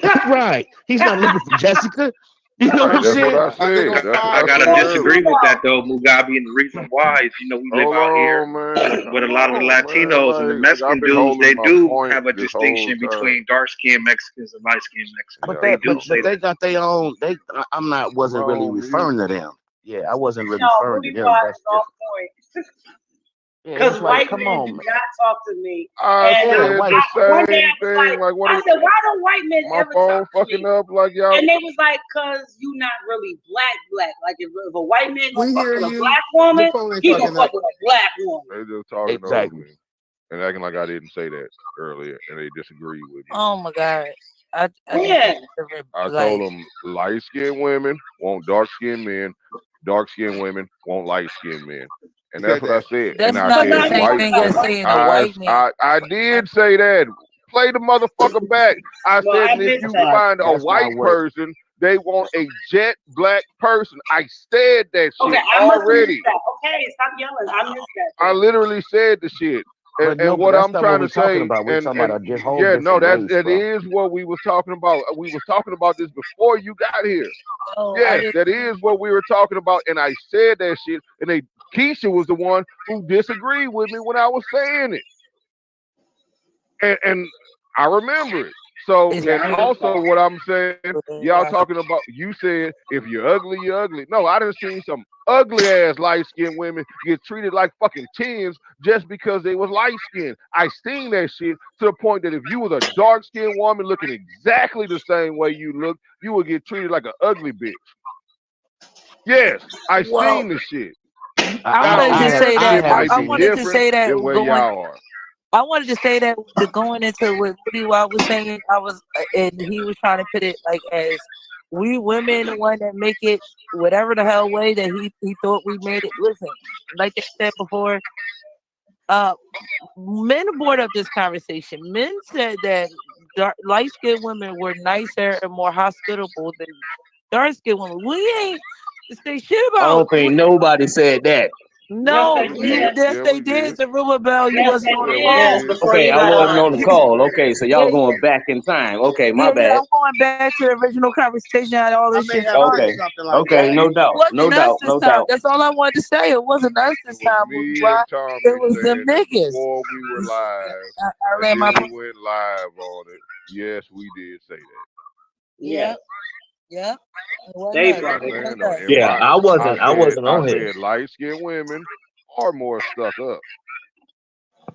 That's right. He's not looking for Jessica. You know what I'm That's what saying? I said. That's what I I gotta said disagree earlier. with that though, Mugabe, and the reason why is we live Hold out here on, man. with a Hold lot of the on, man. Latinos and the Like I've Mexican been dudes. They holding my do point have a this whole distinction time. between dark skinned Mexicans and light skinned Mexicans. But They that do but say they that. got their own. Wasn't really Bro, referring mute. to them. Yeah, I wasn't really No, referring to Rudy them. Rod That's is off different. point. Yeah, Because it's like, white come men on, do man. not talk to me. I And Yeah, said white. one day the I same was like, thing. Like, what I is said, why don't white men my ever phone talk to fucking me? up? Like y'all, And they was like, cause you not really black. Like if a white man gonna We fuck hear with a you. black Your woman, phone ain't he gonna fucking up. fuck with a black woman. they just talking over Exactly. me and acting like I didn't say that earlier, and they disagree with me. Oh my God. I just When? I like told them light skinned women want dark skinned men, dark skinned women want light skinned men. And You that's said what I that. said. that's And I So not the now said you same white talking thing about as white saying a men. white man. I did say that. Play the motherfucker back. I No, said, I and if missed you That's that. not find a that's white not what person, they want a jet black person. I said that Okay, shit I must have missed already. that. Okay, stop yelling. I missed that. I Then. literally said the shit. but no, And but what that's I'm not what trying we're to talking say, about. We're and talking about a whole yeah, no, different race, that bro. is what we was talking about. We was talking about this before you got here. No, I Yes, didn't. that is what we were talking about, and I said that shit, and Keisha was the one who disagreed with me when I was saying it, and I remember it. So, It's Yeah, and I not. missed also that. what I'm saying, y'all talking about, you said if you're ugly, you're ugly. No, I done seen some ugly ass light skinned women get treated like fucking tens just because they was light skinned. I seen that shit to the point that if you was a dark skinned woman looking exactly the same way you look, you would get treated like an ugly bitch. Yes, I Well, seen the shit. I Now wanted to here, say I that. it haven't might I be seen it. wanted to different say that than where going. y'all are. I wanted to say that going into what Woody Wild was saying, and he was trying to put it like as we women, the one that make it whatever the hell way that he thought we made it. Listen, like they said before, men brought up this conversation. Men said that light skinned women were nicer and more hospitable than dark skinned women. We ain't say shit I about. don't think nobody said that. No, Yes, they We you did. did. yes Yeah, they we did. did. The rumor bell, you Yes, wasn't they on the Yeah, we did. phone. Yes, did. before Okay, you I got wasn't on. on the call. Okay, so y'all Yeah, going back in time. Okay, my yeah, bad. I'm going back to the original conversation how all I this may shit have started. said Okay, something like okay, that. no It doubt, no wasn't us doubt, this no time. doubt. That's all I wanted to say. It wasn't us It this was time, Booty me Why. and Tommy It was saying them it niggas. before we were live, I and ran my then point. we went live on it. Yes, we did say that. Yes, Yep. It wasn't they us. I'm brought it It up. saying wasn't though, us. in Yeah, my, I I wasn't on here. said light skinned women are more stuck up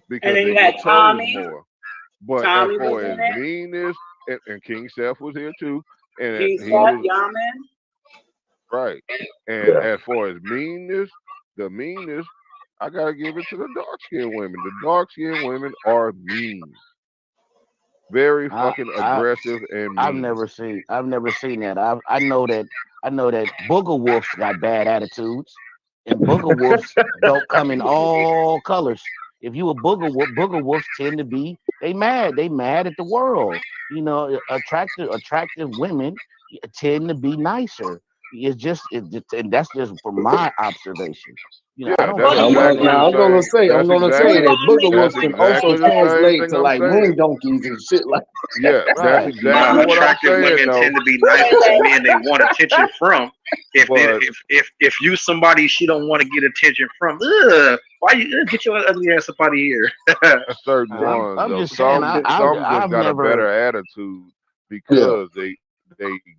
And because then they you had get chose Tommy. more. But as Tommy was far in as it. meanness, and King Seth was here too, and King he Seth, was Yaman. right. And as far as meanness, the meanness, I gotta give it to the dark skinned women. The dark skinned women are mean, very I fucking I aggressive and I've mean. never seen that. I know that booger wolves got bad attitudes, and booger wolves don't come in all colors. If you a booger wolves tend to be they mad at the world. You know, attractive women tend to be nicer. And that's just from my observation. You know, I Yeah, don't Well, that's do think you exactly the Now same. That's I'm gonna say Blue exactly that Wall booger make it wolves that's can easier for also exactly the you? same translate thing to I'm like saying. moon donkeys and shit like. Yeah, that's right. exactly what I'm Attractive saying women though. tend to be nicer to men they want attention from. But If you somebody she don't want to get attention from, ugh, why you get your ugly ass up out of here? certain ones I'm though, just saying. some just I've got a never. better attitude Yeah. because they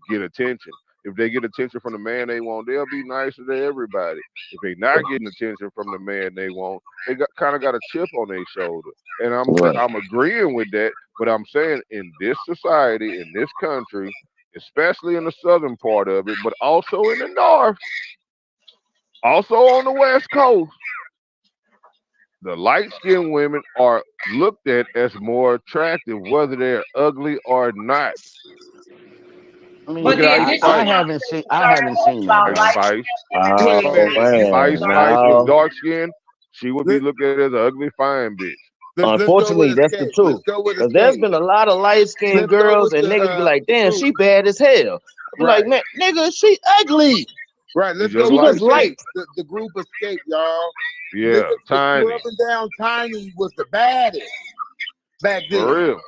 get attention. If they get attention from the man they want, they'll be nicer to everybody. If they not getting attention from the man they want, they kind of got a chip on their shoulder. And Right. I'm agreeing with that, but I'm saying in this society, in this country, especially in the southern part of it, but also in the north, also on the west coast, the light skinned women are looked at as more attractive, whether they're ugly or not. I mean, Look But at the Ice initial Spice. conversation I started haven't seen that, about Ice bro. light Spice. skin Ice and Oh black Spice, skin. man, Ice Spice was now dark skinned. She would be looked at as an ugly fine bitch. Let's go Unfortunately, with that's the escape. truth. Let's go with Because there's escape. been a lot of light skinned Let's go girls with and niggas be the like, damn, truth. she bad as hell. I be like, Right. man, nigga, she ugly. Right. She Let's just go She with like just skin. light. escape. The group escape, y'all. Yeah, Niggas was Tiny. swearing down Tiny was the baddest back For then. real.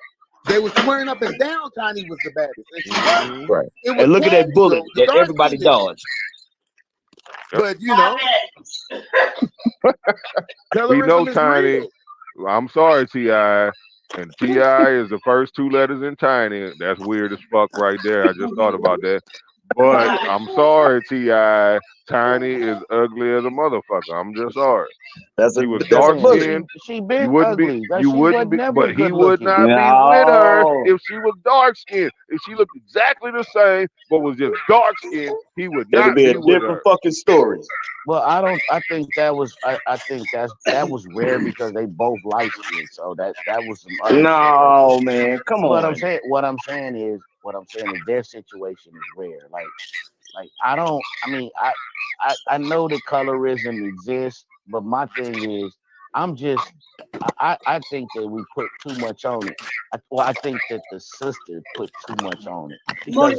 They were swearing up and down Tiny was the baddest, and she wasn't. Mhm. Right. It was And look at that Candy, bullet the that dark everybody skinned bitch. dodged. Yep. But you know, We know colorism is Tiny. real. I'm sorry, T.I. And T.I. is the first two letters in Tiny. That's weird as fuck right there. I just thought about that. But I'm sorry, T.I. Tiny is ugly as a motherfucker. I'm just sorry. That's He was a dark bullet. skinned. She You been wouldn't be, ugly. That you she wouldn't was be, never but he good would looking. not be with her No. if she was dark skinned. If she looked exactly the same, but was just dark skinned, he would It'll not be a be with different her. fucking story. Well, I think that was I think that was rare because they both light skinned. So that was some other shit right No, there. man. Come What I'm on. saying is their situation is rare. Like I know that colorism exists, but my thing is I think that we put too much on it. I think that the sister put too much on it because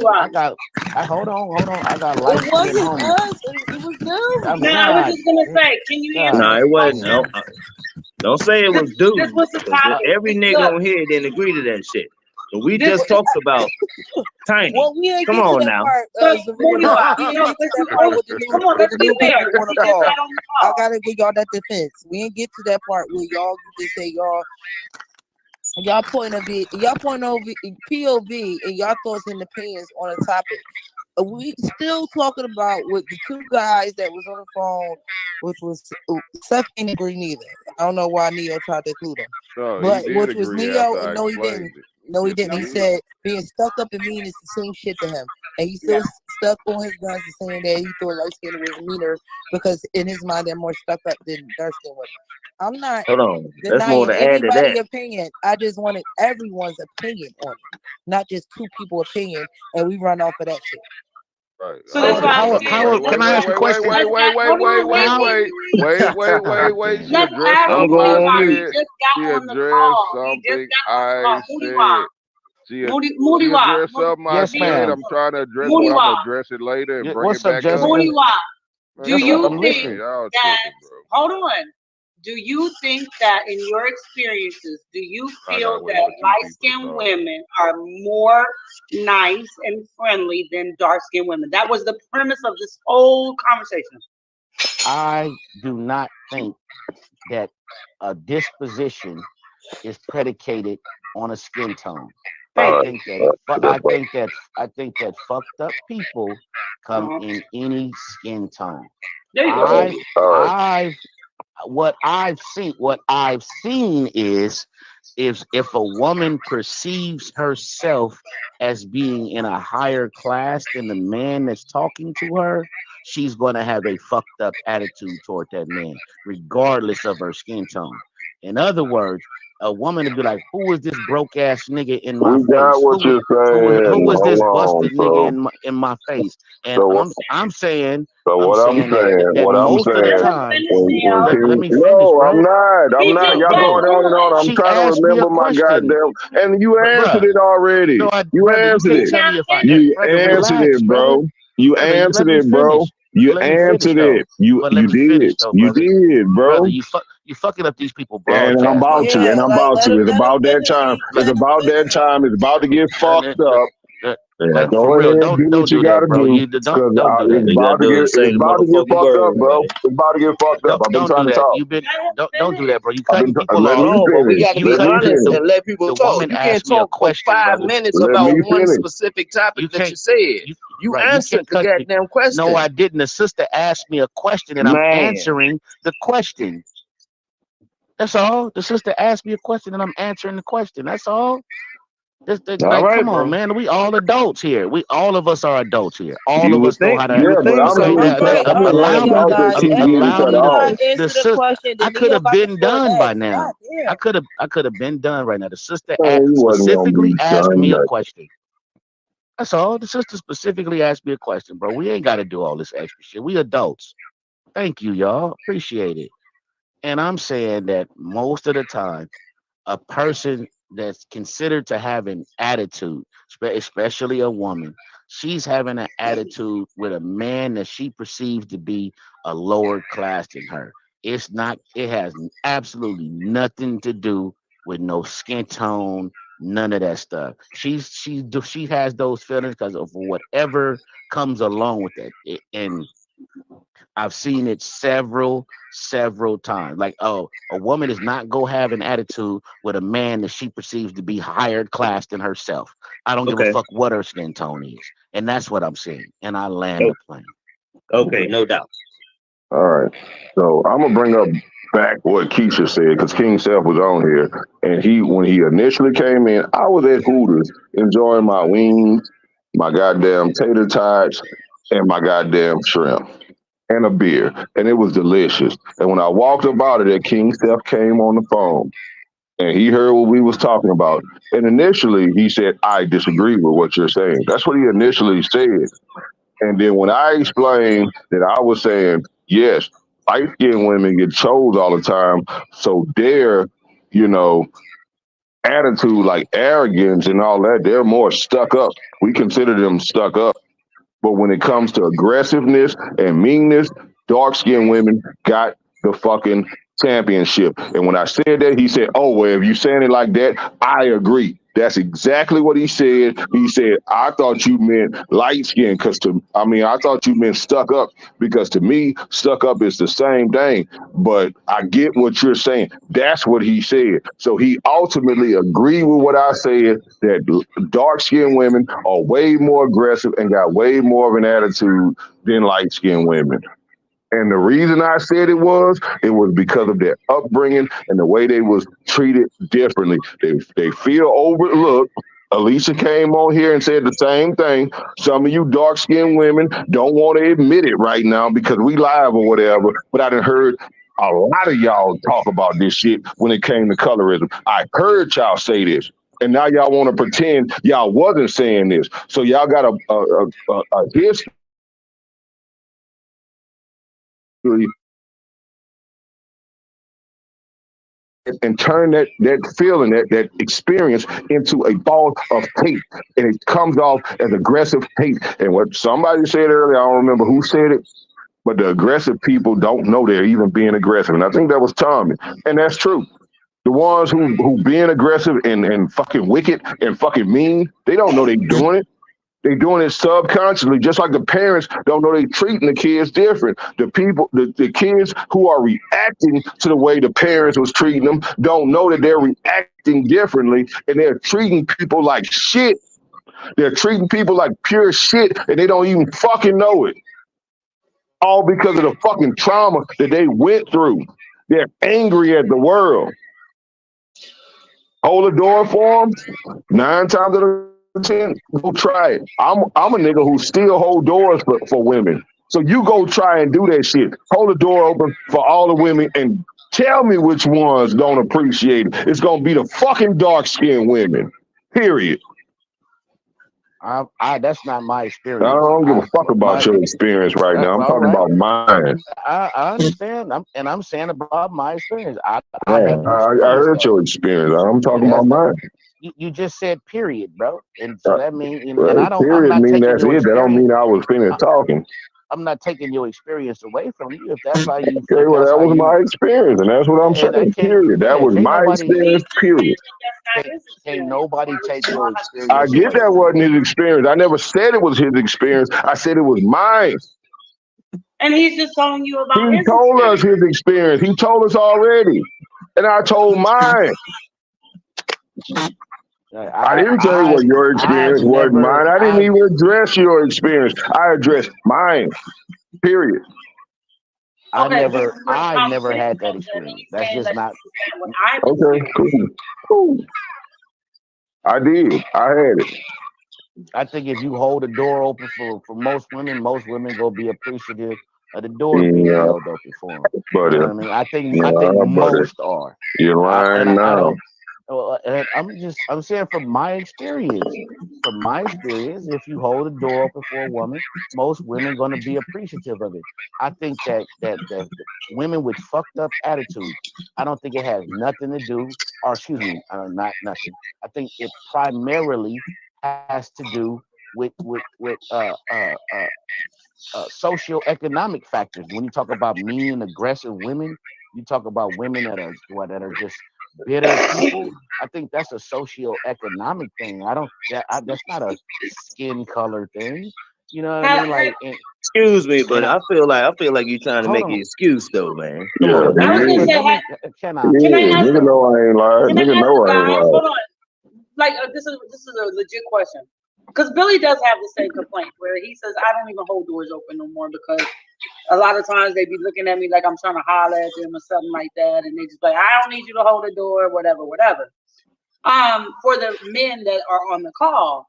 hold on, I got light It skinned wasn't homies. us. It was them. I'm No, I was God, just gonna say, can you answer No, God it this wasn't. damn. No, question? don't say it was This dudes. was the 'Cause topic. every nigga Look, on here didn't agree to that shit. But we this just talked about Tiny. Well, we ain't Come get to on that now. part, but Zarina. Muriwa, We ain't no, get to that but part with the new come on, let's be fair. people on the He just call. got on the I call. gotta give y'all that defense. We ain't get to that part where y'all just say y'all point of view, y'all point of POV and y'all thoughts and opinions on a topic. We still talking about with the two guys that was on the phone, which was Seth ain't agree neither. I don't know why Neo tried to include him, No, he but did which was agree Neo, after I and no, he explained didn't. it. No, he Yes, he didn't. He did. said being stuck up and mean is the same shit to him, and he still stuck on his guns and saying that he thought light skin was meaner because in his mind they're more stuck up than dark skin women. I'm not Hold on. That's more denying to add to anybody's that. opinion. I just wanted everyone's opinion on it, not just two people's opinion, and we run off of that shit. Right. So that's why I'm saying. Can I ask a question? Wait. She Let's addressed ask I'm something I going on Muriwa. He mute. said. just She got on the addressed call. He just something got on the I call. Muriwa. said. She Muriwa. addressed something I Yes, said. ma'am. I'm trying to address what I'm Muriwa. gonna address it later and bring What's it up, back up. Jessica? Muriwa. Man, Do come you on, I'm think man. listening. Y'all that, tripping, bro. hold on, do you think that in your experiences, do you I feel gotta wait that for two people to light-skinned talk. women are more nice and friendly than dark-skinned women? That was the premise of this whole conversation. I do not think that a disposition is predicated on a skin tone. I think that fucked up people come in any skin tone. There you go. What I've seen is if a woman perceives herself as being in a higher class than the man that's talking to her, she's going to have a fucked up attitude toward that man, regardless of her skin tone. In other words, a woman to be like, "Who is this broke ass nigga in my We got face? what you're Who saying. is this Hold on. busted nigga in my face?" And So I'm saying what I'm saying, that most of the time. Let me finish, no, bro. I'm not. Y'all going on and on. I'm She trying to asked me a remember my question. goddamn, and you answered Bruh. it already. No, You brother, you answered can't it. tell me if I You brother, answered relax, it, brother. bro. You Brother, you let answered me it, bro. finish. You Let me finish answered though. it. You But let me did. finish though, You brother. did, Brother, bro. you fucking up these people And I'm broadcast, about brother. to, and I'm like about to. It's let him about that finish. time. It's Let him about that finish. time. It's about to get fucked up. Like Go for real, ahead, do don't what you do that, gotta bro. do, You don't cause do that. it's You gotta about to do get, is say the fucked motherfucking up, word, bro. man. It's about to get fucked up. I've been Don't trying do to that. talk. You've been don't do that, bro. You I've cutting been. people Let off. me No, but we finish. got to You be Let me cutting honest finish. and let people the talk. woman You can't asked me a talk for question, 5 brother. minutes Let about me one finish. specific topic You that you can't said. You right. You answered can't the cut goddamn No, question. I didn't. The sister asked me a question and I'm Man, answering the question. That's all. The sister asked me a question and I'm answering the question. That's all. all Like, right, come on, bro. man. We all adults here. All of us are adults here. All You of would us know think, how to. you would Yeah, but think I'm Okay, so. getting cut. I'm the one allow me about to to keep getting allow cut me to. off. The Answer the sister. question. I Then could Neo have about to been go done by next. now. God damn. I could have been done right now. The sister Man, you wasn't gonna be specifically asked done me a nothing. question. That's all. The sister specifically asked me a question, bro. We ain't got to do all this extra shit. We adults. Thank you, y'all. Appreciate it. And I'm saying that most of the time, a person that's considered to have an attitude, especially a woman, she's having an attitude with a man that she perceives to be a lower class than her. It's not, it has absolutely nothing to do with no skin tone, none of that stuff. She has those feelings because of whatever comes along with it. And I've seen it several times. Like, oh, a woman is not go have an attitude with a man that she perceives to be higher class than herself. I don't give a Okay. fuck what her skin tone is, and that's what I'm seeing. And I land Oh, the plane. okay, no doubt. All right. So I'm gonna bring up back what Keisha said because King Self was on here, and when he initially came in, I was at Hooters enjoying my wings, my goddamn tater tots, and my goddamn shrimp, and a beer, and it was delicious. And when I walked up out of there, King Self came on the phone. And he heard what we was talking about. And initially he said, I disagree with what you're saying. That's what he initially said. And then when I explained that I was saying, yes, light-skinned women get chose all the time, so their, you know, attitude, like arrogance and all that, they're more stuck up. We consider them stuck up. But when it comes to aggressiveness and meanness, dark-skinned women got the fucking championship. And when I said that, he said, oh, well, if you saying it like that, I agree. That's exactly what he said. He said, I thought you meant light skin I thought you meant stuck up because to me, stuck up is the same thing. But I get what you're saying. That's what he said. So he ultimately agreed with what I said, that dark skinned women are way more aggressive and got way more of an attitude than light skinned women. And the reason I said it was because of their upbringing and the way they was treated differently. They feel overlooked. Alicia came on here and said the same thing. Some of you dark-skinned women don't want to admit it right now because we live or whatever. But I done heard a lot of y'all talk about this shit when it came to colorism. I heard y'all say this. And now y'all want to pretend y'all wasn't saying this. So y'all got a history and turn that feeling, that experience into a ball of hate. And it comes off as aggressive hate. And what somebody said earlier, I don't remember who said it, but the aggressive people don't know they're even being aggressive. And I think that was Tommy. And that's true. The ones who being aggressive and fucking wicked and fucking mean, they don't know they doing it. They doing it subconsciously, just like the parents don't know they treating the kids different. The kids who are reacting to the way the parents was treating them don't know that they're reacting differently, and they're treating people like shit. They're treating people like pure shit, and they don't even fucking know it. All because of the fucking trauma that they went through. They're angry at the world. Hold the door for them 9 times out of 10, go try it. I'm a nigga who still hold doors for women. So you go try and do that shit. Hold the door open for all the women and tell me which ones don't appreciate it. It's gonna be the fucking dark-skinned women. Period. That's not my I experience. don't give a fuck about your experience right now. I'm talking about mine. I understand. I'm saying about my experience. I Yeah, haven't I experienced heard that. your experience. I'm talking about mine. You just said period, bro, and so that means, and I don't. I'm Period not mean taking that's your it. That don't experience. mean I was finished talking. I'm not taking your experience away from you. If that's how you, Okay, if well, that's that how was you, my experience, and that's what I'm and I saying. can't. Period. That Yeah, was can't my nobody, experience. Period. can't nobody take your I experience get away that from you. wasn't his experience. I never said it was his experience. I said it was mine. And he's just telling you about He his told us his experience. He told us already, and I told mine. I didn't say what your experience was mine. I didn't even address your experience. I addressed mine. Period. I Okay, this is where the never conversation had that comes in. experience. He's That's saying just that not. this is what I Okay, cool. I did. I had it. I think if you hold the door open for most women gonna be appreciative of the door being Yeah, held open for them. but You know what I mean? I think buddy, most are. you're lying I now. don't. And I'm saying from my experience, if you hold the door open for a woman, most women going to be appreciative of it. I think that women with fucked up attitudes, I don't think it has nothing to do, or excuse me, not nothing. I think it primarily has to do with socioeconomic factors. When you talk about mean, aggressive women, you talk about women that are just bitter people. I think that's a socioeconomic thing. That's not a skin color thing. You know what I mean? Like, Excuse me, but and I feel like you're trying to hold make on. an excuse though, man. Come Yeah, on, I was man. gonna say, Can I? can I ask? nigga know I ain't lying. Can I Nigga ask know the I ain't guys? lying. Hold on. Like this is a legit question. Because Billy does have the same complaint where he says I don't even hold doors open no more because a lot of times they be looking at me like I'm trying to holler at them or something like that, and they just like I don't need you to hold the door, whatever. For the men that are on the call,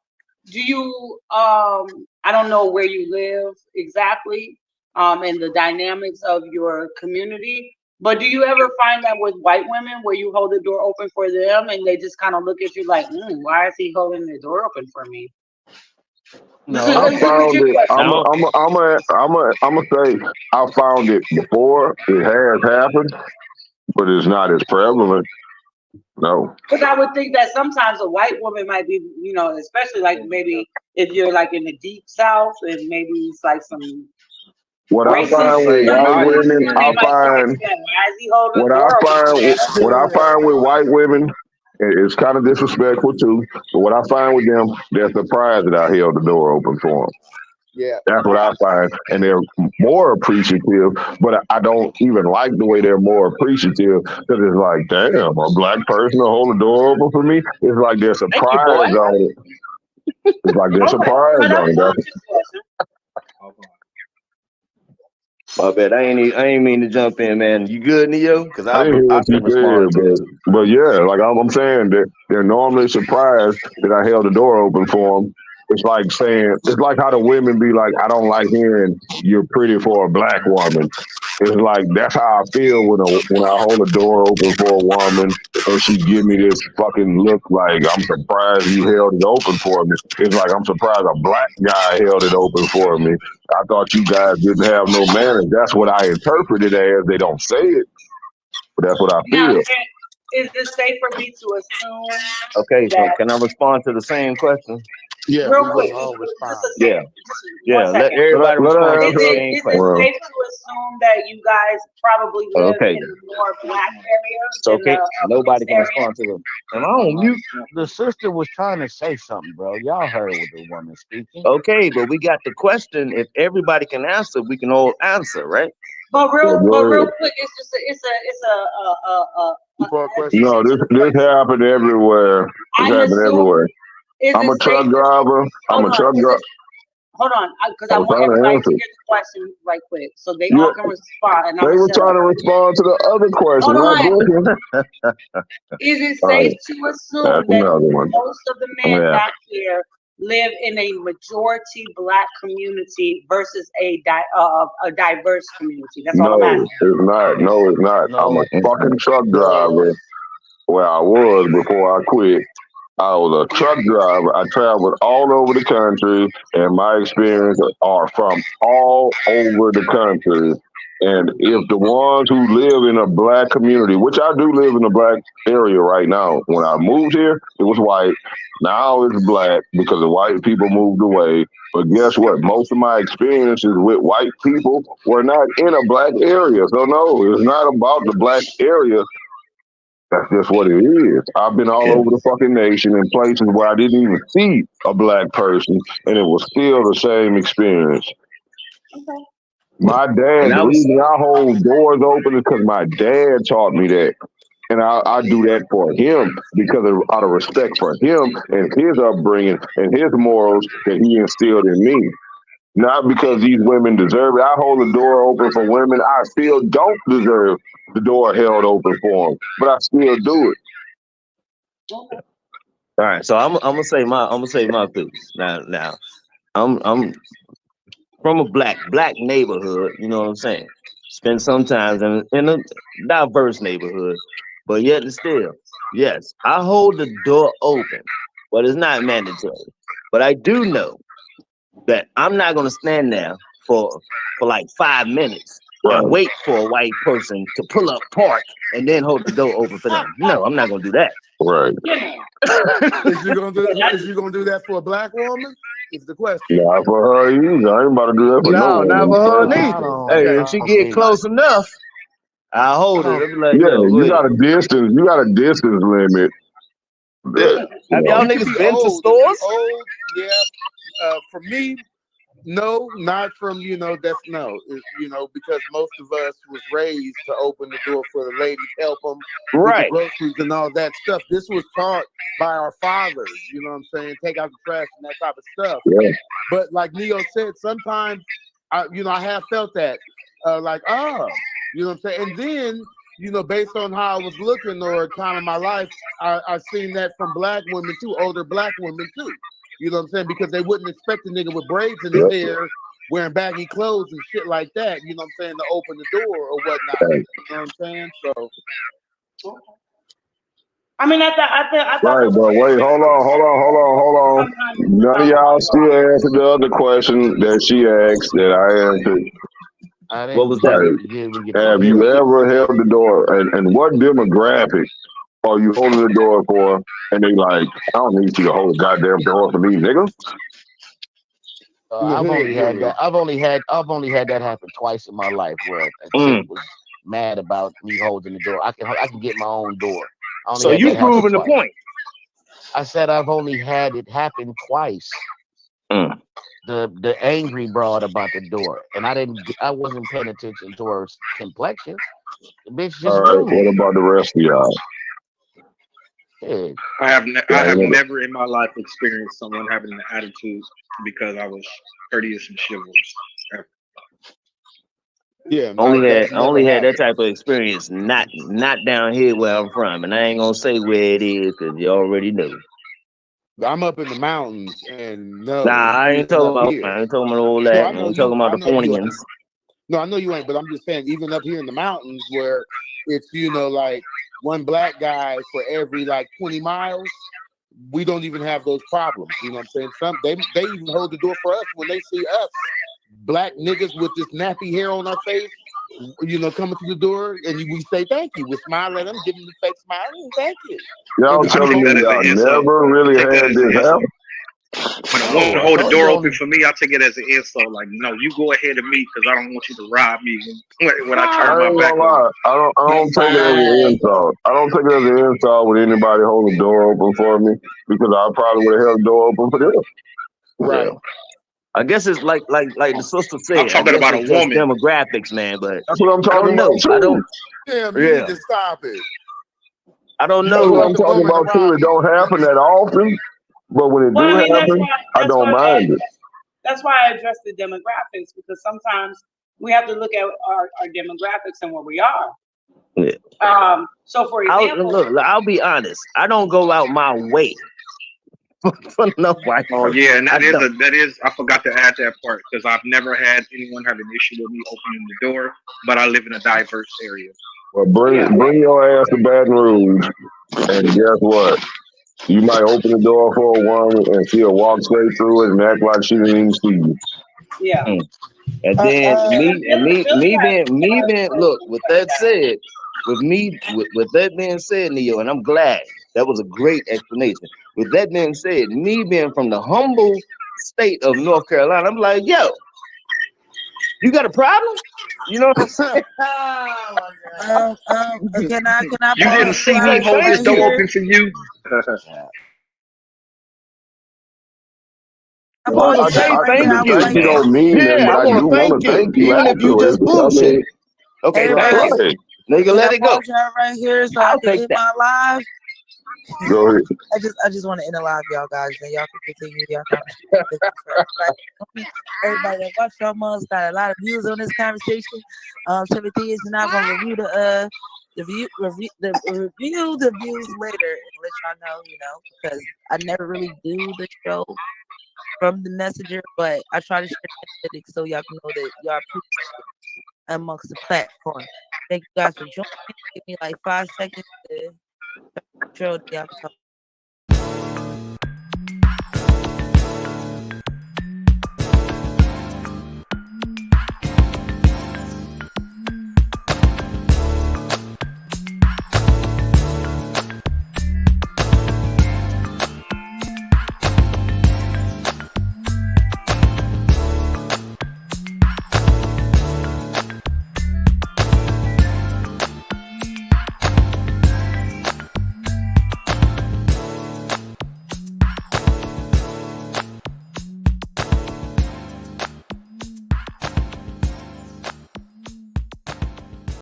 do you I don't know where you live exactly, and the dynamics of your community, but do you ever find that with white women where you hold the door open for them and they just kind of look at you like, why is he holding the door open for me? This No, is a legit question. I'm gonna say I found it before. It has happened, but it's not as prevalent. No. Because I would think that sometimes a white woman might be, especially like maybe if you're like in the deep south and maybe it's like some What I racist find with stuff, white women, they might look at you like, why is he holding the what I door open for me? what I find with white women, it's kind of disrespectful too. But what I find with them, they're surprised that I held the door open for them. Yeah. That's what I find, and they're more appreciative. But I don't even like the way they're more appreciative because it's like, damn, a black person to hold the door open for me. It's like they're Thank you, boy. surprised on it. It's like they're Okay, surprised that's on it. a That's, legit question. My bad. I ain't mean to jump in, man. You good, Neo? Because I didn't hear I what you can respond to said, that. but yeah, like I'm saying that they're normally surprised that I held the door open for them. It's like saying, it's like how the women be like, I don't like hearing you're pretty for a black woman. It's like that's how I feel when I hold the door open for a woman and she give me this fucking look like I'm surprised you held it open for me. It's like I'm surprised a black guy held it open for me. I thought you guys didn't have no manners. That's what I interpret it as. They don't say it, but that's what I Now, feel. is it safe for me to assume Okay, so that can I respond to the same question? Yeah, real we quick, will all just respond. a Yeah, second, just 1 yeah. Let second. everybody Let respond to her Is the answer. it same is it question. Well, safe to assume that you guys probably live Okay, in the more black area so than the nobody mixed can area? respond to them. Am I on mute? the sister was trying to say something, bro. Y'all heard what the woman speaking. Okay, but we got the question. If everybody can answer, we can all answer, right? But yeah, real go ahead. quick, it's For a question. addition No, to the this question. happened everywhere. This I'm happened assuming everywhere. is I'm it a truck safe to driver. I'm hold a on? truck driver. Hold on, because I I was want trying to everybody to answer. hear the question right quick, so they Yeah, all can respond, and I'm they gonna were shut trying up. to respond to the other question, Hold not on. this one. Is it All safe right, to that's assume that another one. most of the men Yeah. back here live in a majority black community versus a diverse community? That's all I'm No, asking. it's not. No, it's not. I'm a No, fucking truck no. driver where I was before I quit. I was a truck driver. I traveled all over the country, and my experiences are from all over the country. And if the ones who live in a black community, which I do live in a black area right now, when I moved here, it was white. Now it's black because the white people moved away. But guess what? Most of my experiences with white people were not in a black area. So no, it's not about the black area. That's just what it is. I've been all Yeah. over the fucking nation in places where I didn't even see a black person, and it was still the same experience. Okay. My dad, And I the was reason I hold doors open is because my dad taught me that. And I do that for him because out of respect for him and his upbringing and his morals that he instilled in me. Not because these women deserve it. I hold the door open for women I still don't deserve the door held open for them, but I still do it. Okay. all right. So I'm gonna say my piece now. I'm from a black neighborhood. You know what I'm saying? Spend some time in a diverse neighborhood, but yet and still, Yes, I hold the door open, but it's not mandatory. But I do know that I'm not gonna stand there for like 5 minutes and wait for a white person to pull up, park, and then hold the door open for them. No, I'm not gonna do that. Right. Is you gonna do that for a black woman? Is the question. Not for her either. I ain't about to do that for no No, not woman. for her Thank you. neither. Hey, if she get close enough, I hold it. I'll be like, Yeah, yo, you wait. got a distance. You got a distance limit. That, Have you y'all know. You can niggas be been to old. stores? Old, yeah. For me, no, not from that's no. Because most of us was raised to open the door for the ladies, help them with the Right. groceries and all that stuff. This was taught by our fathers. You know what I'm saying? Take out the trash and that type of stuff. Yeah. But like Neo said, sometimes I have felt that, like, you know what I'm saying. And then based on how I was looking or time in my life, I've seen that from black women too, older black women too. You know what I'm saying? Because they wouldn't expect a nigga with braids in his hair, wearing baggy clothes and shit like that. You know what I'm saying? To open the door or whatnot. You know what I'm saying? So. I mean, I thought Right, that but was wait, hold on. None of y'all still answered the other question that she asked that I answered. I What didn't was get that? you. You didn't get the Have question. you ever held the door, and what demographic are you holding the door for? And they like, I don't need you to hold the goddamn door for me, nigga. I've only had that. I've only had that happen twice in my life where a chick was mad about me holding the door. I can get my own door. I only So had you that happen proving the twice. point. I said I've only had it happen twice. The angry broad about the door, and I wasn't paying attention to her complexion. The bitch just All right, rude. what about the rest of y'all? Yeah. I have never in my life experienced someone having an attitude because I was courteous and chivalrous. Yeah, only had that type of experience. Not down here where I'm from, and I ain't gonna say where it is because you already know. I'm up in the mountains, and no, Nah, I ain't talking up about. here. I ain't talking about all No, that. I I know ain't talking you. about I the know you. Ponians. No, I know you ain't, but I'm just saying, even up here in the mountains where it's, like one black guy for every like 20 miles, we don't even have those problems. You know what I'm saying? They even hold the door for us when they see us, black niggas with this nappy hair on our face, coming to the door, and we say thank you. We smile at them, give them the fake smile, and thank you. Y'all I telling take me that as an y'all insult. never really Take that had as an this insult. happen? When a No, woman I hold the told door you open only. for me, I take it as an insult. Like, no, you go ahead of me because I don't want you to rob me when I I turn my ain't back gonna on you. lie. I don't take it as an Right. insult. I don't take it as an insult when anybody hold the door open for me because I probably would have held the door open for them. Right. Yeah. I guess it's like the sister I'm said. I talking guess about a it's just woman. demographics, man. But That's what I'm I talking don't about know. I don't. too. Damn, you Yeah, need to stop it. I don't You That's don't what know. I'm want the talking woman about too. around It you. don't happen that often, but when it Well, do I mean, happen, I don't mind it. that's why I address the demographics, because sometimes we have to look at our demographics and where we are. Yeah. So for example, I'll be honest. I don't go out my way for no white Oh person. yeah, and I don't. that is. I forgot to add that part because I've never had anyone have an issue with me opening the door. But I live in a diverse area. Well, bring your ass to Baton Rouge, and guess what? You might open the door for a woman, and she'll walk straight through it and act like she didn't even see you. yeah. And then me being look. With that said, with that being said, Neo, and I'm glad that was a great explanation. With that being said, me being from the humble state of North Carolina, I'm like, yo, you got a problem? You know what I'm saying? Can I You didn't see me pause hold right this door here? open for you. I Well, pause I, it right I, right here. I would thank like you to. don't mean nothing, but I do want to thank you Even if you afterwards. just bullshit. Okay, Everybody, pass. Right. Nigga, can I let it go. pause y'all right here so I I'll can take end that. my live? Go ahead. I just want to end the live, y'all guys, and y'all can continue y'all conversation. Everybody that watch y'all mugs got a lot of views on this conversation. Timothy is not gonna review the views later and let y'all know, because I never really do the show from the messenger, but I try to share the analytics so y'all can know that y'all appreciate amongst the platform. Thank you guys for joining. Give me like 5 seconds to True, y'all can talk.